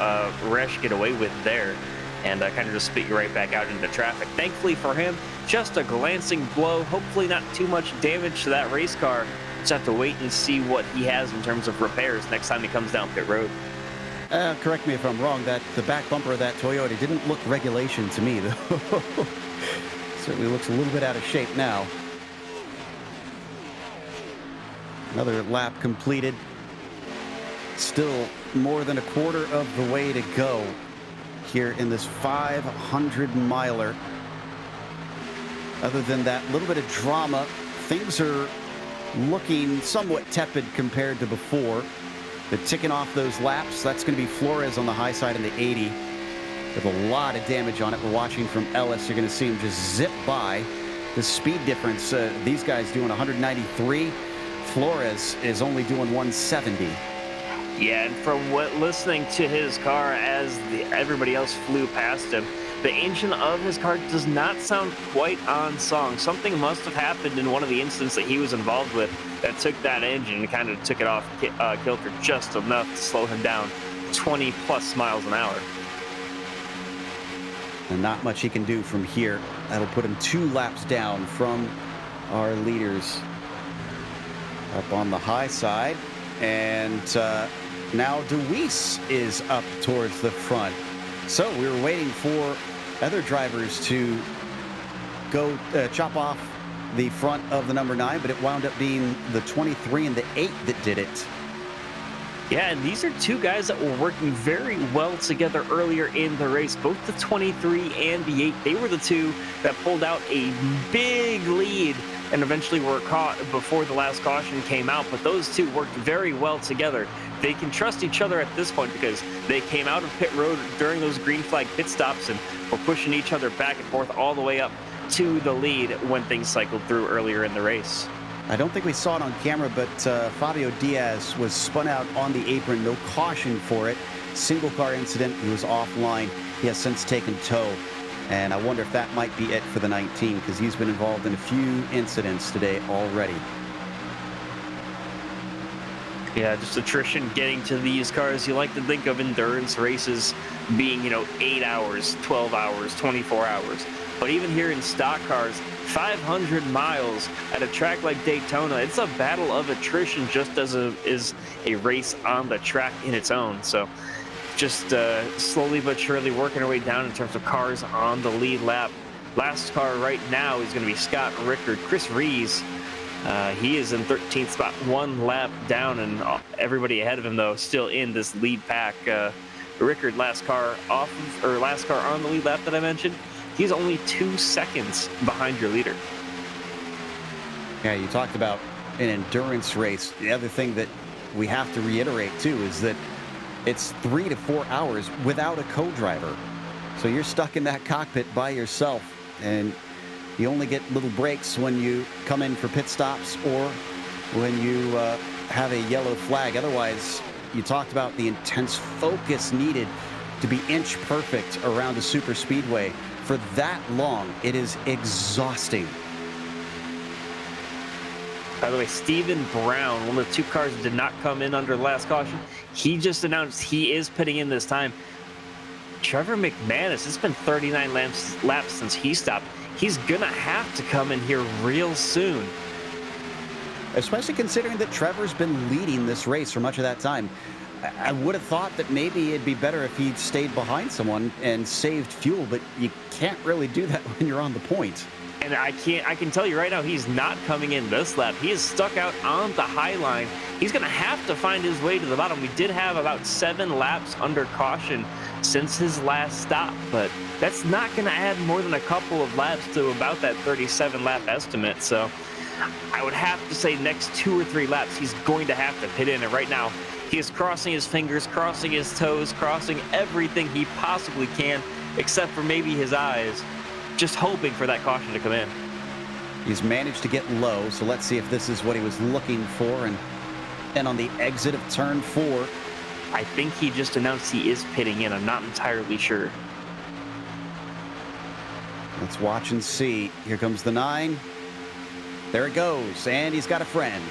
Resch get away with there, and kind of just spit you right back out into traffic. Thankfully for him, just a glancing blow, hopefully not too much damage to that race car. Just have to wait and see what he has in terms of repairs next time he comes down pit road. Correct me if I'm wrong, that the back bumper of that Toyota didn't look regulation to me, though. Certainly looks a little bit out of shape now. Another lap completed. Still more than a quarter of the way to go here in this 500-miler. Other than that little bit of drama, things are looking somewhat tepid compared to before. But ticking off those laps, that's going to be Flores on the high side in the 80 with a lot of damage on it. We're watching from Ellis. You're going to see him just zip by. The speed difference, these guys doing 193. Flores is only doing 170. Yeah, and from listening to his car as everybody else flew past him, the engine of his car does not sound quite on song. Something must have happened in one of the incidents that he was involved with that took that engine and kind of took it off kilter just enough to slow him down 20 plus miles an hour. And not much he can do from here. That'll put him 2 laps down from our leaders up on the high side. And now DeWeese is up towards the front. So we were waiting for other drivers to go chop off the front of the number 9, but it wound up being the 23 and the 8 that did it. Yeah, and these are 2 guys that were working very well together earlier in the race. Both the 23 and the 8, they were the 2 that pulled out a big lead and eventually were caught before the last caution came out. But those 2 worked very well together. They can trust each other at this point because they came out of pit road during those green flag pit stops and were pushing each other back and forth all the way up to the lead when things cycled through earlier in the race. I don't think we saw it on camera, but Fabio Diaz was spun out on the apron. No caution for it. Single car incident. He was offline. He has since taken tow. And I wonder if that might be it for the 19 because he's been involved in a few incidents today already. Yeah, just attrition getting to these cars. You like to think of endurance races being, 8 hours, 12 hours, 24 hours. But even here in stock cars, 500 miles at a track like Daytona, it's a battle of attrition just as is a race on the track in its own. So just slowly but surely working our way down in terms of cars on the lead lap. Last car right now is going to be Scott Rickard. Chris Rees, he is in 13th spot, 1 lap down, and everybody ahead of him, though, still in this lead pack. Rickard, last car on the lead lap that I mentioned, he's only 2 seconds behind your leader. Yeah, you talked about an endurance race. The other thing that we have to reiterate, too, is that it's 3 to 4 hours without a co-driver. So you're stuck in that cockpit by yourself, and you only get little breaks when you come in for pit stops or when you have a yellow flag. Otherwise, you talked about the intense focus needed to be inch perfect around a super speedway for that long. It is exhausting. By the way, Stephen Brown, one of the two cars that did not come in under the last caution, he just announced he is pitting in this time. Trevor McManus, it's been 39 laps since he stopped. He's going to have to come in here real soon. Especially considering that Trevor's been leading this race for much of that time. I would have thought that maybe it'd be better if he'd stayed behind someone and saved fuel, but you can't really do that when you're on the point. And I can tell you right now, he's not coming in this lap. He is stuck out on the high line. He's going to have to find his way to the bottom. We did have about 7 laps under caution since his last stop, but that's not going to add more than a couple of laps to about that 37 lap estimate. So I would have to say next 2 or 3 laps, he's going to have to pit in. And right now, he is crossing his fingers, crossing his toes, crossing everything he possibly can, except for maybe his eyes, just hoping for that caution to come in. He's managed to get low, so let's see if this is what he was looking for. And on the exit of turn 4, I think he just announced he is pitting in. I'm not entirely sure. let's watch and see. Here comes the 9. There it goes, and he's got a friend.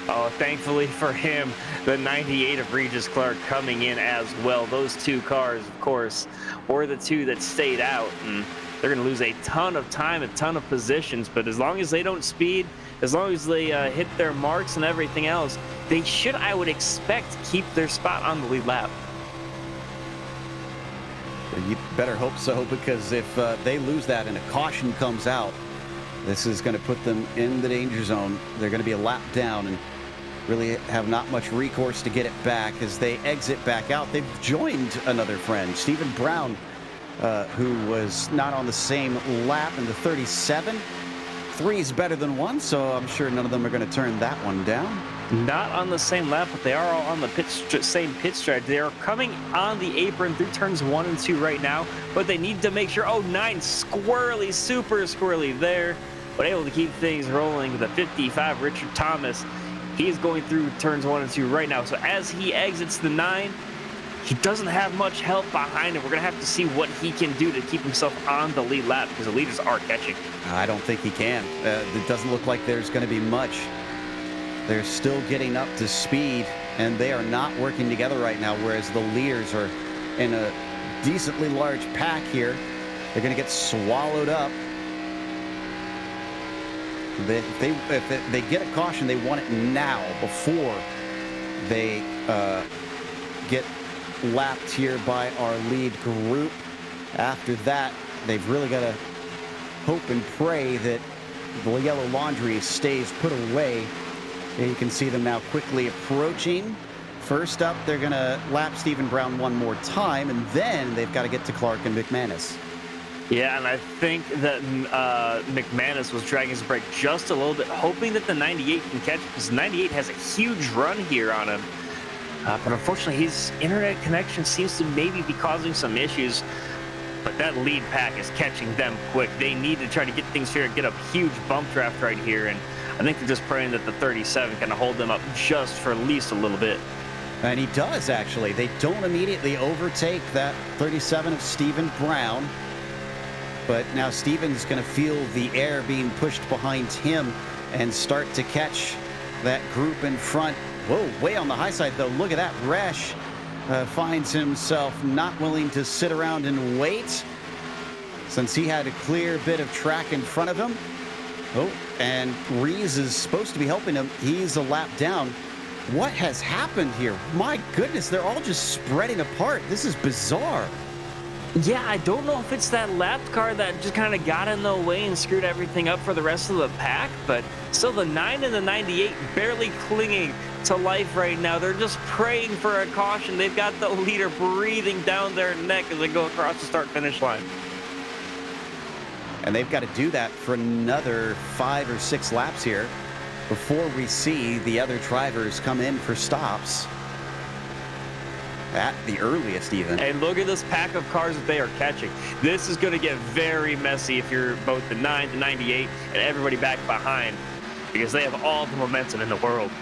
Oh, thankfully for him, the 98 of Regis Clark coming in as well. Those 2 cars, of course, were the 2 that stayed out, and they're going to lose a ton of time, a ton of positions, but as long as they don't speed, as long as they hit their marks and everything else, they should, I would expect, keep their spot on the lead lap. You better hope so, because if they lose that and a caution comes out, this is going to put them in the danger zone. They're going to be a lap down and really have not much recourse to get it back. As they exit back out, they've joined another friend, Stephen Brown, who was not on the same lap in the 37. 3 is better than 1, so I'm sure none of them are going to turn that one down. Not on the same lap, but they are all on the same pit strategy. They are coming on the apron through turns 1 and 2 right now, but they need to make sure, oh, 9 squirrely, super squirrely there, but able to keep things rolling. The 55, Richard Thomas, he is going through turns 1 and 2 right now. So as he exits the 9, he doesn't have much help behind him. We're going to have to see what he can do to keep himself on the lead lap, because the leaders are catching. I don't think he can. It doesn't look like there's going to be much. They're still getting up to speed, and they are not working together right now, whereas the leaders are in a decently large pack here. They're going to get swallowed up. If they get a caution, they want it now before they get lapped here by our lead group. After that, they've really got to hope and pray that the yellow laundry stays put away. And you can see them now quickly approaching. First up, they're going to lap Stephen Brown one more time, and then they've got to get to Clark and McManus. Yeah, and I think that McManus was dragging his brake just a little bit, hoping that the 98 can catch, because 98 has a huge run here on him. But unfortunately, his internet connection seems to maybe be causing some issues. But that lead pack is catching them quick. They need to try to get things here and get a huge bump draft right here. And I think they're just praying that the 37 can hold them up just for at least a little bit. And he does, actually. They don't immediately overtake that 37 of Stephen Brown. But now Stephen's going to feel the air being pushed behind him and start to catch that group in front. Whoa, way on the high side, though. Look at that. Resch finds himself not willing to sit around and wait, since he had a clear bit of track in front of him. Oh, and Rees is supposed to be helping him. He's a lap down. What has happened here? My goodness, they're all just spreading apart. This is bizarre. Yeah, I don't know if it's that lapped car that just kind of got in the way and screwed everything up for the rest of the pack, but still the 9 and the 98 barely clinging to life right now. They're just praying for a caution. They've got the leader breathing down their neck as they go across the start-finish line. And they've got to do that for another 5 or 6 laps here before we see the other drivers come in for stops. At the earliest, even. And look at this pack of cars that they are catching. This is going to get very messy if you're both the 9, the 98, and everybody back behind, because they have all the momentum in the world.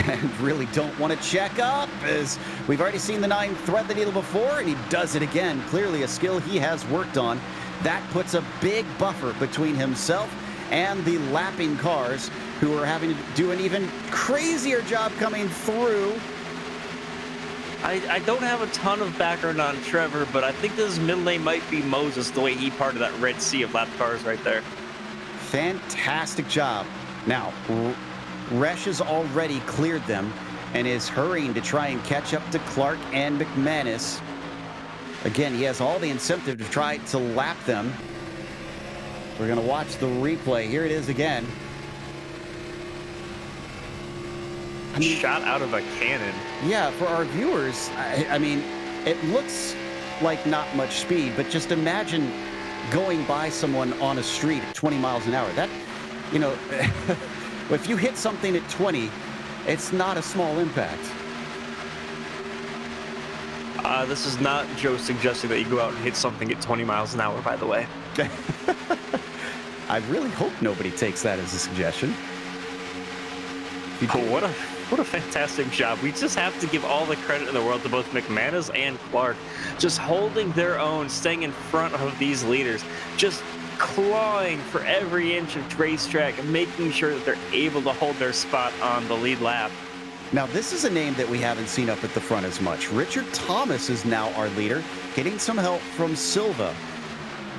And really don't want to check up, as we've already seen the 9 thread the needle before, and he does it again. Clearly a skill he has worked on. That puts a big buffer between himself and the lapping cars. who are having to do an even crazier job coming through. I don't have a ton of background on Trevor, but I think his middle name might be Moses, the way he parted that Red Sea of lap cars right there. Fantastic job. Now, Resch has already cleared them and is hurrying to try and catch up to Clark and McManus. Again, he has all the incentive to try to lap them. We're going to watch the replay. Here it is again. Shot out of a cannon. Yeah, for our viewers, I mean, it looks like not much speed, but just imagine going by someone on a street at 20 miles an hour. That, you know, if you hit something at 20, it's not a small impact. This is not Joe suggesting that you go out and hit something at 20 miles an hour, by the way. I really hope nobody takes that as a suggestion. Oh, what a fantastic job. We just have to give all the credit in the world to both McManus and Clark. Just holding their own, staying in front of these leaders, just clawing for every inch of racetrack and making sure that they're able to hold their spot on the lead lap. Now, this is a name that we haven't seen up at the front as much. Richard Thomas is now our leader, getting some help from Silva.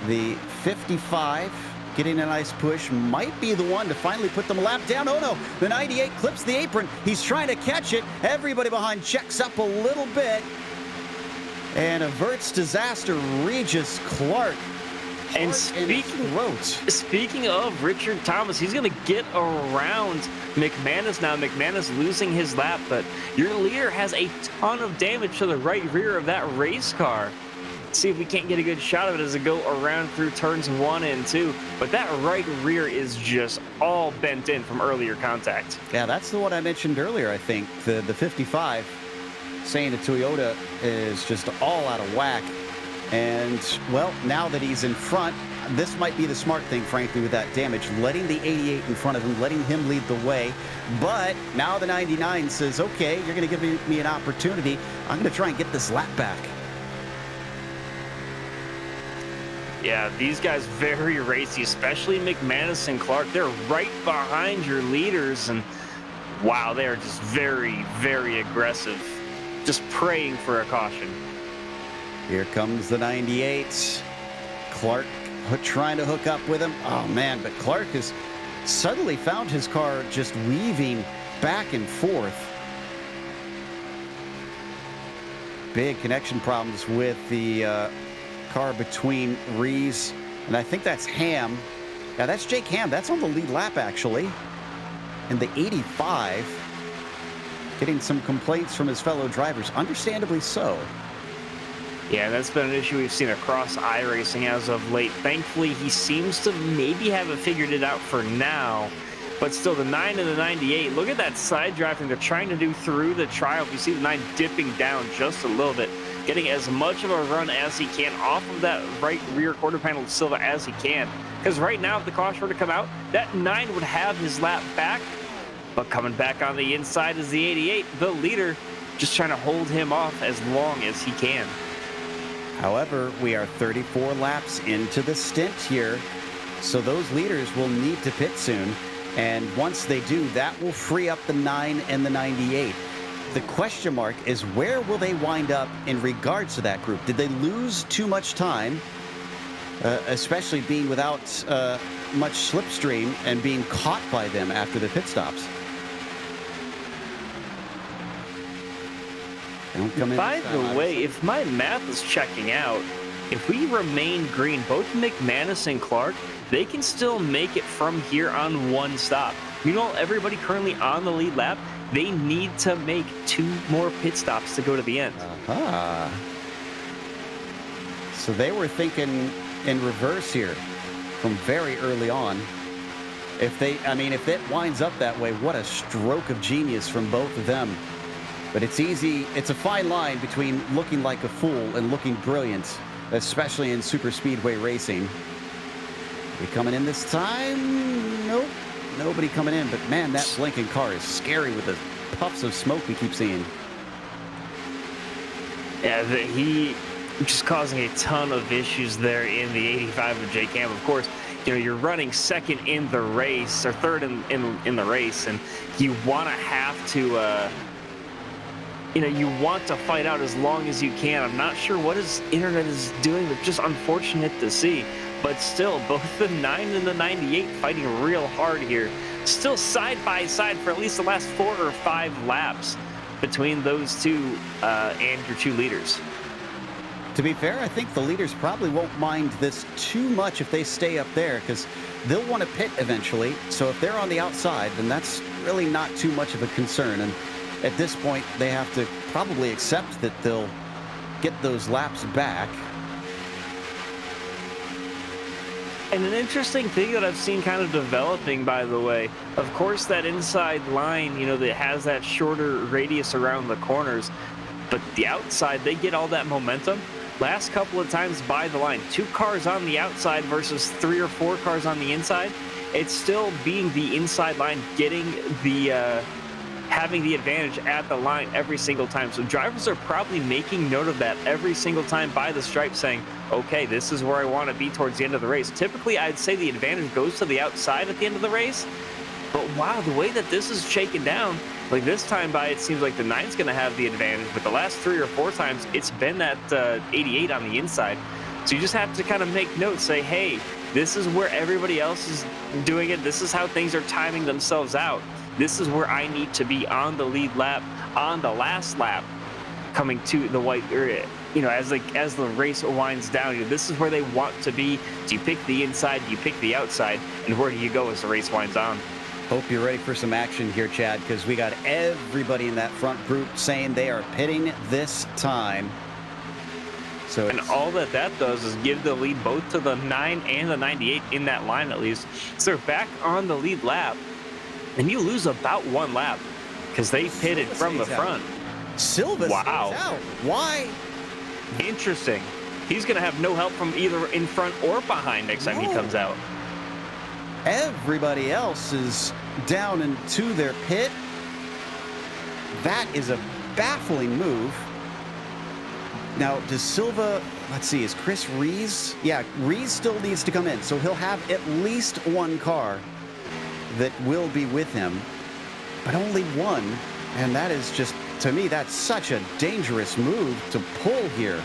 The 55, getting a nice push, might be the one to finally put them a lap down. Oh, no, the 98 clips the apron. He's trying to catch it. Everybody behind checks up a little bit and averts disaster. Regis Clark. And speaking of Richard Thomas, he's going to get around McManus now. McManus losing his lap, but your leader has a ton of damage to the right rear of that race car. Let's see if we can't get a good shot of it as it go around through turns 1 and 2. But that right rear is just all bent in from earlier contact. Yeah, that's the one I mentioned earlier, I think. The 55, saying the Toyota is just all out of whack. And, well, now that he's in front, this might be the smart thing, frankly, with that damage, letting the 88 in front of him, letting him lead the way. But now the 99 says, okay, you're going to give me an opportunity. I'm going to try and get this lap back. Yeah, these guys very racy, especially McManus and Clark. They're right behind your leaders, and wow, they are just very, very aggressive, just praying for a caution. Here comes the 98. Clark trying to hook up with him. Oh, man, but Clark has suddenly found his car just weaving back and forth. Big connection problems with the car between Rees, and I think that's Ham. Now, that's Jake Ham. That's on the lead lap, actually. And the 85 getting some complaints from his fellow drivers, understandably so. Yeah, that's been an issue we've seen across iRacing as of late. Thankfully, he seems to maybe have figured it out for now. But still, the 9 and the 98, look at that side driving they're trying to do through the trial. You see the 9 dipping down just a little bit, getting as much of a run as he can off of that right rear quarter panel of Silva as he can. Because right now, if the caution were to come out, that 9 would have his lap back. But coming back on the inside is the 88, the leader, just trying to hold him off as long as he can. However, we are 34 laps into the stint here, so those leaders will need to pit soon. And once they do, that will free up the 9 and the 98. The question mark is, where will they wind up in regards to that group? Did they lose too much time, especially being without much slipstream and being caught by them after the pit stops? By the way, if my math is checking out, if we remain green, both McManus and Clark, they can still make it from here on one stop. You know, everybody currently on the lead lap, they need to make 2 more pit stops to go to the end. So they were thinking in reverse here from very early on. If it winds up that way, what a stroke of genius from both of them. But it's easy. It's a fine line between looking like a fool and looking brilliant, especially in super speedway racing. We coming in this time? Nope. Nobody coming in. But man, that blinking car is scary with the puffs of smoke we keep seeing. Yeah, he just causing a ton of issues there in the 85 of Jake Ham. Of course, you're running second in the race or third in the race, and you want to have to you want to fight out as long as you can. I'm not sure what his internet is doing, but just unfortunate to see. But still, both the 9 and the 98 fighting real hard here. Still side by side for at least the last 4 or 5 laps between those two and your two leaders. To be fair, I think the leaders probably won't mind this too much if they stay up there, because they'll want to pit eventually. So if they're on the outside, then that's really not too much of a concern. And at this point, they have to probably accept that they'll get those laps back. And an interesting thing that I've seen kind of developing, by the way, of course, that inside line, that has that shorter radius around the corners, but the outside, they get all that momentum. Last couple of times by the line, 2 cars on the outside versus 3 or 4 cars on the inside. It's still being the inside line, getting the having the advantage at the line every single time. So drivers are probably making note of that every single time by the stripe, saying, okay, this is where I want to be towards the end of the race. Typically, I'd say the advantage goes to the outside at the end of the race. But wow, the way that this is shaken down, like this time by, it seems like the 9's going to have the advantage. But the last 3 or 4 times, it's been that 88 on the inside. So you just have to kind of make notes, say, hey, this is where everybody else is doing it. This is how things are timing themselves out. This is where I need to be on the lead lap, on the last lap, coming to the white area. As the race winds down, this is where they want to be. Do you pick the inside? Do you pick the outside? And where do you go as the race winds on? Hope you're ready for some action here, Chad, because we got everybody in that front group saying they are pitting this time. So and all that does is give the lead both to the 9 and the 98 in that line, at least. So they're back on the lead lap. And you lose about 1 lap because they pitted from the front. Silva stays out. Why? Interesting. He's going to have no help from either in front or behind next time he comes out. Everybody else is down into their pit. That is a baffling move. Now, does Silva, let's see, is Chris Rees? Yeah, Rees still needs to come in, so he'll have at least 1 car that will be with him, but only 1. And that is just, to me, that's such a dangerous move to pull here.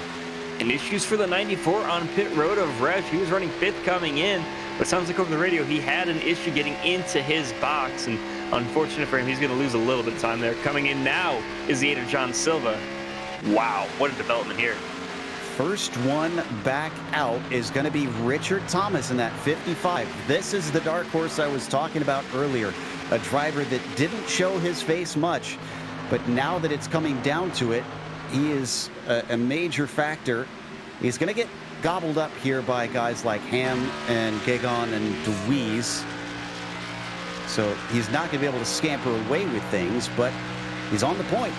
And issues for the 94 on pit road of Rev. He was running 5th coming in, but it sounds like over the radio he had an issue getting into his box, and unfortunate for him, he's going to lose a little bit of time there. Coming in now is the 8 of John Silva. Wow, what a development here. First one back out is going to be Richard Thomas in that 55. This is the dark horse I was talking about earlier. A driver that didn't show his face much, but now that it's coming down to it, he is a major factor. He's going to get gobbled up here by guys like Ham and Gagon and DeWeese. So he's not going to be able to scamper away with things, but he's on the point.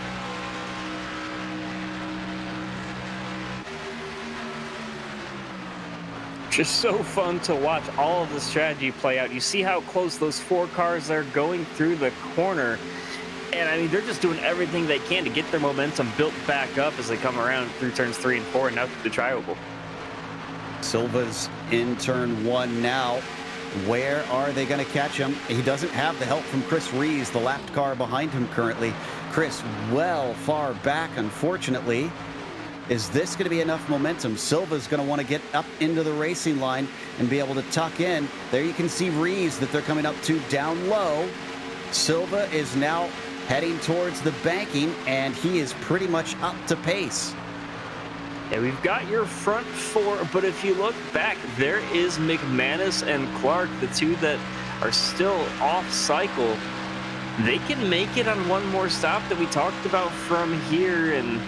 Just so fun to watch all of the strategy play out. You see how close those 4 cars are going through the corner. And I mean, they're just doing everything they can to get their momentum built back up as they come around through turns 3 and 4 and now through the tri-oval. Silva's in turn 1 now. Where are they going to catch him? He doesn't have the help from Chris Rees, the lapped car behind him currently. Chris well far back, unfortunately. Is this going to be enough momentum? Silva's going to want to get up into the racing line and be able to tuck in. There you can see Rees that they're coming up to down low. Silva is now heading towards the banking, and he is pretty much up to pace. Yeah, we've got your front 4, but if you look back, there is McManus and Clark, the 2 that are still off cycle. They can make it on one more stop that we talked about from here, and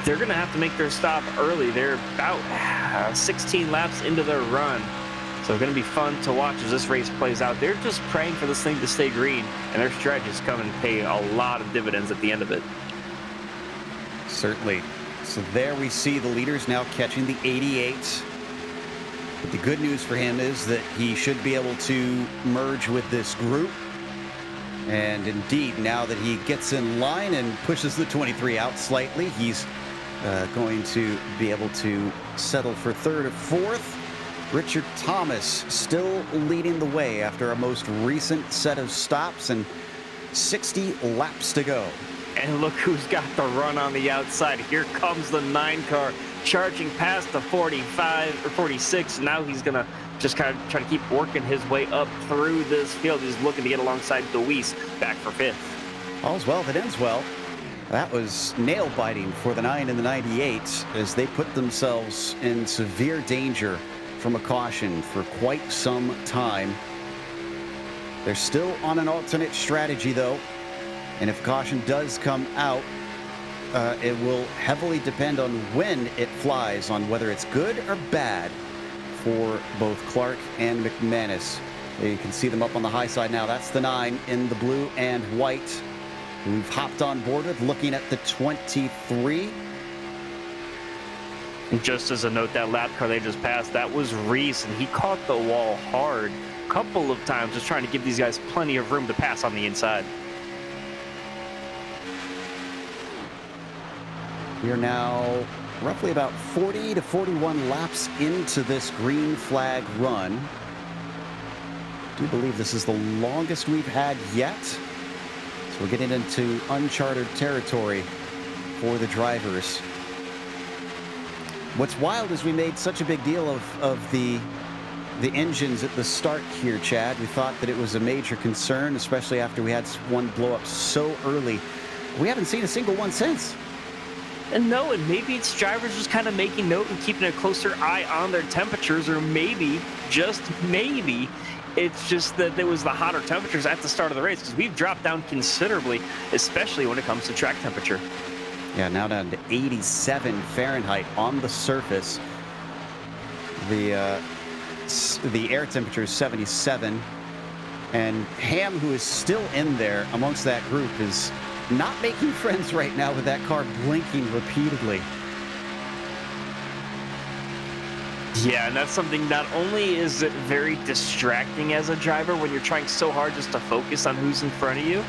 they're going to have to make their stop early. They're about 16 laps into their run. So it's going to be fun to watch as this race plays out. They're just praying for this thing to stay green, and their strategies come and pay a lot of dividends at the end of it. Certainly. So there we see the leaders now catching the 88. But the good news for him is that he should be able to merge with this group. And indeed, now that he gets in line and pushes the 23 out slightly, he's going to be able to settle for 3rd or 4th. Richard Thomas still leading the way after our most recent set of stops and 60 laps to go. And look who's got the run on the outside. Here comes the 9 car charging past the 45 or 46. Now he's going to just kind of try to keep working his way up through this field. He's looking to get alongside Deweese, back for 5th. All's well that ends well. That was nail-biting for the 9 and the 98 as they put themselves in severe danger from a caution for quite some time. They're still on an alternate strategy, though, and if caution does come out, it will heavily depend on when it flies, on whether it's good or bad for both Clark and McManus. You can see them up on the high side now. That's the 9 in the blue and white. We've hopped on board with, looking at the 23. And just as a note, that lap car they just passed, that was Reese, and he caught the wall hard a couple of times, just trying to give these guys plenty of room to pass on the inside. We are now roughly about 40 to 41 laps into this green flag run. I do believe this is the longest we've had yet. So we're getting into uncharted territory for the drivers. What's wild is we made such a big deal of the engines at the start here, Chad. We thought that it was a major concern, especially after we had one blow up so early. We haven't seen a single one since. And no, and maybe it's drivers just kind of making note and keeping a closer eye on their temperatures, or maybe, just maybe, it's just that there was the hotter temperatures at the start of the race, because we've dropped down considerably, especially when it comes to track temperature. Yeah, now down to 87 Fahrenheit on the surface. The air temperature is 77. And Ham, who is still in there amongst that group, is not making friends right now with that car blinking repeatedly. Yeah, and that's something, not only is it very distracting as a driver when you're trying so hard just to focus on who's in front of you,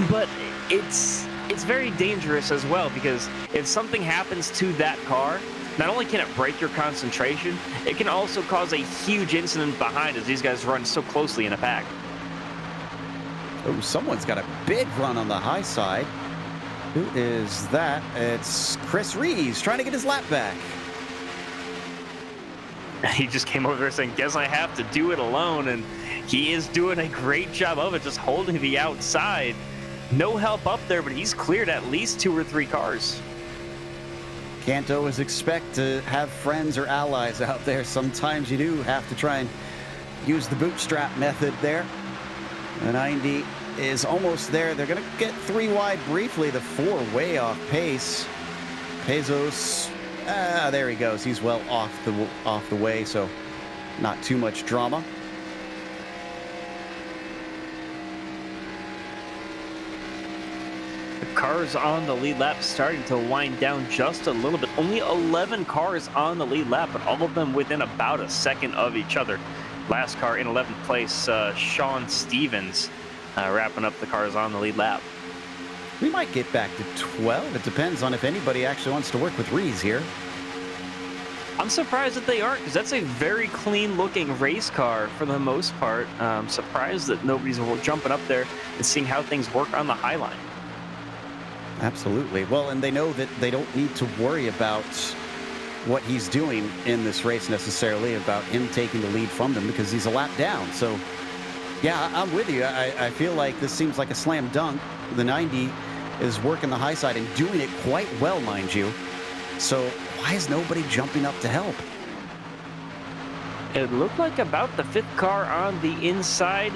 but it's very dangerous as well, because if something happens to that car, not only can it break your concentration, it can also cause a huge incident behind, as these guys run so closely in a pack. Oh, someone's got a big run on the high side. Who is that? It's Chris Rees trying to get his lap back. He just came over there saying, guess I have to do it alone, and he is doing a great job of it, just holding the outside. No help up there, but he's cleared at least 2 or 3 cars. Can't always expect to have friends or allies out there. Sometimes you do have to try and use the bootstrap method there. The 90 is almost there. They're going to get 3 wide briefly. The 4 way off pace. Pezos, there he goes. He's well off the way, so not too much drama. The cars on the lead lap starting to wind down just a little bit. Only 11 cars on the lead lap, but all of them within about a second of each other. Last car in 11th place, Sean Stevens, wrapping up the cars on the lead lap. We might get back to 12. It depends on if anybody actually wants to work with Rees here. I'm surprised that they aren't, because that's a very clean-looking race car for the most part. I'm surprised that nobody's jumping up there and seeing how things work on the high line. Absolutely. Well, and they know that they don't need to worry about what he's doing in this race necessarily, about him taking the lead from them, because he's a lap down. So, yeah, I'm with you. I feel like this seems like a slam dunk. The 90 is working the high side and doing it quite well, mind you. So why is nobody jumping up to help? It looked like about the 5th car on the inside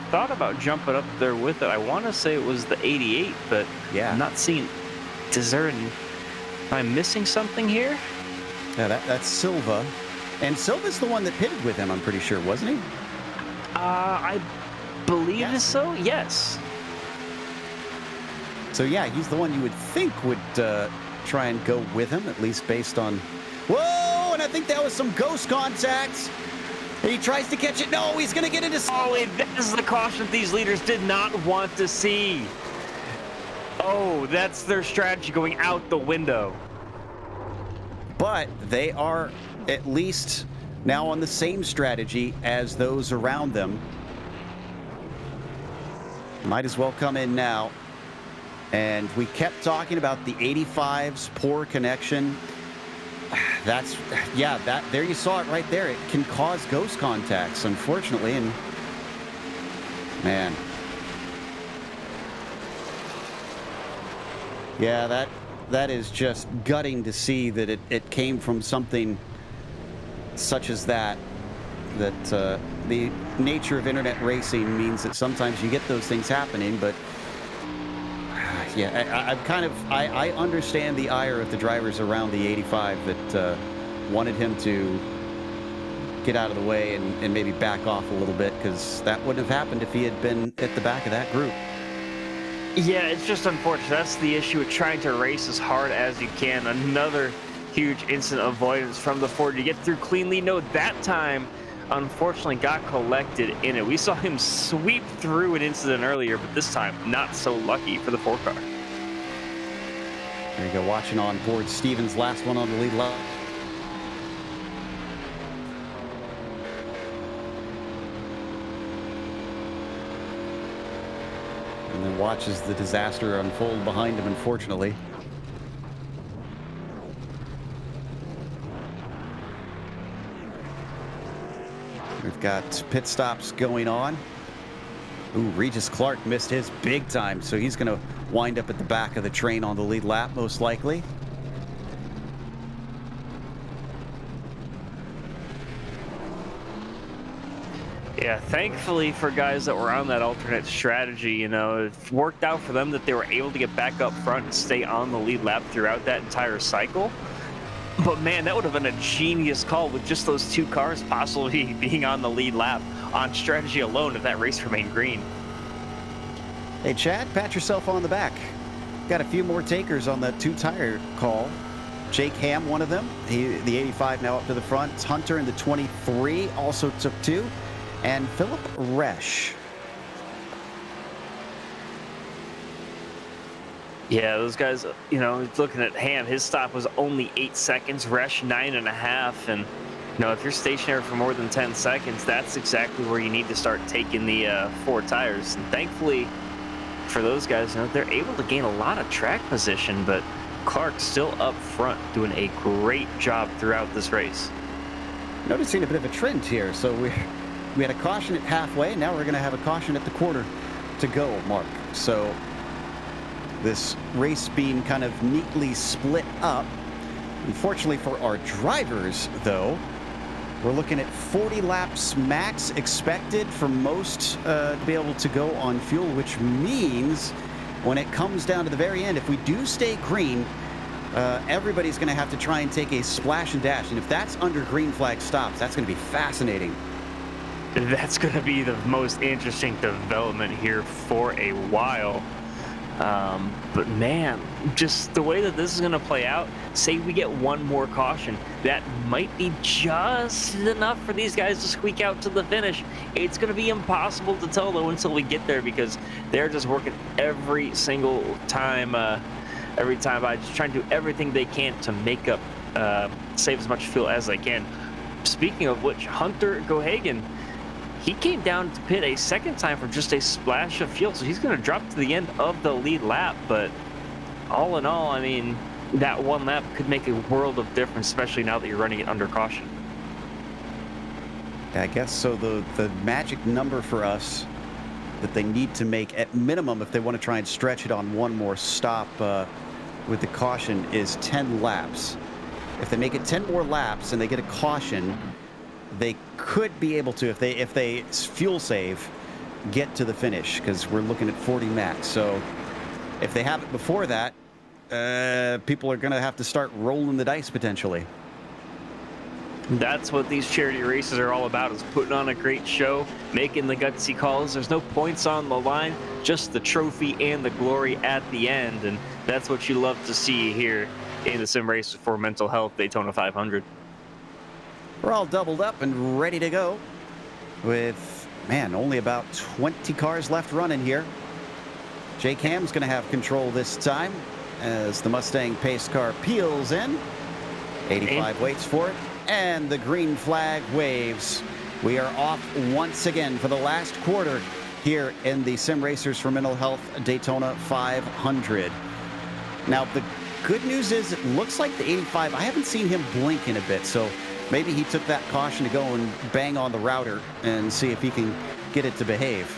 thought about jumping up there with it. I want to say it was the 88, but yeah, I'm not seeing. Am I missing something here? Yeah, that's Silva. And Silva's the one that pitted with him, I'm pretty sure, wasn't he? I believe so, yes. So, yeah, he's the one you would think would try and go with him, at least based on... Whoa, and I think that was some ghost contacts. He tries to catch it. No, he's going to get into... Oh, that is the caution these leaders did not want to see. Oh, that's their strategy going out the window. But they are at least now on the same strategy as those around them. Might as well come in now. And we kept talking about the 85's poor connection. That's, yeah, there you saw it right there. It can cause ghost contacts, unfortunately, and man. Yeah, that is just gutting to see that it came from something such as that. That the nature of internet racing means that sometimes you get those things happening, but yeah, I understand the ire of the drivers around the 85 that wanted him to get out of the way and maybe back off a little bit, because that wouldn't have happened if he had been at the back of that group. Yeah, it's just unfortunate. That's the issue with trying to race as hard as you can. Another huge incident avoidance from the Ford to get through cleanly. No, that time, unfortunately, got collected in it. We saw him sweep through an incident earlier, but this time, not so lucky for the Ford car. There you go, watching on board Stevens, last one on the lead lap. And then watches the disaster unfold behind him, unfortunately. We've got pit stops going on. Ooh, Regis Clark missed his big time, so he's going to wind up at the back of the train on the lead lap, most likely. Yeah, thankfully for guys that were on that alternate strategy, you know, it worked out for them that they were able to get back up front and stay on the lead lap throughout that entire cycle. But man, that would have been a genius call with just those two cars possibly being on the lead lap on strategy alone if that race remained green. Hey, Chad, pat yourself on the back. Got a few more takers on the two-tire call. Jake Ham, one of them. The 85 now up to the front. Hunter in the 23 also took two. And Philip Resch. Yeah, those guys, you know, looking at Ham, his stop was only 8 seconds, Resch 9.5, and, you know, if you're stationary for more than 10 seconds, that's exactly where you need to start taking the four tires. And thankfully for those guys, you know, they're able to gain a lot of track position, but Clark's still up front doing a great job throughout this race. Noticing a bit of a trend here. So we had a caution at halfway, now we're going to have a caution at the quarter to go mark. So this race being kind of neatly split up. Unfortunately for our drivers, though, we're looking at 40 laps max expected for most to be able to go on fuel, which means when it comes down to the very end, if we do stay green, everybody's going to have to try and take a splash and dash. And if that's under green flag stops, that's going to be fascinating. That's going to be the most interesting development here for a while. But man, just the way that this is going to play out, say we get one more caution, that might be just enough for these guys to squeak out to the finish. It's going to be impossible to tell, though, until we get there, because they're just working every single time, by just trying to do everything they can to make up, save as much fuel as they can. Speaking of which, Hunter Gohagen, he came down to pit a second time for just a splash of fuel, so he's going to drop to the end of the lead lap. But all in all, I mean, that one lap could make a world of difference, especially now that you're running it under caution. I guess so. The magic number for us that they need to make at minimum if they want to try and stretch it on one more stop with the caution is 10 laps. If they make it 10 more laps and they get a caution, they could be able to, if they fuel save, get to the finish, because we're looking at 40 max. So if they have it before that, people are going to have to start rolling the dice potentially. That's what these charity races are all about, is putting on a great show, making the gutsy calls. There's no points on the line, just the trophy and the glory at the end. And that's what you love to see here in the Sim Race for Mental Health Daytona 500. We're all doubled up and ready to go with, man, only about 20 cars left running here. Jake Ham's going to have control this time as the Mustang pace car peels in. 85 waits for it. And the green flag waves. We are off once again for the last quarter here in the Sim Racers for Mental Health Daytona 500. Now, the good news is it looks like the 85, I haven't seen him blink in a bit, so maybe he took that caution to go and bang on the router and see if he can get it to behave.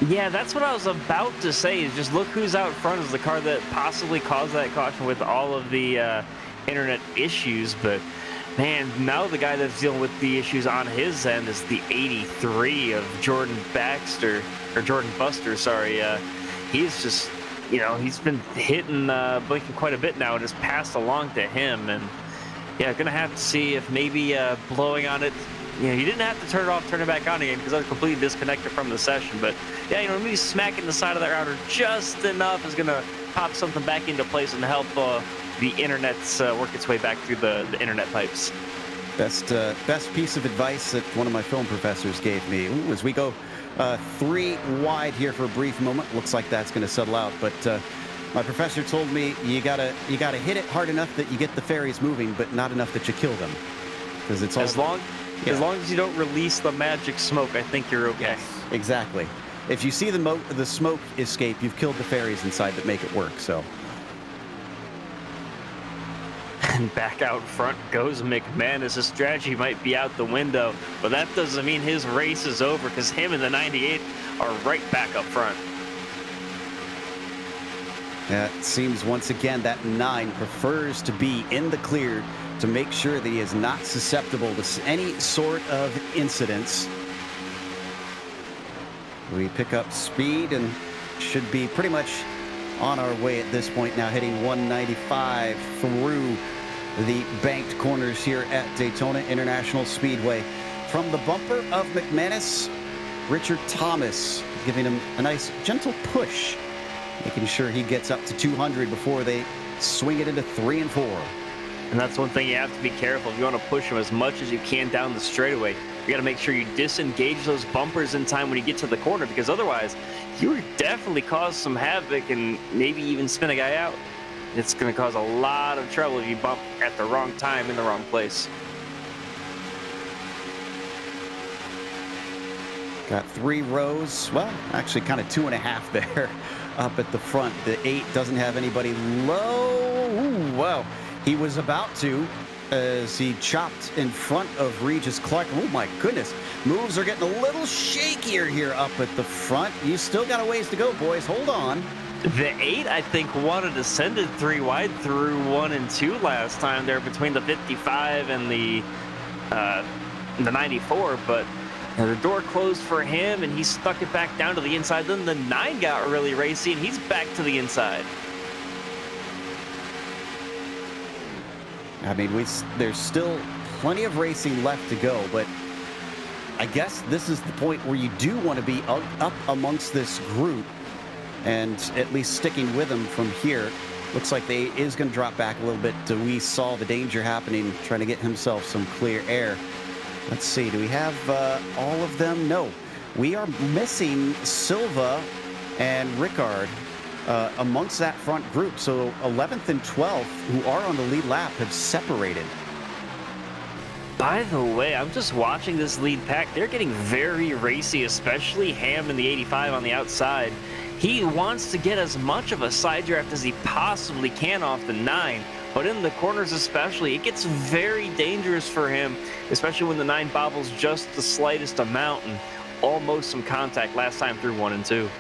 Yeah, that's what I was about to say, is just look who's out front is the car that possibly caused that caution with all of the internet issues. But, man, now the guy that's dealing with the issues on his end is the 83 of Jordan Buster, sorry. He's just, you know, he's been hitting blinking quite a bit now and has passed along to him. And, yeah, going to have to see if maybe blowing on it, you know, you didn't have to turn it off, turn it back on again because I was completely disconnected from the session. But, yeah, you know, maybe smacking the side of that router just enough is going to pop something back into place and help the internet's work its way back through the internet pipes. Best piece of advice that one of my film professors gave me. Ooh, as we go 3 wide here for a brief moment, looks like that's going to settle out. But my professor told me you gotta hit it hard enough that you get the fairies moving, but not enough that you kill them. Because it's all as long as you don't release the magic smoke, I think you're okay. Yes, exactly. If you see the smoke escape, you've killed the fairies inside that make it work. So. And back out front goes McManus. His strategy might be out the window, but that doesn't mean his race is over because him and the 98 are right back up front. Yeah, it seems once again that 9 prefers to be in the clear to make sure that he is not susceptible to any sort of incidents. We pick up speed and should be pretty much on our way at this point now, hitting 195 through the banked corners here at Daytona International Speedway. From the bumper of McManus, Richard Thomas giving him a nice gentle push, making sure he gets up to 200 before they swing it into 3 and 4. And that's one thing you have to be careful. If you want to push him as much as you can down the straightaway, you got to make sure you disengage those bumpers in time when you get to the corner, because otherwise you would definitely cause some havoc and maybe even spin a guy out. It's going to cause a lot of trouble if you bump at the wrong time in the wrong place. Got 3 rows, well, actually kind of 2.5 there up at the front. The 8 doesn't have anybody low. Ooh, wow. He was about to, as he chopped in front of Regis Clark. Oh my goodness, moves are getting a little shakier here up at the front. You still got a ways to go, boys. Hold on. The 8, I think, wanted to send it 3 wide through 1 and 2 last time there between the 55 and the 94, but the door closed for him and he stuck it back down to the inside. Then the 9 got really racy and he's back to the inside. I mean, there's still plenty of racing left to go, but I guess this is the point where you do want to be up amongst this group and at least sticking with them from here. Looks like they is going to drop back a little bit. We saw the danger happening, trying to get himself some clear air. Let's see, do we have all of them? No, we are missing Silva and Rickard amongst that front group. So 11th and 12th, who are on the lead lap, have separated. By the way, I'm just watching this lead pack. They're getting very racy, especially Ham in the 85 on the outside. He wants to get as much of a side draft as he possibly can off the 9, but in the corners especially, it gets very dangerous for him, especially when the 9 bobbles just the slightest amount and almost some contact last time through 1 and 2.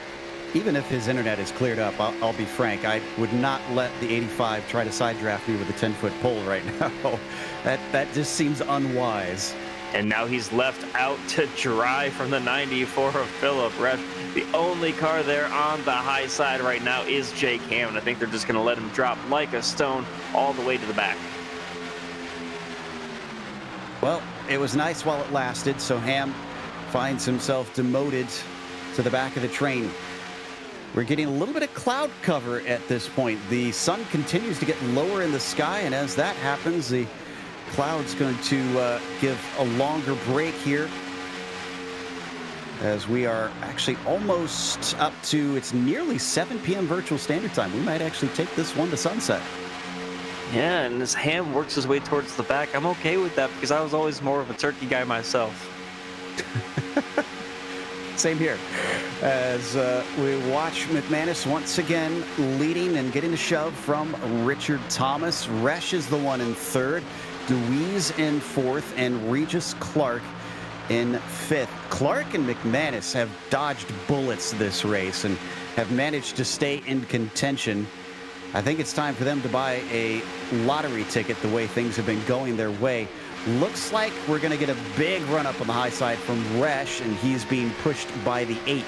Even if his internet is cleared up, I'll be frank, I would not let the 85 try to side draft me with a 10-foot pole right now. That just seems unwise. And now he's left out to dry from the 94 of Philip Resch. The only car there on the high side right now is Jake Ham, and I think they're just going to let him drop like a stone all the way to the back. Well, it was nice while it lasted, so Ham finds himself demoted to the back of the train. We're getting a little bit of cloud cover at this point. The sun continues to get lower in the sky, and as that happens, the cloud's going to give a longer break here, as we are actually almost up to, it's nearly 7 p.m. virtual standard time. We might actually take this one to sunset. Yeah, and as Ham works his way towards the back, I'm okay with that because I was always more of a turkey guy myself. Same here. As we watch McManus once again leading and getting a shove from Richard Thomas. Resch is the one in third, DeWeese in fourth, and Regis Clark in fifth. Clark and McManus have dodged bullets this race and have managed to stay in contention. I think it's time for them to buy a lottery ticket the way things have been going their way. Looks like we're going to get a big run up on the high side from Resch, and he's being pushed by the 8.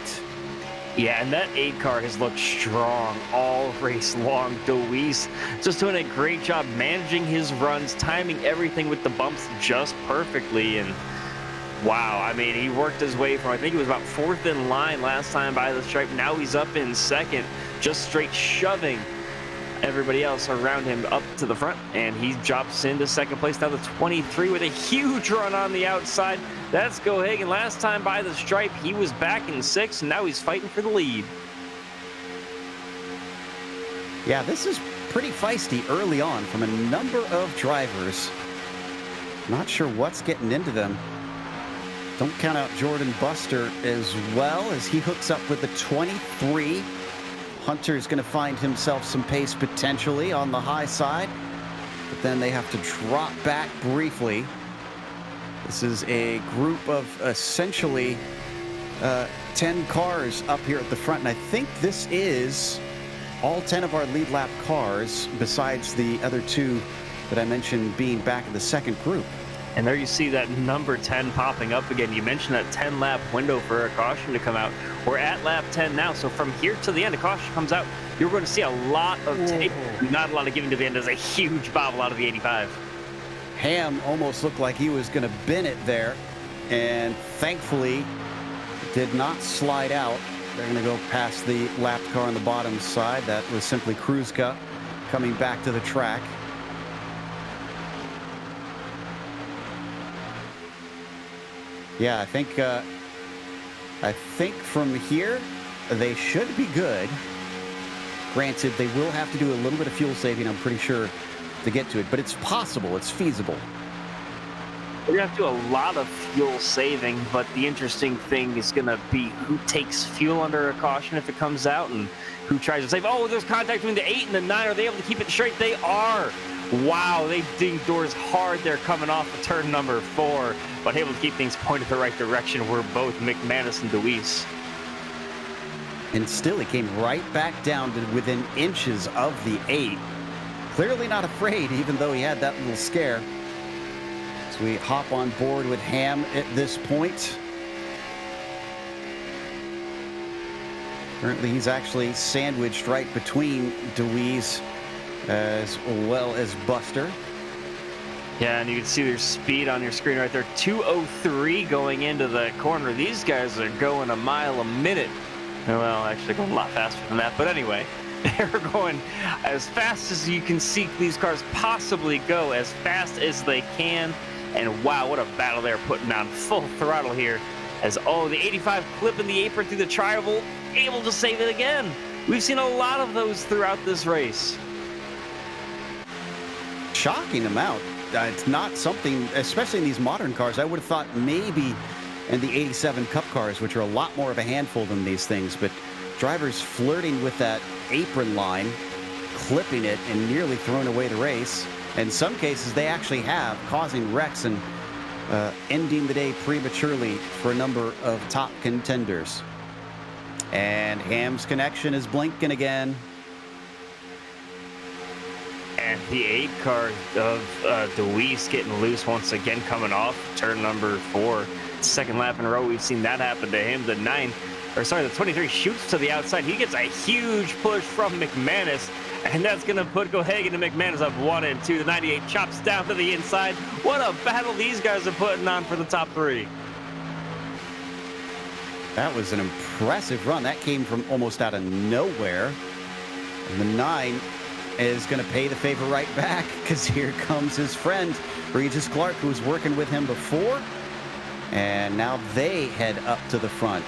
Yeah, and that 8 car has looked strong all race long. DeWeese just doing a great job managing his runs, timing everything with the bumps just perfectly. And wow, I mean, he worked his way from, I think he was about 4th in line last time by the stripe. Now he's up in 2nd, just straight shoving everybody else around him up to the front, and he drops into 2nd place now to 23 with a huge run on the outside. That's Gohagan. Last time by the stripe, he was back in 6th, and now he's fighting for the lead. Yeah, this is pretty feisty early on from a number of drivers. Not sure what's getting into them. Don't count out Jordan Buster as well, as he hooks up with the 23. Hunter's going to find himself some pace potentially on the high side, but then they have to drop back briefly. This is a group of essentially 10 cars up here at the front, and I think this is all 10 of our lead lap cars, besides the other 2 that I mentioned being back in the second group. And there you see that number 10 popping up again. You mentioned that 10-lap window for a caution to come out. We're at lap 10 now, so from here to the end, a caution comes out. You're going to see a lot of tape, not a lot of giving to the end. There's a huge bobble out of the 85. Ham almost looked like he was going to bin it there, and thankfully did not slide out. They're going to go past the lapped car on the bottom side. That was simply Kruzka coming back to the track. Yeah, I think from here they should be good. Granted, they will have to do a little bit of fuel saving, I'm pretty sure, to get to it, but it's possible, it's feasible. We're going to have to do a lot of fuel saving, but the interesting thing is going to be who takes fuel under a caution if it comes out, and who tries to save. Oh, there's contact between the 8 and the 9. Are they able to keep it straight? They are. Wow, they dinged doors hard. They're coming off of turn number 4, but able to keep things pointed the right direction. We're both McManus and DeWeese. And still, he came right back down to within inches of the 8. Clearly not afraid, even though he had that little scare. So we hop on board with Ham at this point. Currently, he's actually sandwiched right between DeWeese as well as Buster. Yeah, and you can see their speed on your screen right there. 2:03 going into the corner. These guys are going a mile a minute. Well, actually going a lot faster than that. But anyway, they're going as fast as you can see these cars possibly go, as fast as they can. And wow, what a battle they're putting on full throttle here. As, oh, the 85 clipping the apron through the tri-oval, able to save it again. We've seen a lot of those throughout this race. Shocking amount. It's not something, especially in these modern cars, I would have thought maybe in the 87 Cup cars, which are a lot more of a handful than these things, but drivers flirting with that apron line, clipping it, and nearly throwing away the race. In some cases, they actually have, causing wrecks and ending the day prematurely for a number of top contenders. And Ham's connection is blinking again. And the 8 car of DeWeese getting loose once again, coming off turn number 4. Second lap in a row, we've seen that happen to him. The 23 shoots to the outside. He gets a huge push from McManus, and that's going to put Gohagan and McManus up 1 and 2. The 98 chops down to the inside. What a battle these guys are putting on for the top 3. That was an impressive run. That came from almost out of nowhere. And the 9 is going to pay the favor right back, because here comes his friend, Regis Clark, who was working with him before. And now they head up to the front.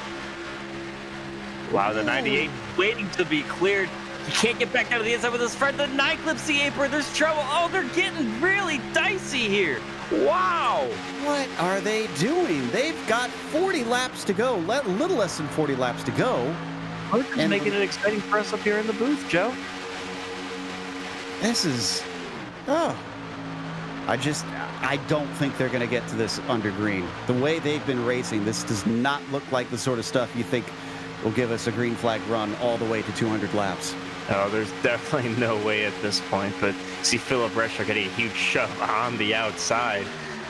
Wow, the 98 waiting to be cleared. He can't get back down to the inside with his friend. The 9 clips the apron. There's trouble. Oh, they're getting really dicey here. Wow. What are they doing? They've got 40 laps to go, little less than 40 laps to go. And making it exciting for us up here in the booth, Joe. This is, I don't think they're going to get to this under green. The way they've been racing, this does not look like the sort of stuff you think will give us a green flag run all the way to 200 laps. Oh, there's definitely no way at this point, but see Philip Rescher getting a huge shove on the outside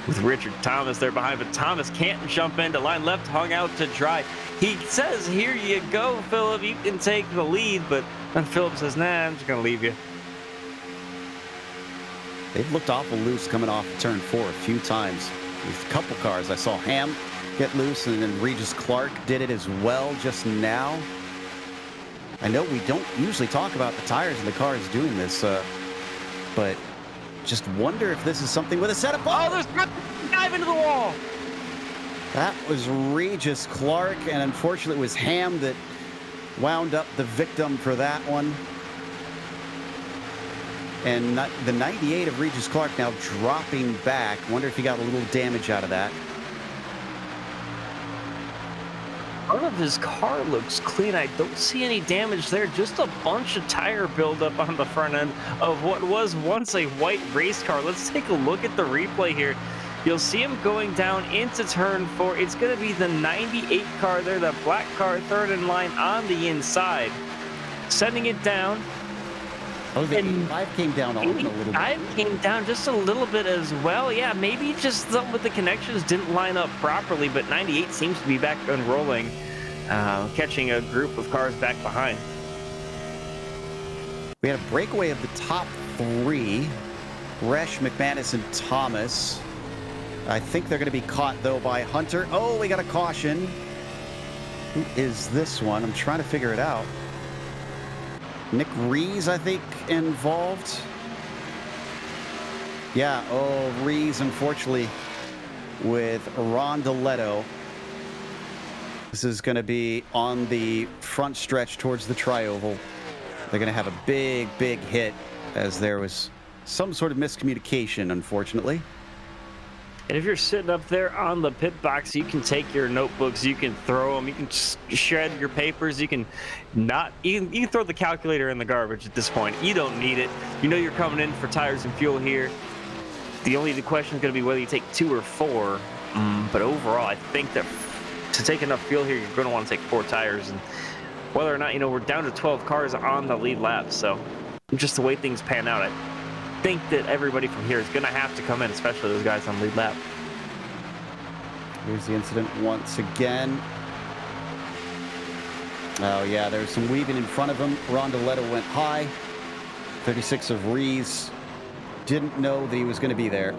with Richard Thomas there behind, but Thomas can't jump into line left, hung out to dry. He says, here you go, Philip, you can take the lead, but then Philip says, nah, I'm just going to leave you. They've looked awful loose coming off turn 4 a few times. There's a couple cars. I saw Ham get loose, and then Regis Clark did it as well just now. I know we don't usually talk about the tires and the cars doing this, but just wonder if this is something with a setup. Oh, there's a dive into the wall. That was Regis Clark, and unfortunately it was Ham that wound up the victim for that one. And the 98 of Regis Clark now dropping back. Wonder if he got a little damage out of that. Part of his car looks clean. I don't see any damage there. Just a bunch of tire buildup on the front end of what was once a white race car. Let's take a look at the replay here. You'll see him going down into turn 4. It's going to be the 98 car there, the black car, third in line on the inside. Sending it down. Oh, the 85 came down on a little bit. 85 came down just a little bit as well. Yeah, maybe just something with the connections didn't line up properly, but 98 seems to be back and rolling, catching a group of cars back behind. We had a breakaway of the top 3. Resch, McManus, and Thomas. I think they're going to be caught, though, by Hunter. Oh, we got a caution. Who is this one? I'm trying to figure it out. Nick Rees, I think, involved. Yeah, oh, Rees, unfortunately, with Rondoletto. This is going to be on the front stretch towards the tri-oval. They're going to have a big, big hit as there was some sort of miscommunication, unfortunately. And if you're sitting up there on the pit box, you can take your notebooks, you can throw them, you can shred your papers, you can throw the calculator in the garbage at this point. You don't need it. You know you're coming in for tires and fuel here. The question is going to be whether you take 2 or 4. But overall, I think that to take enough fuel here, you're going to want to take 4 tires. And whether or not, we're down to 12 cars on the lead lap. So just the way things pan out, I think that everybody from here is going to have to come in, especially those guys on lead lap. Here's the incident once again. Oh, yeah, there's some weaving in front of him. Rondoletto went high. 36 of Rees didn't know that he was going to be there.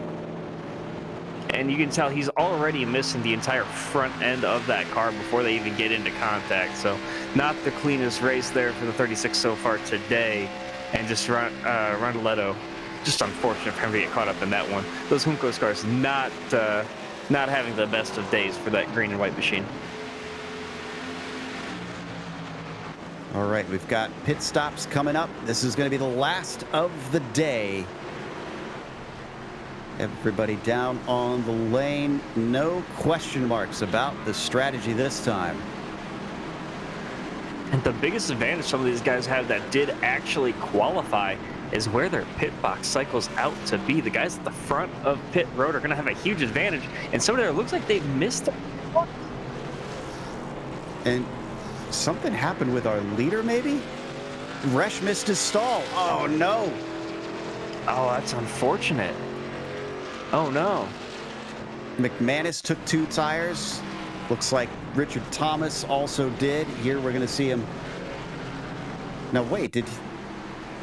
And you can tell he's already missing the entire front end of that car before they even get into contact. So not the cleanest race there for the 36 so far today. And just Rondoletto, just unfortunate for him to get caught up in that one. Those Juncos cars not having the best of days for that green and white machine. All right, we've got pit stops coming up. This is going to be the last of the day. Everybody down on the lane. No question marks about the strategy this time. And the biggest advantage some of these guys have that did actually qualify is where their pit box cycles out to be. The guys at the front of pit road are going to have a huge advantage. And some of there looks like they've missed. And something happened with our leader, maybe? Resch missed his stall. Oh, no. Oh, that's unfortunate. Oh, no. McManus took 2 tires. Looks like Richard Thomas also did. Here we're going to see him. Now, wait, did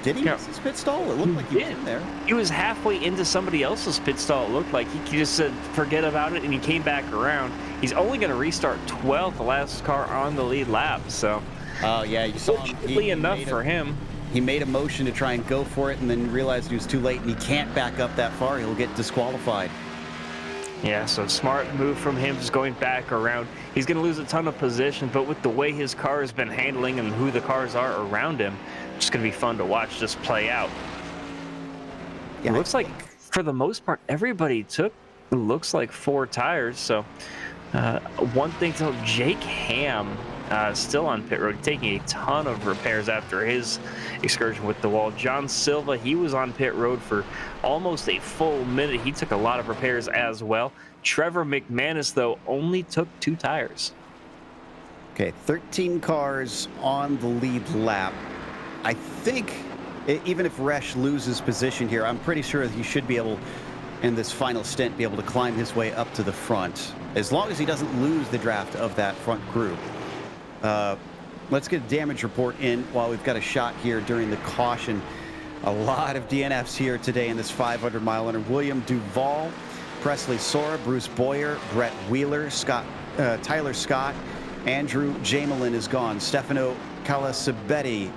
he miss his pit stall? It looked like he was in there. He was halfway into somebody else's pit stall, it looked like. He just said, forget about it, and he came back around. He's only going to restart 12th, the last car on the lead lap, so. Oh, yeah, you saw him. Enough for him. He made a motion to try and go for it and then realized he was too late, and he can't back up that far. He'll get disqualified. Yeah, so smart move from him, just going back around. He's going to lose a ton of position, but with the way his car has been handling and who the cars are around him, just going to be fun to watch this play out. Yeah, It looks like, for the most part, everybody took, it looks like 4 tires. So one thing to note, Jake Ham still on pit road, taking a ton of repairs after his excursion with the wall. John Silva, he was on pit road for almost a full minute. He took a lot of repairs as well. Trevor McManus, though, only took 2 tires. Okay, 13 cars on the lead lap. I think even if Resch loses position here, I'm pretty sure he should be able, in this final stint, be able to climb his way up to the front, as long as he doesn't lose the draft of that front group. Let's get a damage report in while we've got a shot here during the caution. A lot of DNFs here today in this 500-mile. William Duvall, Presley Sora, Bruce Boyer, Brett Wheeler, Tyler Scott, Andrew Jamelin is gone. Stefano Calasabetti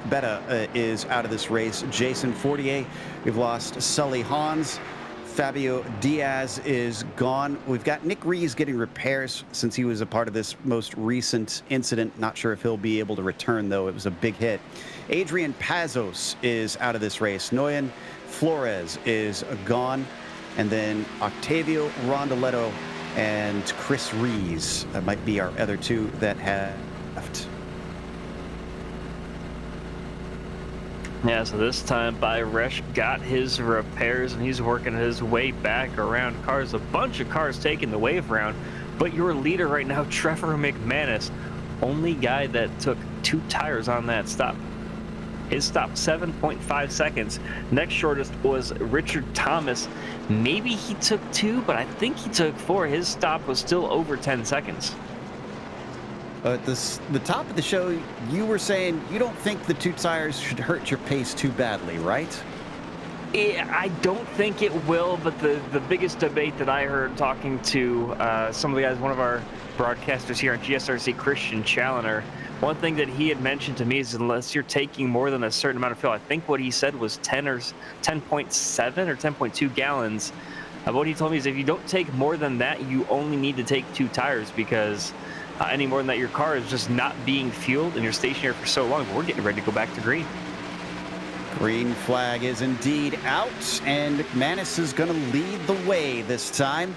is out of this race. Jason Fortier, we've lost Sully Hans. Fabio Diaz is gone. We've got Nick Rees getting repairs since he was a part of this most recent incident. Not sure if he'll be able to return, though. It was a big hit. Adrian Pazos is out of this race. Noyan Flores is gone. And then Octavio Rondoletto and Chris Rees might be our other 2 that have left. Yeah, so this time Resch got his repairs, and he's working his way back around cars. A bunch of cars taking the wave round, but your leader right now, Trevor McManus, only guy that took 2 tires on that stop. His stop, 7.5 seconds. Next shortest was Richard Thomas. Maybe he took 2, but I think he took 4. His stop was still over 10 seconds. At the top of the show, you were saying you don't think the 2 tires should hurt your pace too badly, right? I don't think it will, but the biggest debate that I heard talking to some of the guys, one of our broadcasters here on GSRC, Christian Challoner, one thing that he had mentioned to me is unless you're taking more than a certain amount of fuel, I think what he said was 10 or 10.7 or 10.2 gallons. What he told me is if you don't take more than that, you only need to take 2 tires because any more than that, your car is just not being fueled and you're stationary for so long. We're getting ready to go back to green. Green flag is indeed out, and McManus is going to lead the way this time.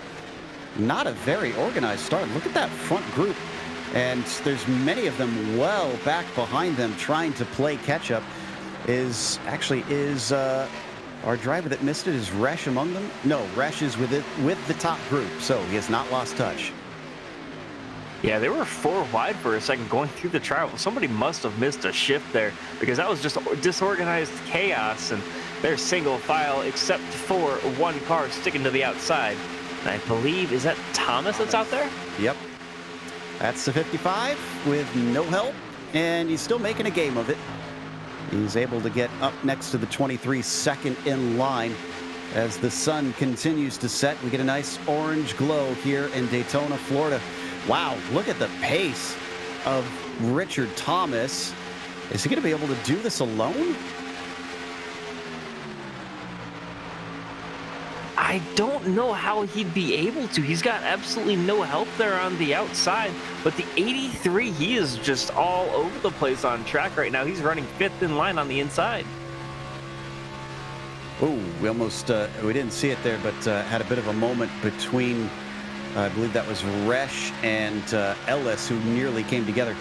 Not a very organized start. Look at that front group. And there's many of them well back behind them trying to play catch-up. Is our driver that missed it, is Resch among them? No, Resch is with the top group, so he has not lost touch. Yeah, they were 4 wide for a second going through the trial. Somebody must have missed a shift there because that was just disorganized chaos, and they're single file except for 1 car sticking to the outside. And I believe, is that Thomas that's out there? Yep. That's the 55 with no help, and he's still making a game of it. He's able to get up next to the 23 second in line. As the sun continues to set, we get a nice orange glow here in Daytona, Florida. Wow, look at the pace of Richard Thomas. Is he going to be able to do this alone? I don't know how he'd be able to. He's got absolutely no help there on the outside, but the 83, he is just all over the place on track right now. He's running 5th in line on the inside. Oh, we almost, we didn't see it there, but had a bit of a moment between, I believe that was Resch and Ellis, who nearly came together.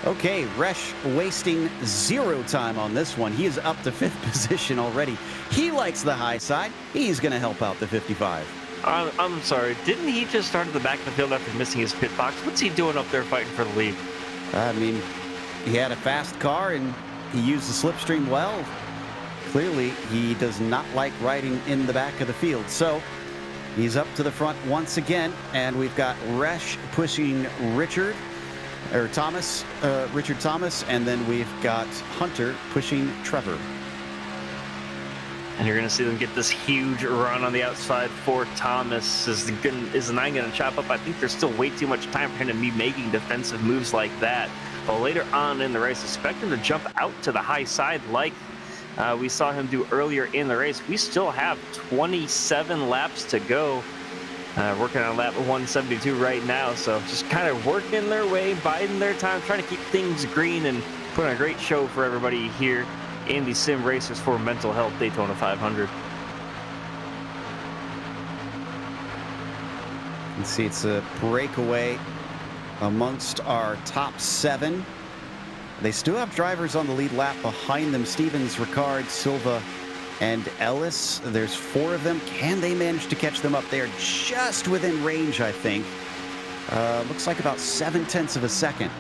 Okay, Resch wasting 0 time on this one. He is up to 5th position already. He likes the high side. He's going to help out the 55. I'm sorry. Didn't he just start at the back of the field after missing his pit box? What's he doing up there fighting for the lead? I mean, he had a fast car and he used the slipstream well. Clearly, he does not like riding in the back of the field. So he's up to the front once again, and we've got Resch pushing Richard Thomas, and then we've got Hunter pushing Trevor. And you're going to see them get this huge run on the outside for Thomas. Is the 9 going to chop up? I think there's still way too much time for him to be making defensive moves like that. But later on in the race, expect him to jump out to the high side like we saw him do earlier in the race. We still have 27 laps to go. Working on lap 172 right now, so just kind of working their way, biding their time, trying to keep things green and put on a great show for everybody here in the Sim Racers for Mental Health Daytona 500. You can see it's a breakaway amongst our top 7. They still have drivers on the lead lap behind them: Stevens, Ricard, Silva, and Ellis. There's 4 of them. Can they manage to catch them up? They are just within range, I think. Looks like about 0.7 of a second.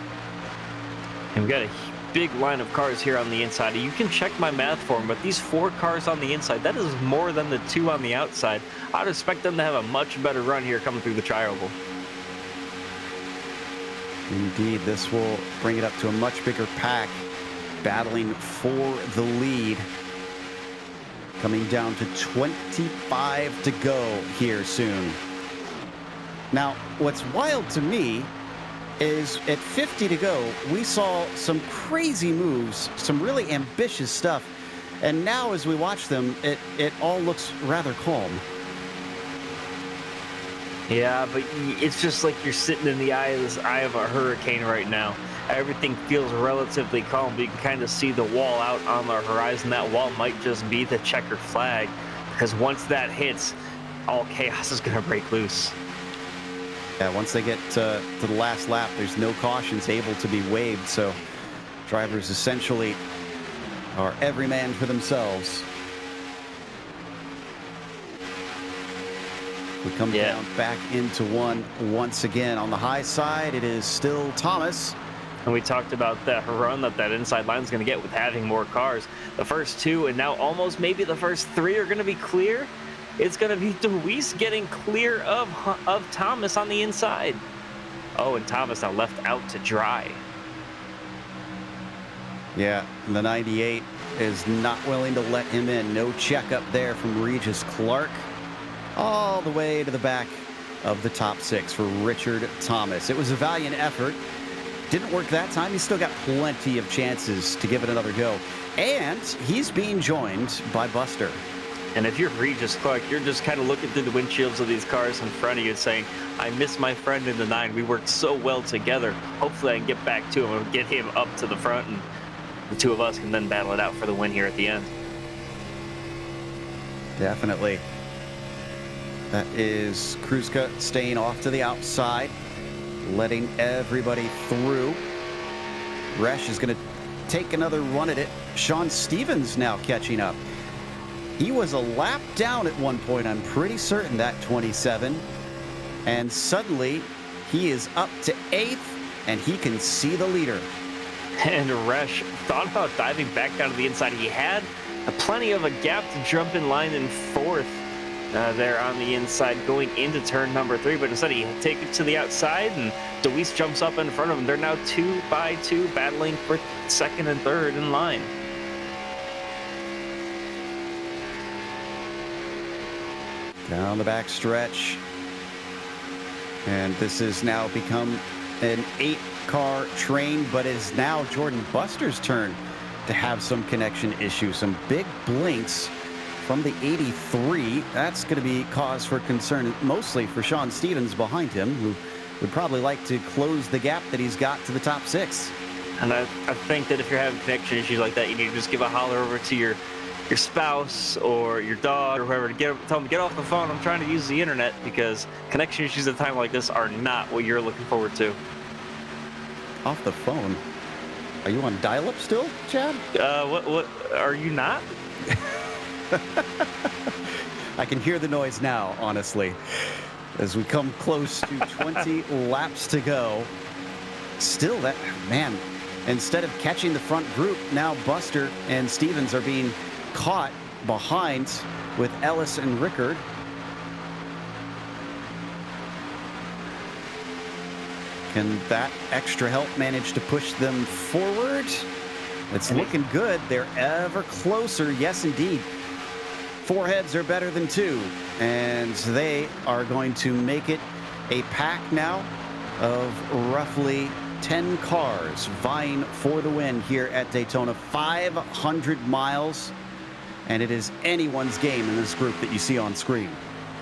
And we've got a big line of cars here on the inside. You can check my math for them, but these 4 cars on the inside, that is more than the 2 on the outside. I'd expect them to have a much better run here coming through the tri-oval. Indeed, this will bring it up to a much bigger pack, battling for the lead. Coming down to 25 to go here soon. Now, what's wild to me is at 50 to go, we saw some crazy moves, some really ambitious stuff. And now as we watch them, it all looks rather calm. Yeah, but it's just like you're sitting in the eye of a hurricane right now. Everything feels relatively calm, but you can kind of see the wall out on the horizon. That wall might just be the checkered flag, because once that hits, all chaos is going to break loose. Yeah, once they get to the last lap, there's no cautions able to be waived, so drivers essentially are every man for themselves. We come down back into one once again. On the high side, it is still Thomas. And we talked about that run that inside line is going to get with having more cars. The first 2 and now almost maybe the first 3 are going to be clear. It's going to be Deweese getting clear of Thomas on the inside. Oh, and Thomas now left out to dry. Yeah, and the 98 is not willing to let him in. No checkup there from Regis Clark. All the way to the back of the top 6 for Richard Thomas. It was a valiant effort. Didn't work that time. He's still got plenty of chances to give it another go. And he's being joined by Buster. And if you're Regis Clark, you're just kind of looking through the windshields of these cars in front of you saying, I miss my friend in the 9. We worked so well together. Hopefully I can get back to him and get him up to the front, and the 2 of us can then battle it out for the win here at the end. Definitely. That is Kruska staying off to the outside, letting everybody through. Resch is going to take another run at it. Sean Stevens now catching up. He was a lap down at one point, I'm pretty certain, that 27. And suddenly, he is up to 8th, and he can see the leader. And Resch thought about diving back down to the inside. He had plenty of a gap to jump in line in 4th. There on the inside going into turn number 3, but instead he takes it to the outside, and Deweese jumps up in front of him. They're now 2 by 2 battling for 2nd and 3rd in line. Down the back stretch, and this has now become an 8-car train, but it is now Jordan Buster's turn to have some connection issues. Some big blinks from the 83. That's going to be cause for concern, mostly for Sean Stevens behind him, who would probably like to close the gap that he's got to the top 6. And I think that if you're having connection issues like that, you need to just give a holler over to your spouse or your dog or whoever to tell them to get off the phone. I'm trying to use the internet, because connection issues at a time like this are not what you're looking forward to. Off the phone? Are you on dial-up still, Chad? What are you not? I can hear the noise now, honestly, as we come close to 20 laps to go. Still, that, man, instead of catching the front group, now Buster and Stevens are being caught behind with Ellis and Rickard. Can that extra help manage to push them forward? It's looking good. They're ever closer. Yes, indeed. 4 heads are better than 2, and they are going to make it a pack now of roughly 10 cars vying for the win here at Daytona. 500 miles, and it is anyone's game in this group that you see on screen.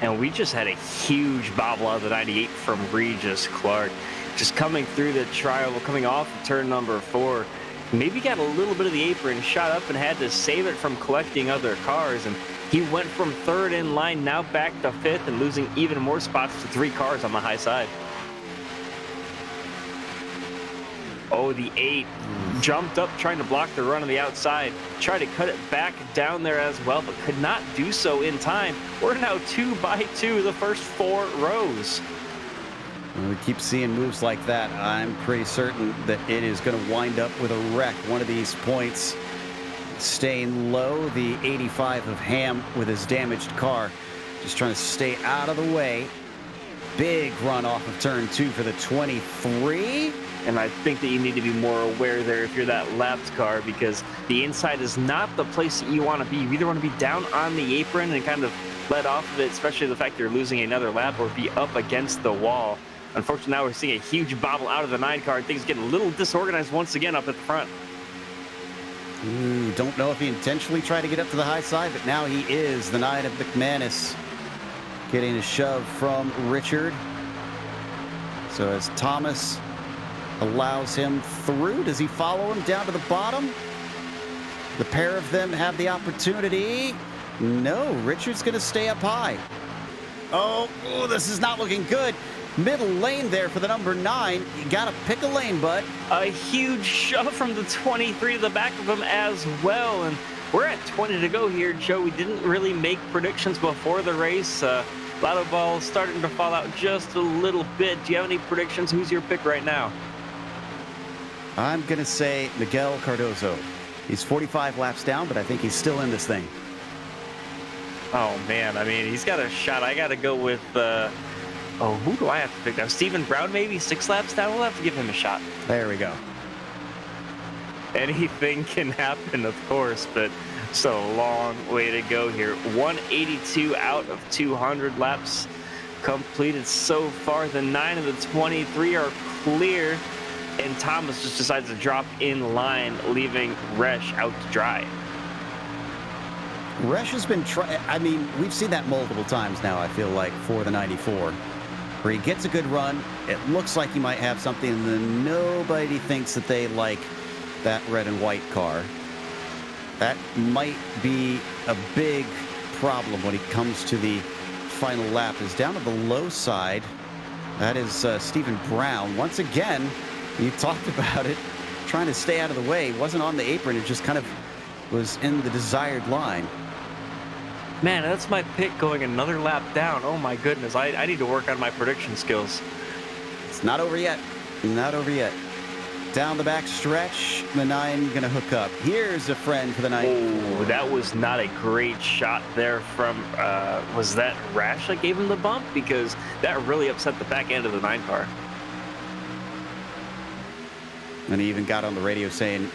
And we just had a huge bobble out of the 98 from Regis Clark. Just coming through the tri-oval, coming off of turn number 4. maybe got a little bit of the apron shot up and had to save it from collecting other cars. And he went from third in line, now back to fifth, and losing even more spots to 3 cars on the high side. Oh, the 8 jumped up trying to block the run on the outside. Tried to cut it back down there as well, but could not do so in time. We're now 2 by 2, the first 4 rows. When we keep seeing moves like that, I'm pretty certain that it is going to wind up with a wreck. One of these points staying low. The 85 of Ham with his damaged car just trying to stay out of the way. Big run off of turn 2 for the 23. And I think that you need to be more aware there if you're that lapped car, because the inside is not the place that you want to be. You either want to be down on the apron and kind of let off of it, especially the fact that you're losing another lap, or be up against the wall. Unfortunately, now we're seeing a huge bobble out of the 9 car. Things getting a little disorganized once again up at the front. Ooh, don't know if he intentionally tried to get up to the high side, but now he is. The 9 of McManus getting a shove from Richard. So as Thomas allows him through, does he follow him down to the bottom? The pair of them have the opportunity. No, Richard's going to stay up high. Oh, this is not looking good. Middle lane there for the number 9. You got to pick a lane, bud. A huge shove from the 23 to the back of him as well. And we're at 20 to go here, Joe. We didn't really make predictions before the race. Lotto ball starting to fall out just a little bit. Do you have any predictions? Who's your pick right now? I'm going to say Miguel Cardozo. He's 45 laps down, but I think he's still in this thing. Oh, man. I mean, he's got a shot. I got to go with, who do I have to pick now? Stephen Brown, maybe 6 laps down? We'll have to give him a shot. There we go. Anything can happen, of course, but it's a long way to go here. 182 out of 200 laps completed so far. The 9 of the 23 are clear. And Thomas just decides to drop in line, leaving Resch out to dry. Resch has been trying. I mean, we've seen that multiple times now, I feel like, for the 94, where he gets a good run. It looks like he might have something, and then nobody thinks that they like that red and white car. That might be a big problem when it comes to the final lap. Is down to the low side. That is Stephen Brown. Once again, you talked about it, trying to stay out of the way. It wasn't on the apron. It just kind of was in the desired line. Man, that's my pick, going another lap down. Oh, my goodness. I need to work on my prediction skills. It's not over yet. Not over yet. Down the back stretch, the 9 going to hook up. Here's a friend for the 9. Oh, that was not a great shot there from, was that Rash that gave him the bump? Because that really upset the back end of the 9 car. And he even got on the radio saying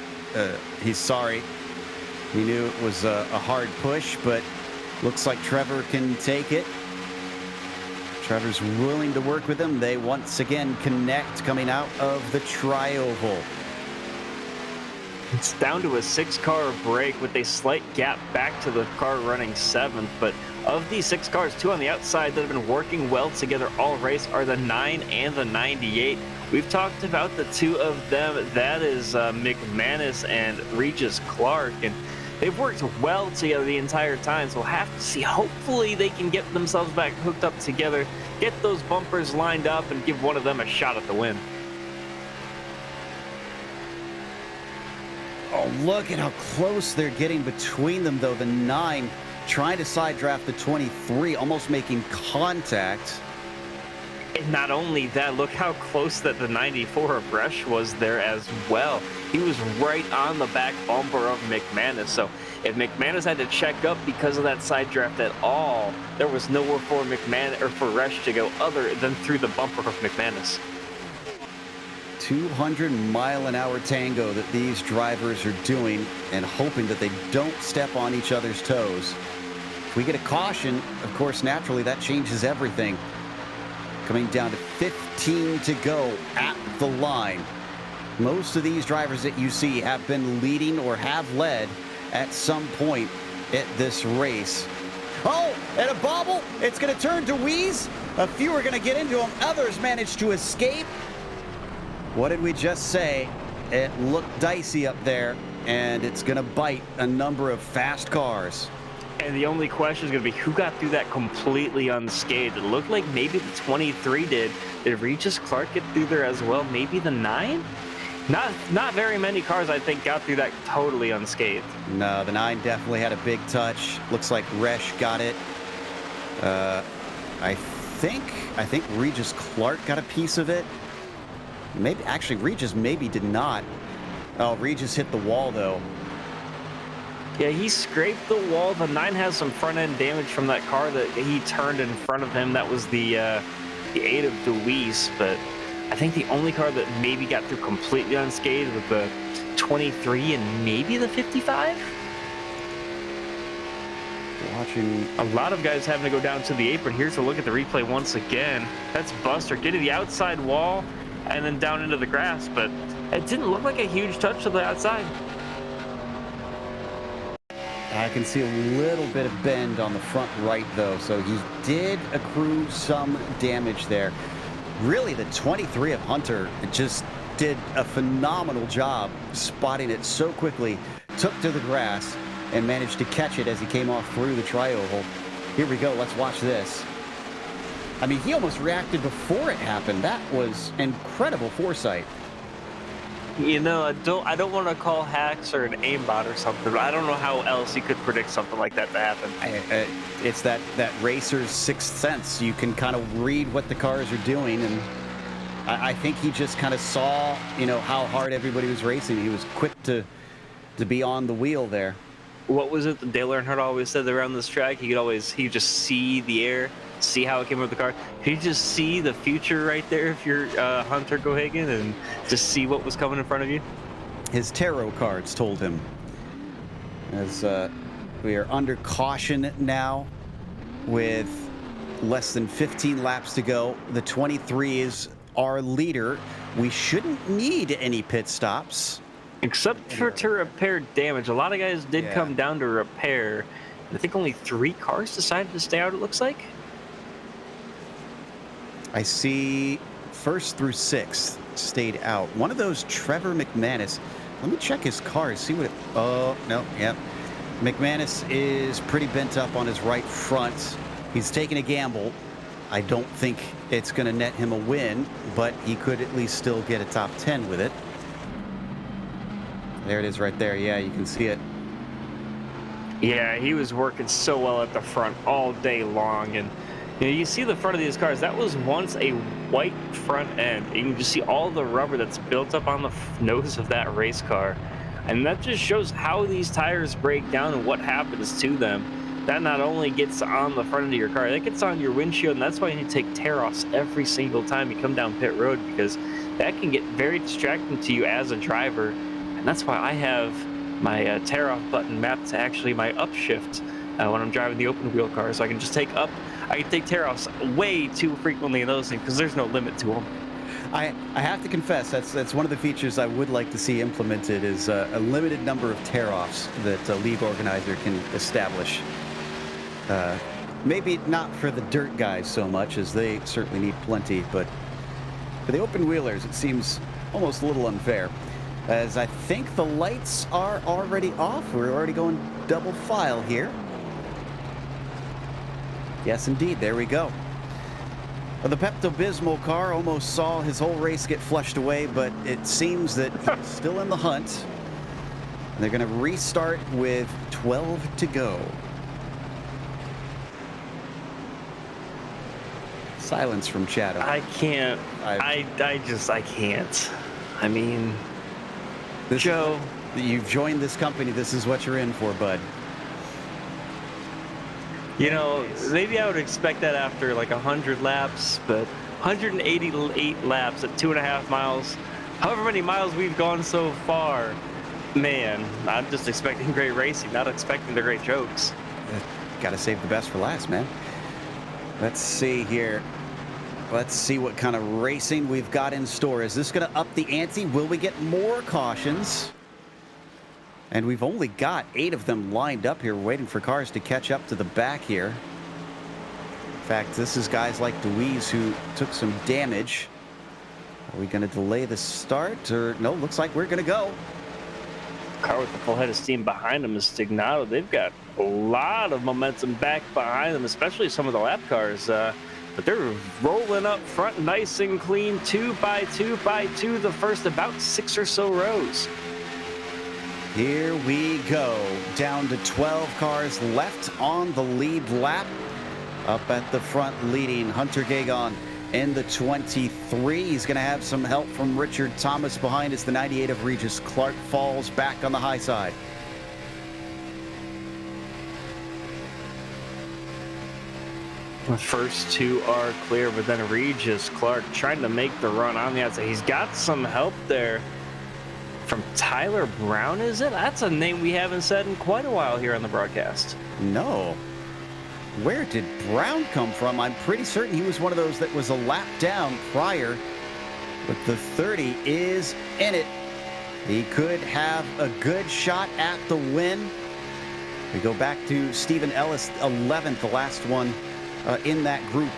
he's sorry. He knew it was a hard push, but looks like Trevor can take it. Trevor's willing to work with him. They once again connect coming out of the tri-oval. It's down to a 6-car break with a slight gap back to the car running 7th. But of these 6 cars, 2 on the outside that have been working well together all race are the 9 and the 98. We've talked about the 2 of them. That is McManus and Regis Clark. And they've worked well together the entire time. So we'll have to see. Hopefully they can get themselves back hooked up together, get those bumpers lined up, and give one of them a shot at the win. Oh, look at how close they're getting between them, though. The 9 trying to side draft the 23, almost making contact. And not only that, look how close that the 94 of Resch was there as well. He was right on the back bumper of McManus. So if McManus had to check up because of that side draft at all, there was nowhere for McManus or for Resch to go other than through the bumper of McManus. 200-mile-an-hour tango that these drivers are doing, and hoping that they don't step on each other's toes. If we get a caution, of course, naturally that changes everything. Coming down to 15 to go at the line. Most of these drivers that you see have been leading or have led at some point at this race. Oh, and a bobble. It's going to turn to Wheeze. A few are going to get into him. Others manage to escape. What did we just say? It looked dicey up there, and it's going to bite a number of fast cars. And the only question is going to be who got through that completely unscathed. It looked like maybe the 23 did. Did Regis Clark get through there as well? Maybe the 9? Not very many cars, I think, got through that totally unscathed. No, the 9 definitely had a big touch. Looks like Resch got it. I think Regis Clark got a piece of it. Maybe, actually, Regis maybe did not. Oh, Regis hit the wall, though. Yeah, he scraped the wall. The 9 has some front-end damage from that car that he turned in front of him. That was the 8 of Deweese, but I think the only car that maybe got through completely unscathed was the 23 and maybe the 55. Watching a lot of guys having to go down to the apron. Here's a look at the replay once again. That's Buster getting the outside wall and then down into the grass, but it didn't look like a huge touch to the outside. I can see a little bit of bend on the front right, though, so he did accrue some damage there. Really, the 23 of Hunter just did a phenomenal job spotting it so quickly, took to the grass, and managed to catch it as he came off through the tri-oval. Here we go. Let's watch this. I mean, he almost reacted before it happened. That was incredible foresight. You know, I don't want to call hacks or an aimbot or something, but I don't know how else you could predict something like that to happen. It's that racer's sixth sense. You can kind of read what the cars are doing, and I think he just kind of saw, you know, how hard everybody was racing. He was quick to be on the wheel there. What was it that Dale Earnhardt always said around this track? He could just see the air, see how it came with the car. Could you just see the future right there if you're Hunter Gohagen and just see what was coming in front of you? His tarot cards told him. As we are under caution now with less than 15 laps to go. The 23 is our leader. We shouldn't need any pit stops. Except for to repair damage. A lot of guys did come down to repair. I think only 3 cars decided to stay out, it looks like. I see 1st through 6th stayed out. One of those, Trevor McManus. Let me check his cars, see what it... Oh, no, yep. McManus is pretty bent up on his right front. He's taking a gamble. I don't think it's going to net him a win, but he could at least still get a top 10 with it. There it is right there. Yeah, you can see it. Yeah, he was working so well at the front all day long. And you know, you see the front of these cars. That was once a white front end. And you can just see all the rubber that's built up on the nose of that race car. And that just shows how these tires break down and what happens to them. That not only gets on the front of your car, that gets on your windshield. And that's why you need to take tear-offs every single time you come down pit road, because that can get very distracting to you as a driver. And that's why I have my tear-off button mapped to actually my upshift when I'm driving the open wheel car. So I can just take tear-offs way too frequently in those things because there's no limit to them. I have to confess, that's one of the features I would like to see implemented is a limited number of tear-offs that a league organizer can establish. Maybe not for the dirt guys so much, as they certainly need plenty, but for the open wheelers, it seems almost a little unfair. As I think the lights are already off. We're already going double file here. Yes, indeed. There we go. Well, the Pepto-Bismol car almost saw his whole race get flushed away, but it seems that he's still in the hunt. They're going to restart with 12 to go. Silence from Chatham. I can't. I can't. I mean... Joe, you've joined this company. This is what you're in for, bud. You know, maybe I would expect that after like 100 laps, but 188 laps at 2.5 miles, however many miles we've gone so far, man, I'm just expecting great racing, not expecting the great jokes. Got to save the best for last, man. Let's see here. Let's see what kind of racing we've got in store. Is this going to up the ante? Will we get more cautions? And we've only got 8 of them lined up here, waiting for cars to catch up to the back here. In fact, this is guys like Deweese who took some damage. Are we going to delay the start? Or no, looks like we're going to go. Car with a full head of steam behind them is Stignato. They've got a lot of momentum back behind them, especially some of the lap cars. But they're rolling up front nice and clean, 2 by 2 by 2, the first about 6 or so rows. Here we go. Down to 12 cars left on the lead lap. Up at the front leading Hunter Gagon in the 23. He's going to have some help from Richard Thomas behind as the 98 of Regis Clark falls back on the high side. The first two are clear, but then Regis Clark trying to make the run on the outside. He's got some help there from Tyler Brown, is it? That's a name we haven't said in quite a while here on the broadcast. No. Where did Brown come from? I'm pretty certain he was one of those that was a lap down prior, but the 30 is in it. He could have a good shot at the win. We go back to Stephen Ellis, 11th, the last one in that group,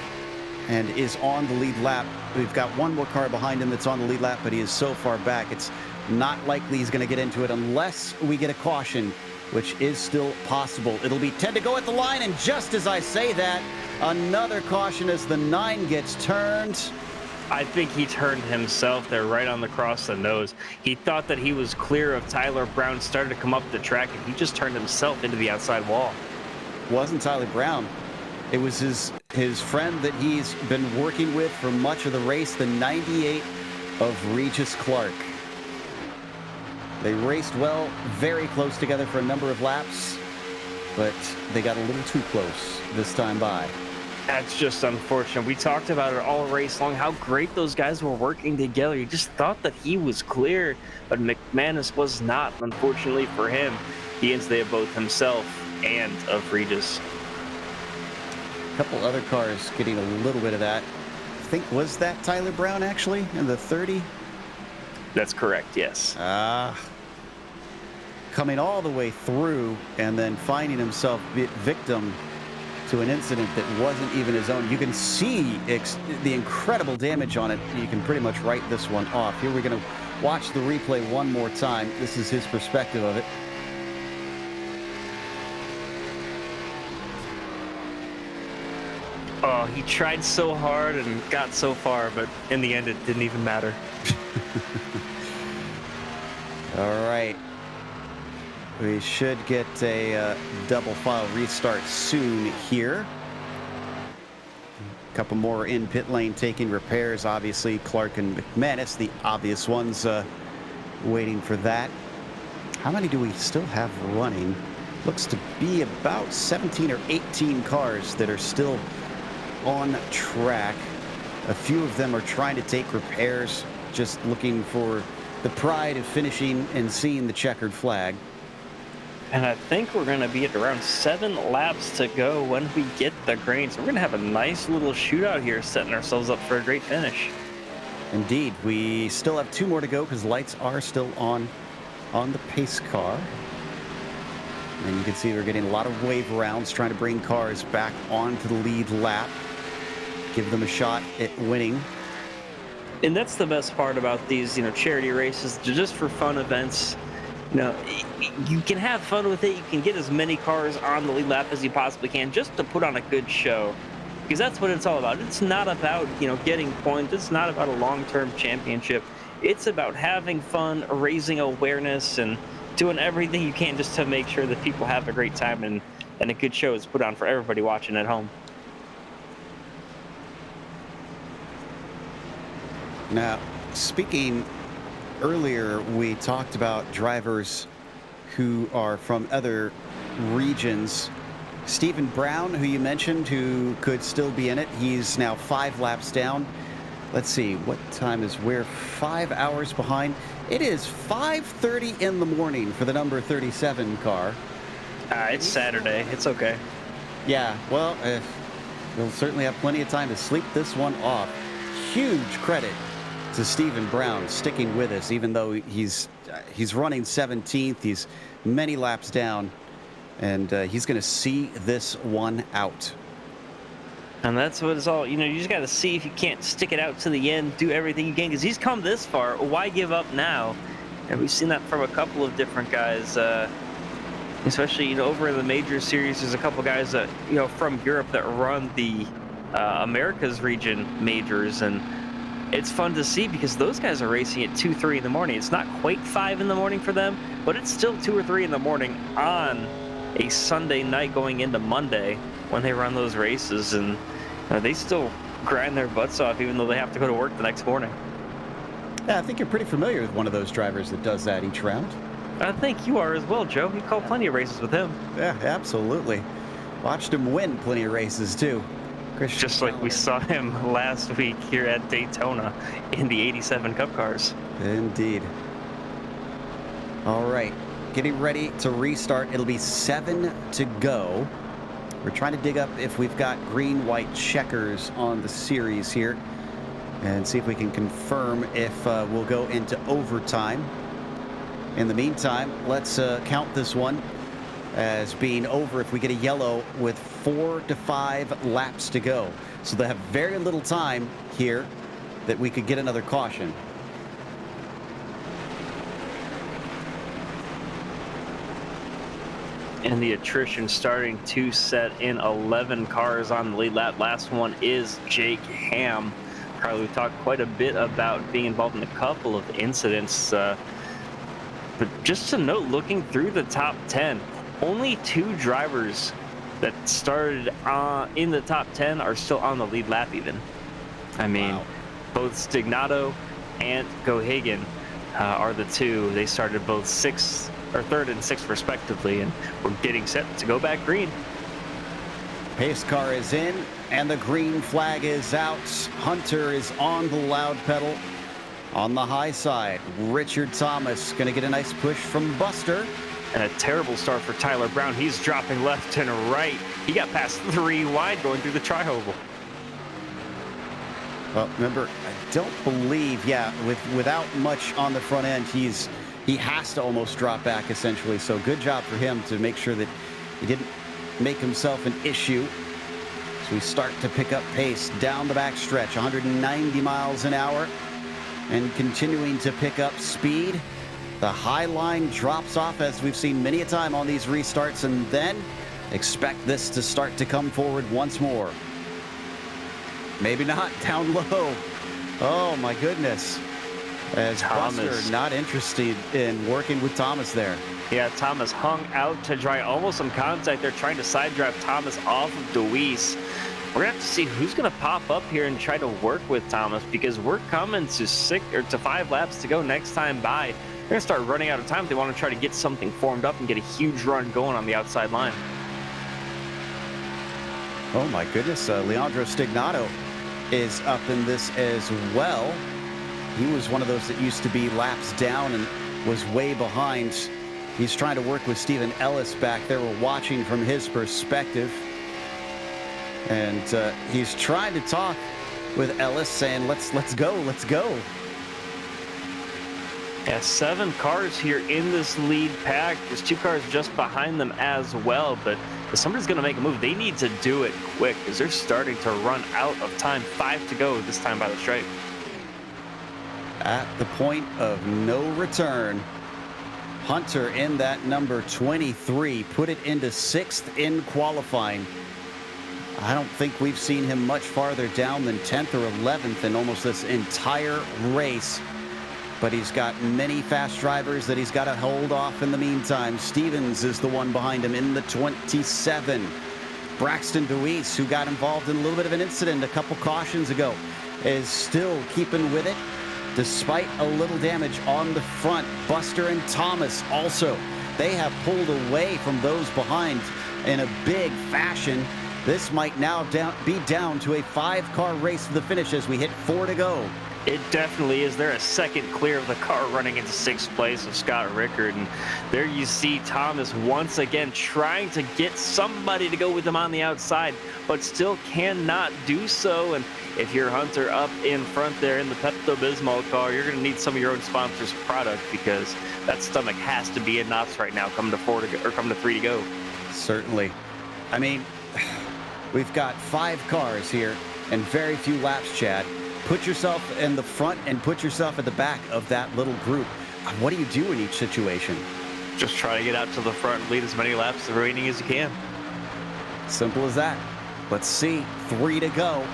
and is on the lead lap. We've got one more car behind him that's on the lead lap, but he is so far back, it's not likely he's going to get into it unless we get a caution, which is still possible. It'll be 10 to go at the line, and just as I say that, another caution as the 9 gets turned. I think he turned himself there right on the cross the nose. He thought that he was clear of Tyler Brown, started to come up the track, and he just turned himself into the outside wall. Wasn't Tyler Brown. It was his friend that he's been working with for much of the race, the 98 of Regis Clark. They raced well, very close together for a number of laps, but they got a little too close this time by. That's just unfortunate. We talked about it all race long, how great those guys were working together. You just thought that he was clear, but McManus was not, unfortunately for him. He ends the day of both himself and of Regis. A couple other cars getting a little bit of that. I think, was that Tyler Brown actually in the 30? That's correct, yes. Coming all the way through and then finding himself victim to an incident that wasn't even his own. You can see the incredible damage on it. You can pretty much write this one off. Here we're going to watch the replay one more time. This is his perspective of it. Oh, he tried so hard and got so far, but in the end, it didn't even matter. All right. We should get a double file restart soon here. A couple more in pit lane taking repairs. Obviously, Clark and McManus, the obvious ones, waiting for that. How many do we still have running? Looks to be about 17 or 18 cars that are still on track. A few of them are trying to take repairs, just looking for the pride of finishing and seeing the checkered flag. And I think we're going to be at around 7 laps to go when we get the green. So we're going to have a nice little shootout here, setting ourselves up for a great finish. Indeed. We still have 2 more to go because lights are still on the pace car. And you can see we're getting a lot of wave rounds, trying to bring cars back onto the lead lap. Give them a shot at winning. And that's the best part about these, charity races, just for fun events. You can have fun with it. You can get as many cars on the lead lap as you possibly can just to put on a good show. Because that's what it's all about. It's not about, getting points. It's not about a long-term championship. It's about having fun, raising awareness, and doing everything you can just to make sure that people have a great time and a good show is put on for everybody watching at home. Now, speaking earlier, we talked about drivers who are from other regions. Stephen Brown, who you mentioned, who could still be in it. He's now 5 laps down. Let's see, what time is we're 5 hours behind. It is 5:30 in the morning for the number 37 car. It's Saturday. It's okay. Yeah, well, we'll certainly have plenty of time to sleep this one off. Huge credit to Stephen Brown sticking with us, even though he's running 17th. He's many laps down, and he's going to see this one out. And that's what it's all, you just got to see if you can't stick it out to the end, do everything you can, because he's come this far. Why give up now? And we've seen that from a couple of different guys, especially, over in the major series. There's a couple guys that, from Europe that run the Americas region majors, and it's fun to see because those guys are racing at 2, 3 in the morning. It's not quite 5 in the morning for them, but it's still 2 or 3 in the morning on a Sunday night going into Monday when they run those races, and they still grind their butts off even though they have to go to work the next morning. Yeah, I think you're pretty familiar with one of those drivers that does that each round. I think you are as well, Joe. You called plenty of races with him. Yeah, absolutely. Watched him win plenty of races too. Just like we saw him last week here at Daytona in the 87 Cup cars. Indeed. All right, getting ready to restart. It'll be 7 to go. We're trying to dig up if we've got green-white checkers on the series here and see if we can confirm if we'll go into overtime. In the meantime, let's count this one as being over if we get a yellow with 4 to 5 laps to go. So they have very little time here that we could get another caution. And the attrition starting to set in. 11 cars on the lead lap. Last one is Jake Ham. Carly, we talked quite a bit about being involved in a couple of incidents. But just to note, looking through the top 10, only 2 drivers that started in the top 10 are still on the lead lap even. I mean, wow. Both Stignato and Gohagen are the 2. They started both 6th or 3rd and 6th respectively, and we're getting set to go back green. Pace car is in and the green flag is out. Hunter is on the loud pedal. On the high side, Richard Thomas going to get a nice push from Buster. And a terrible start for Tyler Brown. He's dropping left and right. He got past 3 wide going through the tri-oval. Well, remember, I don't believe, without much on the front end, he has to almost drop back essentially. So good job for him to make sure that he didn't make himself an issue. So we start to pick up pace down the back stretch, 190 miles an hour. And continuing to pick up speed. The high line drops off as we've seen many a time on these restarts, and then expect this to start to come forward once more. Maybe not, down low. Oh my goodness. As Buster not interested in working with Thomas there. Yeah, Thomas hung out to dry, almost some contact. They're trying to side drive Thomas off of Deweese. We're gonna have to see who's gonna pop up here and try to work with Thomas, because we're coming to 5 laps to go next time by. They're gonna start running out of time if they want to try to get something formed up and get a huge run going on the outside line. Oh my goodness, Leandro Stignato is up in this as well. He was one of those that used to be laps down and was way behind. He's trying to work with Stephen Ellis back there. We're watching from his perspective. And he's trying to talk with Ellis, saying, let's go. Yeah, 7 cars here in this lead pack. There's 2 cars just behind them as well. But if somebody's going to make a move, they need to do it quick, because they're starting to run out of time. 5 to go this time by the stripe. At the point of no return, Hunter in that number 23 put it into 6th in qualifying. I don't think we've seen him much farther down than 10th or 11th in almost this entire race. But he's got many fast drivers that he's got to hold off in the meantime. Stevens is the one behind him in the 27. Braxton Deweese, who got involved in a little bit of an incident a couple cautions ago, is still keeping with it despite a little damage on the front. Buster and Thomas also, they have pulled away from those behind in a big fashion. This might now be down to a 5-car race to the finish as we hit 4 to go. It definitely is. They're a second clear of the car running into 6th place of Scott Rickard. And there you see Thomas once again trying to get somebody to go with him on the outside, but still cannot do so. And if you're Hunter up in front there in the Pepto-Bismol car, you're going to need some of your own sponsor's product, because that stomach has to be in knots right now coming to 4 to go, or coming to 3 to go. Certainly. I mean, We've got 5 cars here and very few laps, Chad. Put yourself in the front and put yourself at the back of that little group. What do you do in each situation? Just try to get out to the front and lead as many laps remaining as you can. Simple as that. Let's see. 3 to go.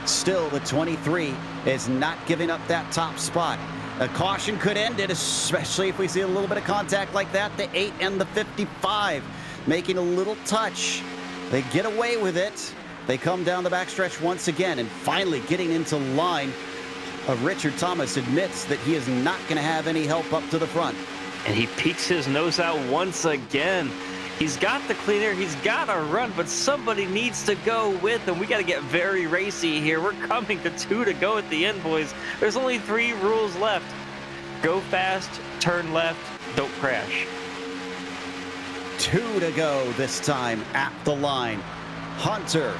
Still, the 23 is not giving up that top spot. A caution could end it, especially if we see a little bit of contact like that. The 8 and the 55 making a little touch. They get away with it. They come down the backstretch once again and finally getting into line. Richard Thomas admits that he is not going to have any help up to the front. And he peeks his nose out once again. He's got the clean air, he's got a run, but somebody needs to go with him. We got to get very racy here. We're coming to 2 to go at the end, boys. There's only 3 rules left. Go fast, turn left, don't crash. 2 to go this time at the line. Hunter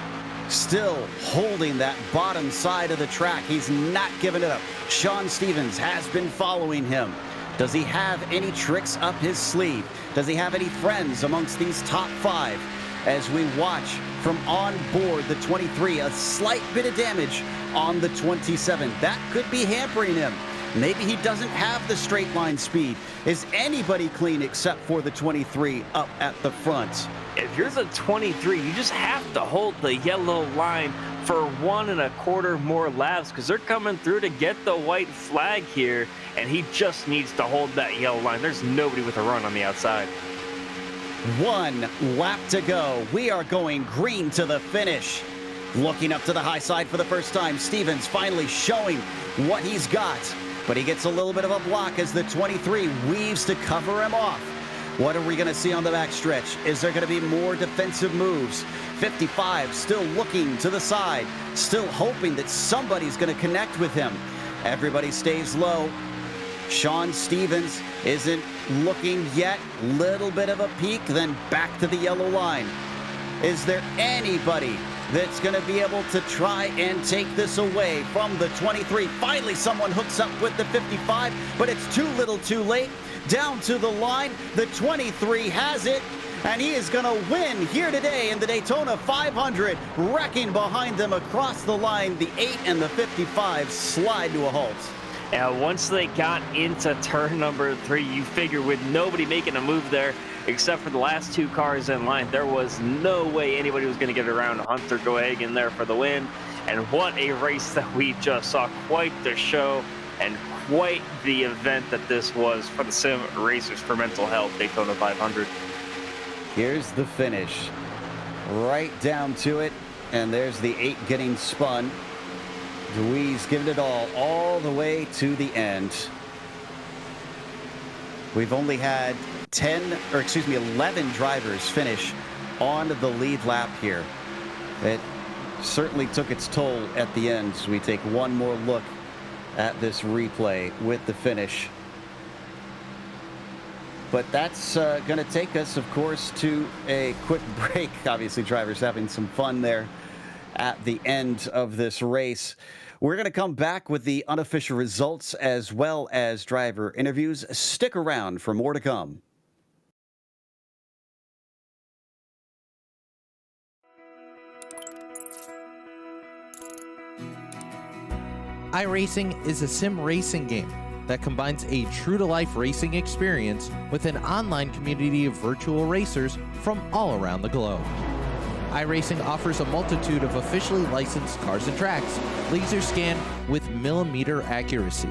still holding that bottom side of the track. He's not giving it up. Sean Stevens has been following him. Does he have any tricks up his sleeve? Does he have any friends amongst these top 5? As we watch from on board the 23, a slight bit of damage on the 27. That could be hampering him. Maybe he doesn't have the straight line speed. Is anybody clean except for the 23 up at the front? If you're the 23, you just have to hold the yellow line for 1 1/4 more laps because they're coming through to get the white flag here, and he just needs to hold that yellow line. There's nobody with a run on the outside. 1 lap to go. We are going green to the finish. Looking up to the high side for the first time. Stevens finally showing what he's got, but he gets a little bit of a block as the 23 weaves to cover him off. What are we going to see on the backstretch? Is there going to be more defensive moves? 55 still looking to the side, still hoping that somebody's going to connect with him. Everybody stays low. Sean Stevens isn't looking yet. Little bit of a peek, then back to the yellow line. Is there anybody that's going to be able to try and take this away from the 23? Finally, someone hooks up with the 55, but it's too little too late. Down to the line, the 23 has it, and he is going to win here today in the Daytona 500. Wrecking behind them across the line, the 8 and the 55 slide to a halt. And once they got into turn number 3, you figure with nobody making a move there, except for the last 2 cars in line, there was no way anybody was going to get around Hunter Gohagen there for the win. And what a race that we just saw. Quite the show and quite the event that this was for the Sim Racers for Mental Health Daytona 500. Here's the finish. Right down to it. And there's the 8 getting spun. Louise giving it all the way to the end. We've only had 11 drivers finish on the lead lap here. It certainly took its toll at the end. So we take one more look at this replay with the finish. But that's going to take us, of course, to a quick break. Obviously, drivers having some fun there at the end of this race. We're going to come back with the unofficial results as well as driver interviews. Stick around for more to come. iRacing is a sim racing game that combines a true-to-life racing experience with an online community of virtual racers from all around the globe. iRacing offers a multitude of officially licensed cars and tracks, laser scanned with millimeter accuracy.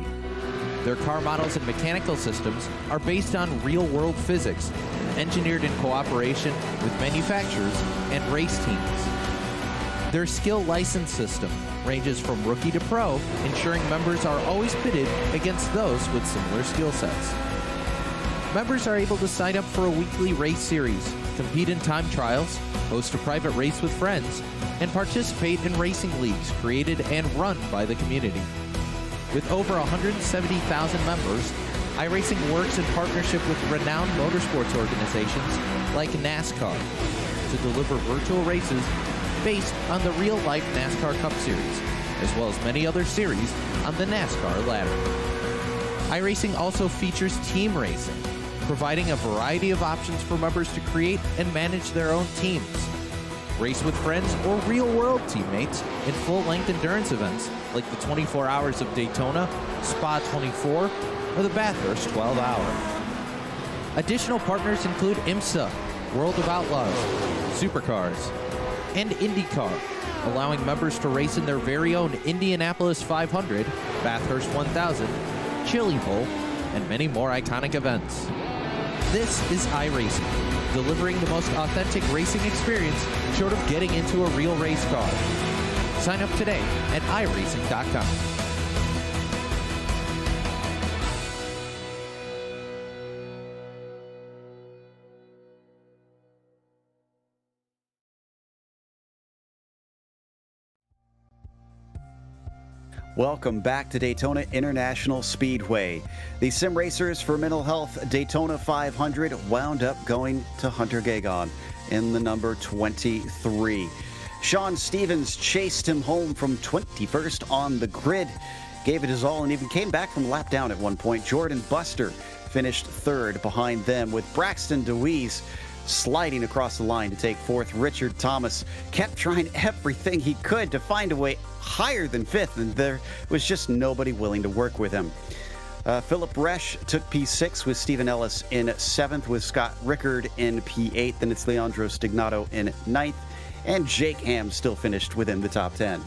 Their car models and mechanical systems are based on real-world physics, engineered in cooperation with manufacturers and race teams. Their skill license system ranges from rookie to pro, ensuring members are always pitted against those with similar skill sets. Members are able to sign up for a weekly race series, compete in time trials, host a private race with friends, and participate in racing leagues created and run by the community. With over 170,000 members, iRacing works in partnership with renowned motorsports organizations like NASCAR to deliver virtual races based on the real-life NASCAR Cup Series, as well as many other series on the NASCAR ladder. iRacing also features team racing, providing a variety of options for members to create and manage their own teams. Race with friends or real-world teammates in full-length endurance events like the 24 Hours of Daytona, Spa 24, or the Bathurst 12-Hour. Additional partners include IMSA, World of Outlaws, Supercars, and IndyCar, allowing members to race in their very own Indianapolis 500, Bathurst 1000, Chili Bowl, and many more iconic events. This is iRacing, delivering the most authentic racing experience short of getting into a real race car. Sign up today at iRacing.com. Welcome back to Daytona International Speedway. The sim racers for mental health Daytona 500 wound up going to Hunter Gagon in the number 23. Sean Stevens chased him home from 21st on the grid, gave it his all, and even came back from lap down at one point. Jordan Buster finished third behind them, with Braxton DeWeese sliding across the line to take fourth. Richard Thomas kept trying everything he could to find a way higher than fifth, and there was just nobody willing to work with him. Philip Resch took P6 with Stephen Ellis in seventh, with Scott Rickard in P8. Then it's Leandro Stignato in ninth, and Jake Ham still finished within the top 10.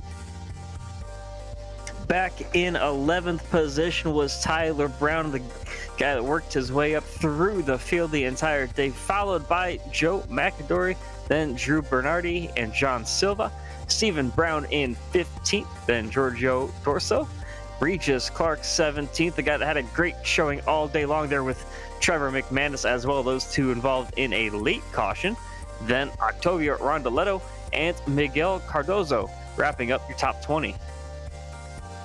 Back in 11th position was Tyler Brown, the guy that worked his way up through the field the entire day, followed by Joe McAdory, then Drew Bernardi and John Silva. Stephen Brown in 15th, then Giorgio Dorso. Regis Clark 17th, the guy that had a great showing all day long there with Trevor McManus as well, those two involved in a late caution. Then Octavio Rondoletto and Miguel Cardozo wrapping up your top 20.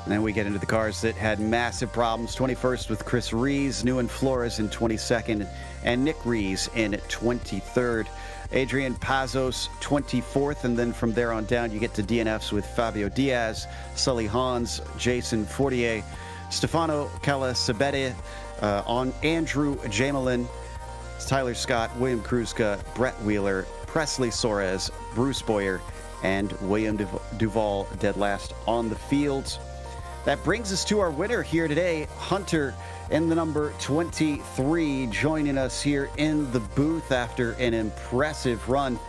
And then we get into the cars that had massive problems. 21st with Chris Rees, Neuen Flores in 22nd, and Nick Rees in 23rd. Adrian Pazos 24th, and then from there on down you get to DNFs with Fabio Diaz, Sully Hans, Jason Fortier, Stefano Calasabete, on Andrew Jamelin, Tyler Scott, William Kruzka, Brett Wheeler, Presley Soares, Bruce Boyer, and William Duval dead last on the fields. That brings us to our winner here today, Hunter in the number 23, joining us here in the booth after an impressive run.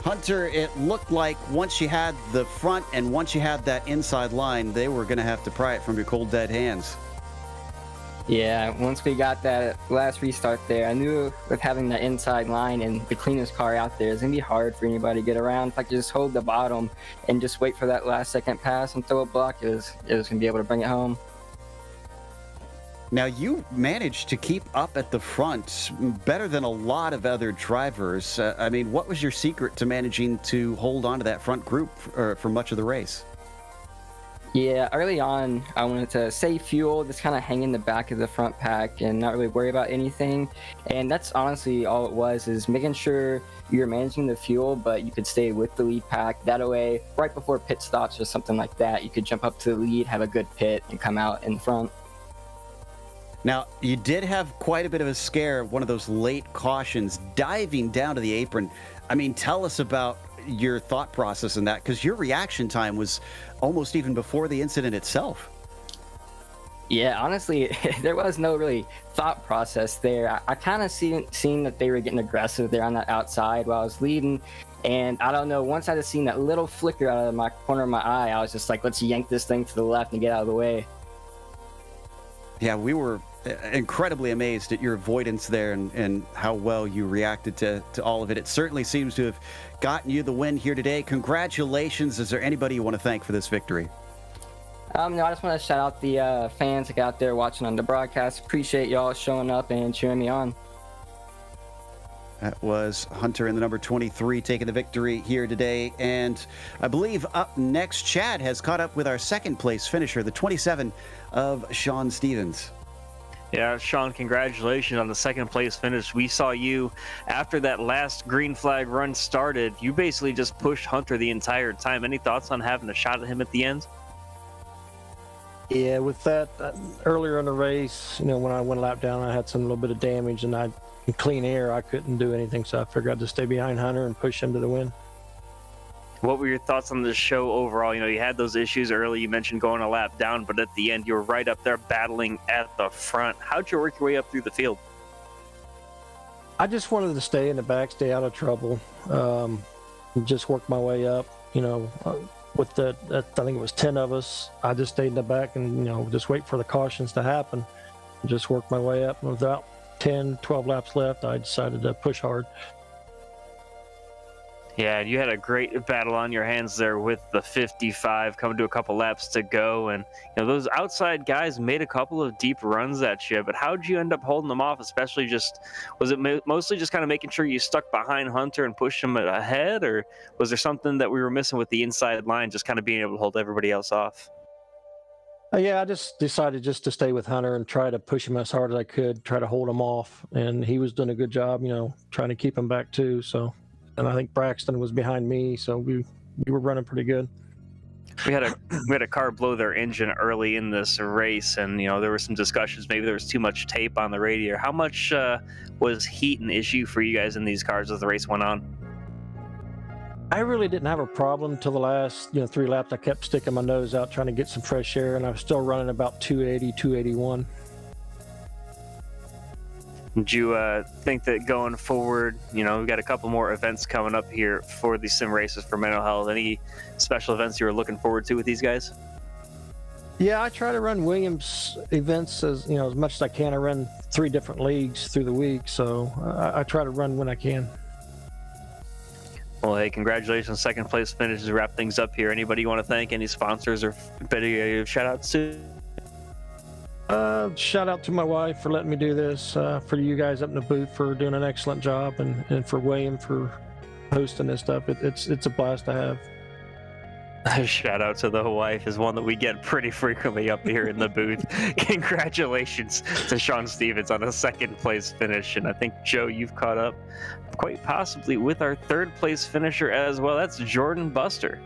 Hunter, it looked like once you had the front and once you had that inside line, they were going to have to pry it from your cold, dead hands. Yeah, once we got that last restart there, I knew with having the inside line and the cleanest car out there, it's going to be hard for anybody to get around. If I could just hold the bottom and just wait for that last second pass and throw a block, it was going to be able to bring it home. Now, you managed to keep up at the front better than a lot of other drivers. I mean, what was your secret to managing to hold on to that front group for much of the race? Yeah, early on, I wanted to save fuel, just kind of hang in the back of the front pack and not really worry about anything. And that's honestly all it was, is making sure you're managing the fuel, but you could stay with the lead pack. That way, right before pit stops or something like that, you could jump up to the lead, have a good pit, and come out in front. Now, you did have quite a bit of a scare, one of those late cautions, diving down to the apron. I mean, tell us about your thought process in that, because your reaction time was almost even before the incident itself. Yeah, honestly, there was no really thought process there. I kind of seen that they were getting aggressive there on that outside while I was leading. And I don't know, once I just seen that little flicker out of my corner of my eye, I was just like, let's yank this thing to the left and get out of the way. Yeah, we were incredibly amazed at your avoidance there and how well you reacted to all of it. It certainly seems to have gotten you the win here today. Congratulations. Is there anybody you want to thank for this victory? No, I just want to shout out the fans that got out there watching on the broadcast. Appreciate y'all showing up and cheering me on. That was Hunter in the number 23 taking the victory here today. And I believe up next, Chad has caught up with our second place finisher, the 27 of Sean Stevens. Yeah, Sean, congratulations on the second place finish. We saw you after that last green flag run started. You basically just pushed Hunter the entire time. Any thoughts on having a shot at him at the end? Yeah, with that earlier in the race, when I went a lap down, I had some little bit of damage, and in clean air, I couldn't do anything, so I figured I'd just stay behind Hunter and push him to the win. What were your thoughts on the show overall? You had those issues early. You mentioned going a lap down, but at the end, you were right up there battling at the front. How'd you work your way up through the field? I just wanted to stay in the back, stay out of trouble, just work my way up. With I think it was 10 of us. I just stayed in the back and just wait for the cautions to happen. Just worked my way up. And without 10, 12 laps left, I decided to push hard. Yeah, you had a great battle on your hands there with the 55 coming to a couple laps to go. And, those outside guys made a couple of deep runs at you, but how'd you end up holding them off? Especially was it mostly just kind of making sure you stuck behind Hunter and pushed him ahead? Or was there something that we were missing with the inside line, just kind of being able to hold everybody else off? Yeah, I just decided just to stay with Hunter and try to push him as hard as I could, try to hold him off. And he was doing a good job, trying to keep him back too. And I think Braxton was behind me, so we were running pretty good. We had a car blow their engine early in this race, and there were some discussions. Maybe there was too much tape on the radiator. How much was heat an issue for you guys in these cars as the race went on? I really didn't have a problem until the last 3 laps. I kept sticking my nose out trying to get some fresh air, and I was still running about 280, 281. Do you think that going forward, we've got a couple more events coming up here for the sim races for mental health. Any special events you were looking forward to with these guys? Yeah, I try to run Williams events as much as I can. I run 3 different leagues through the week, so I try to run when I can. Well, hey, congratulations, second place finish to wrap things up here. Anybody you want to thank? Any sponsors or shout outs to? Shout out to my wife for letting me do this, for you guys up in the booth for doing an excellent job, and for William for hosting this stuff. It's a blast to have. Shout out to the wife is one that we get pretty frequently up here in the booth. Congratulations to Sean Stevens on a second place finish. And I think, Joe, you've caught up quite possibly with our third place finisher as well. That's Jordan Buster.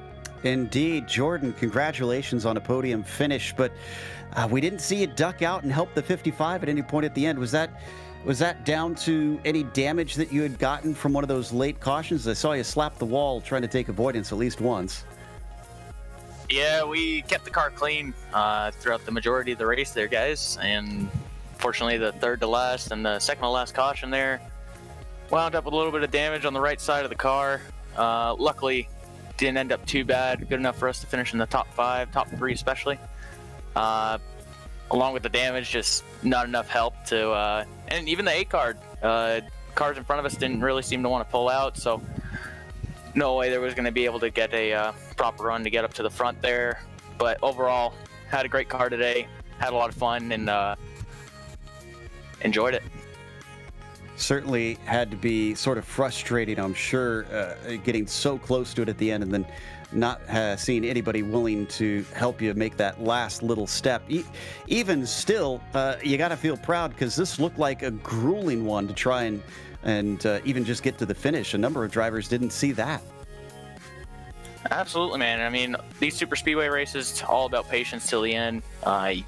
Indeed, Jordan, congratulations on a podium finish, but we didn't see you duck out and help the 55 at any point at the end. Was that down to any damage that you had gotten from one of those late cautions? I saw you slap the wall trying to take avoidance at least once. Yeah, we kept the car clean throughout the majority of the race there, guys. And fortunately, the third to last and the second to last caution there wound up with a little bit of damage on the right side of the car. Luckily, didn't end up too bad. Good enough for us to finish in the top 5, top 3 especially. Along with the damage, just not enough help to... and even the A-card. Cars in front of us didn't really seem to want to pull out, so no way there was going to be able to get a proper run to get up to the front there. But overall, had a great car today, had a lot of fun, and enjoyed it. Certainly had to be sort of frustrating, I'm sure, getting so close to it at the end and then not seeing anybody willing to help you make that last little step. Even still, you got to feel proud because this looked like a grueling one to try and even just get to the finish. A number of drivers didn't see that. Absolutely, man. I mean, these super speedway races, it's all about patience till the end. I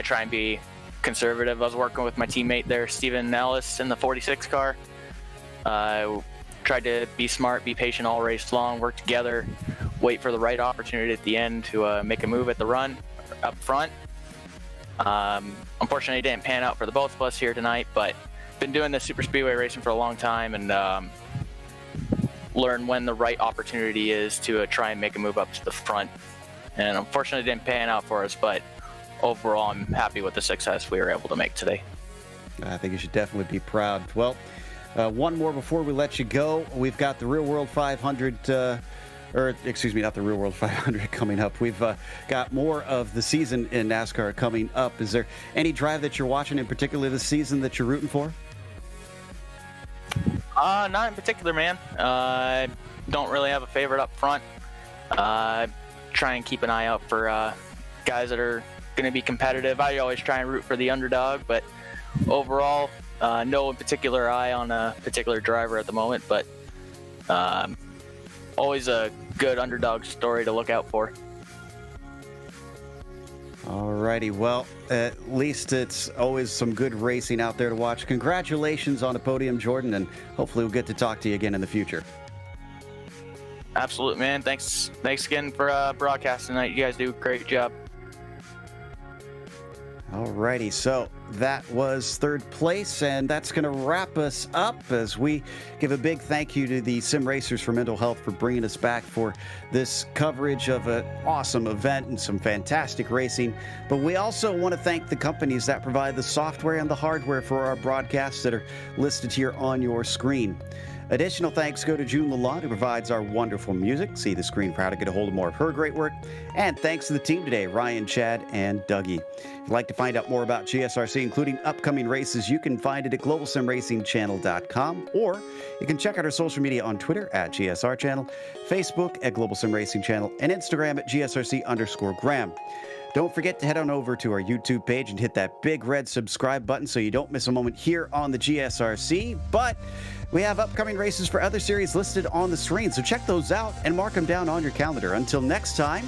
try and be conservative. I was working with my teammate there, Steven Ellis, in the 46 car. Tried to be smart, be patient all race long, work together, wait for the right opportunity at the end to make a move at the run up front. Unfortunately, it didn't pan out for the both of us here tonight, but been doing this super speedway racing for a long time and learn when the right opportunity is to try and make a move up to the front. And unfortunately, it didn't pan out for us, but overall, I'm happy with the success we were able to make today. I think you should definitely be proud. Well, one more before we let you go. We've got the Real World 500, or excuse me, not the Real World 500 coming up. We've got more of the season in NASCAR coming up. Is there any drive that you're watching in particular this season that you're rooting for? Not in particular, man. Don't really have a favorite up front. Try and keep an eye out for guys that are going to be competitive. I always try and root for the underdog, but overall, no particular eye on a particular driver at the moment, but always a good underdog story to look out for. Alrighty, well, at least it's always some good racing out there to watch. Congratulations on the podium, Jordan, and hopefully we'll get to talk to you again in the future. Absolutely, man. Thanks again for broadcasting tonight. You guys do a great job. Alrighty, so that was third place, and that's going to wrap us up as we give a big thank you to the Sim Racers for Mental Health for bringing us back for this coverage of an awesome event and some fantastic racing. But we also want to thank the companies that provide the software and the hardware for our broadcasts that are listed here on your screen. Additional thanks go to June Lalonde, who provides our wonderful music. See the screen for how to get a hold of more of her great work. And thanks to the team today, Ryan, Chad, and Dougie. If you'd like to find out more about GSRC, including upcoming races, you can find it at globalsimracingchannel.com, or you can check out our social media on Twitter at GSR Channel, Facebook at Global Sim Racing Channel, and Instagram at GSRC_Graham. Don't forget to head on over to our YouTube page and hit that big red subscribe button so you don't miss a moment here on the GSRC. But we have upcoming races for other series listed on the screen, so check those out and mark them down on your calendar. Until next time,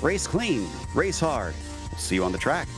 race clean, race hard. We'll see you on the track.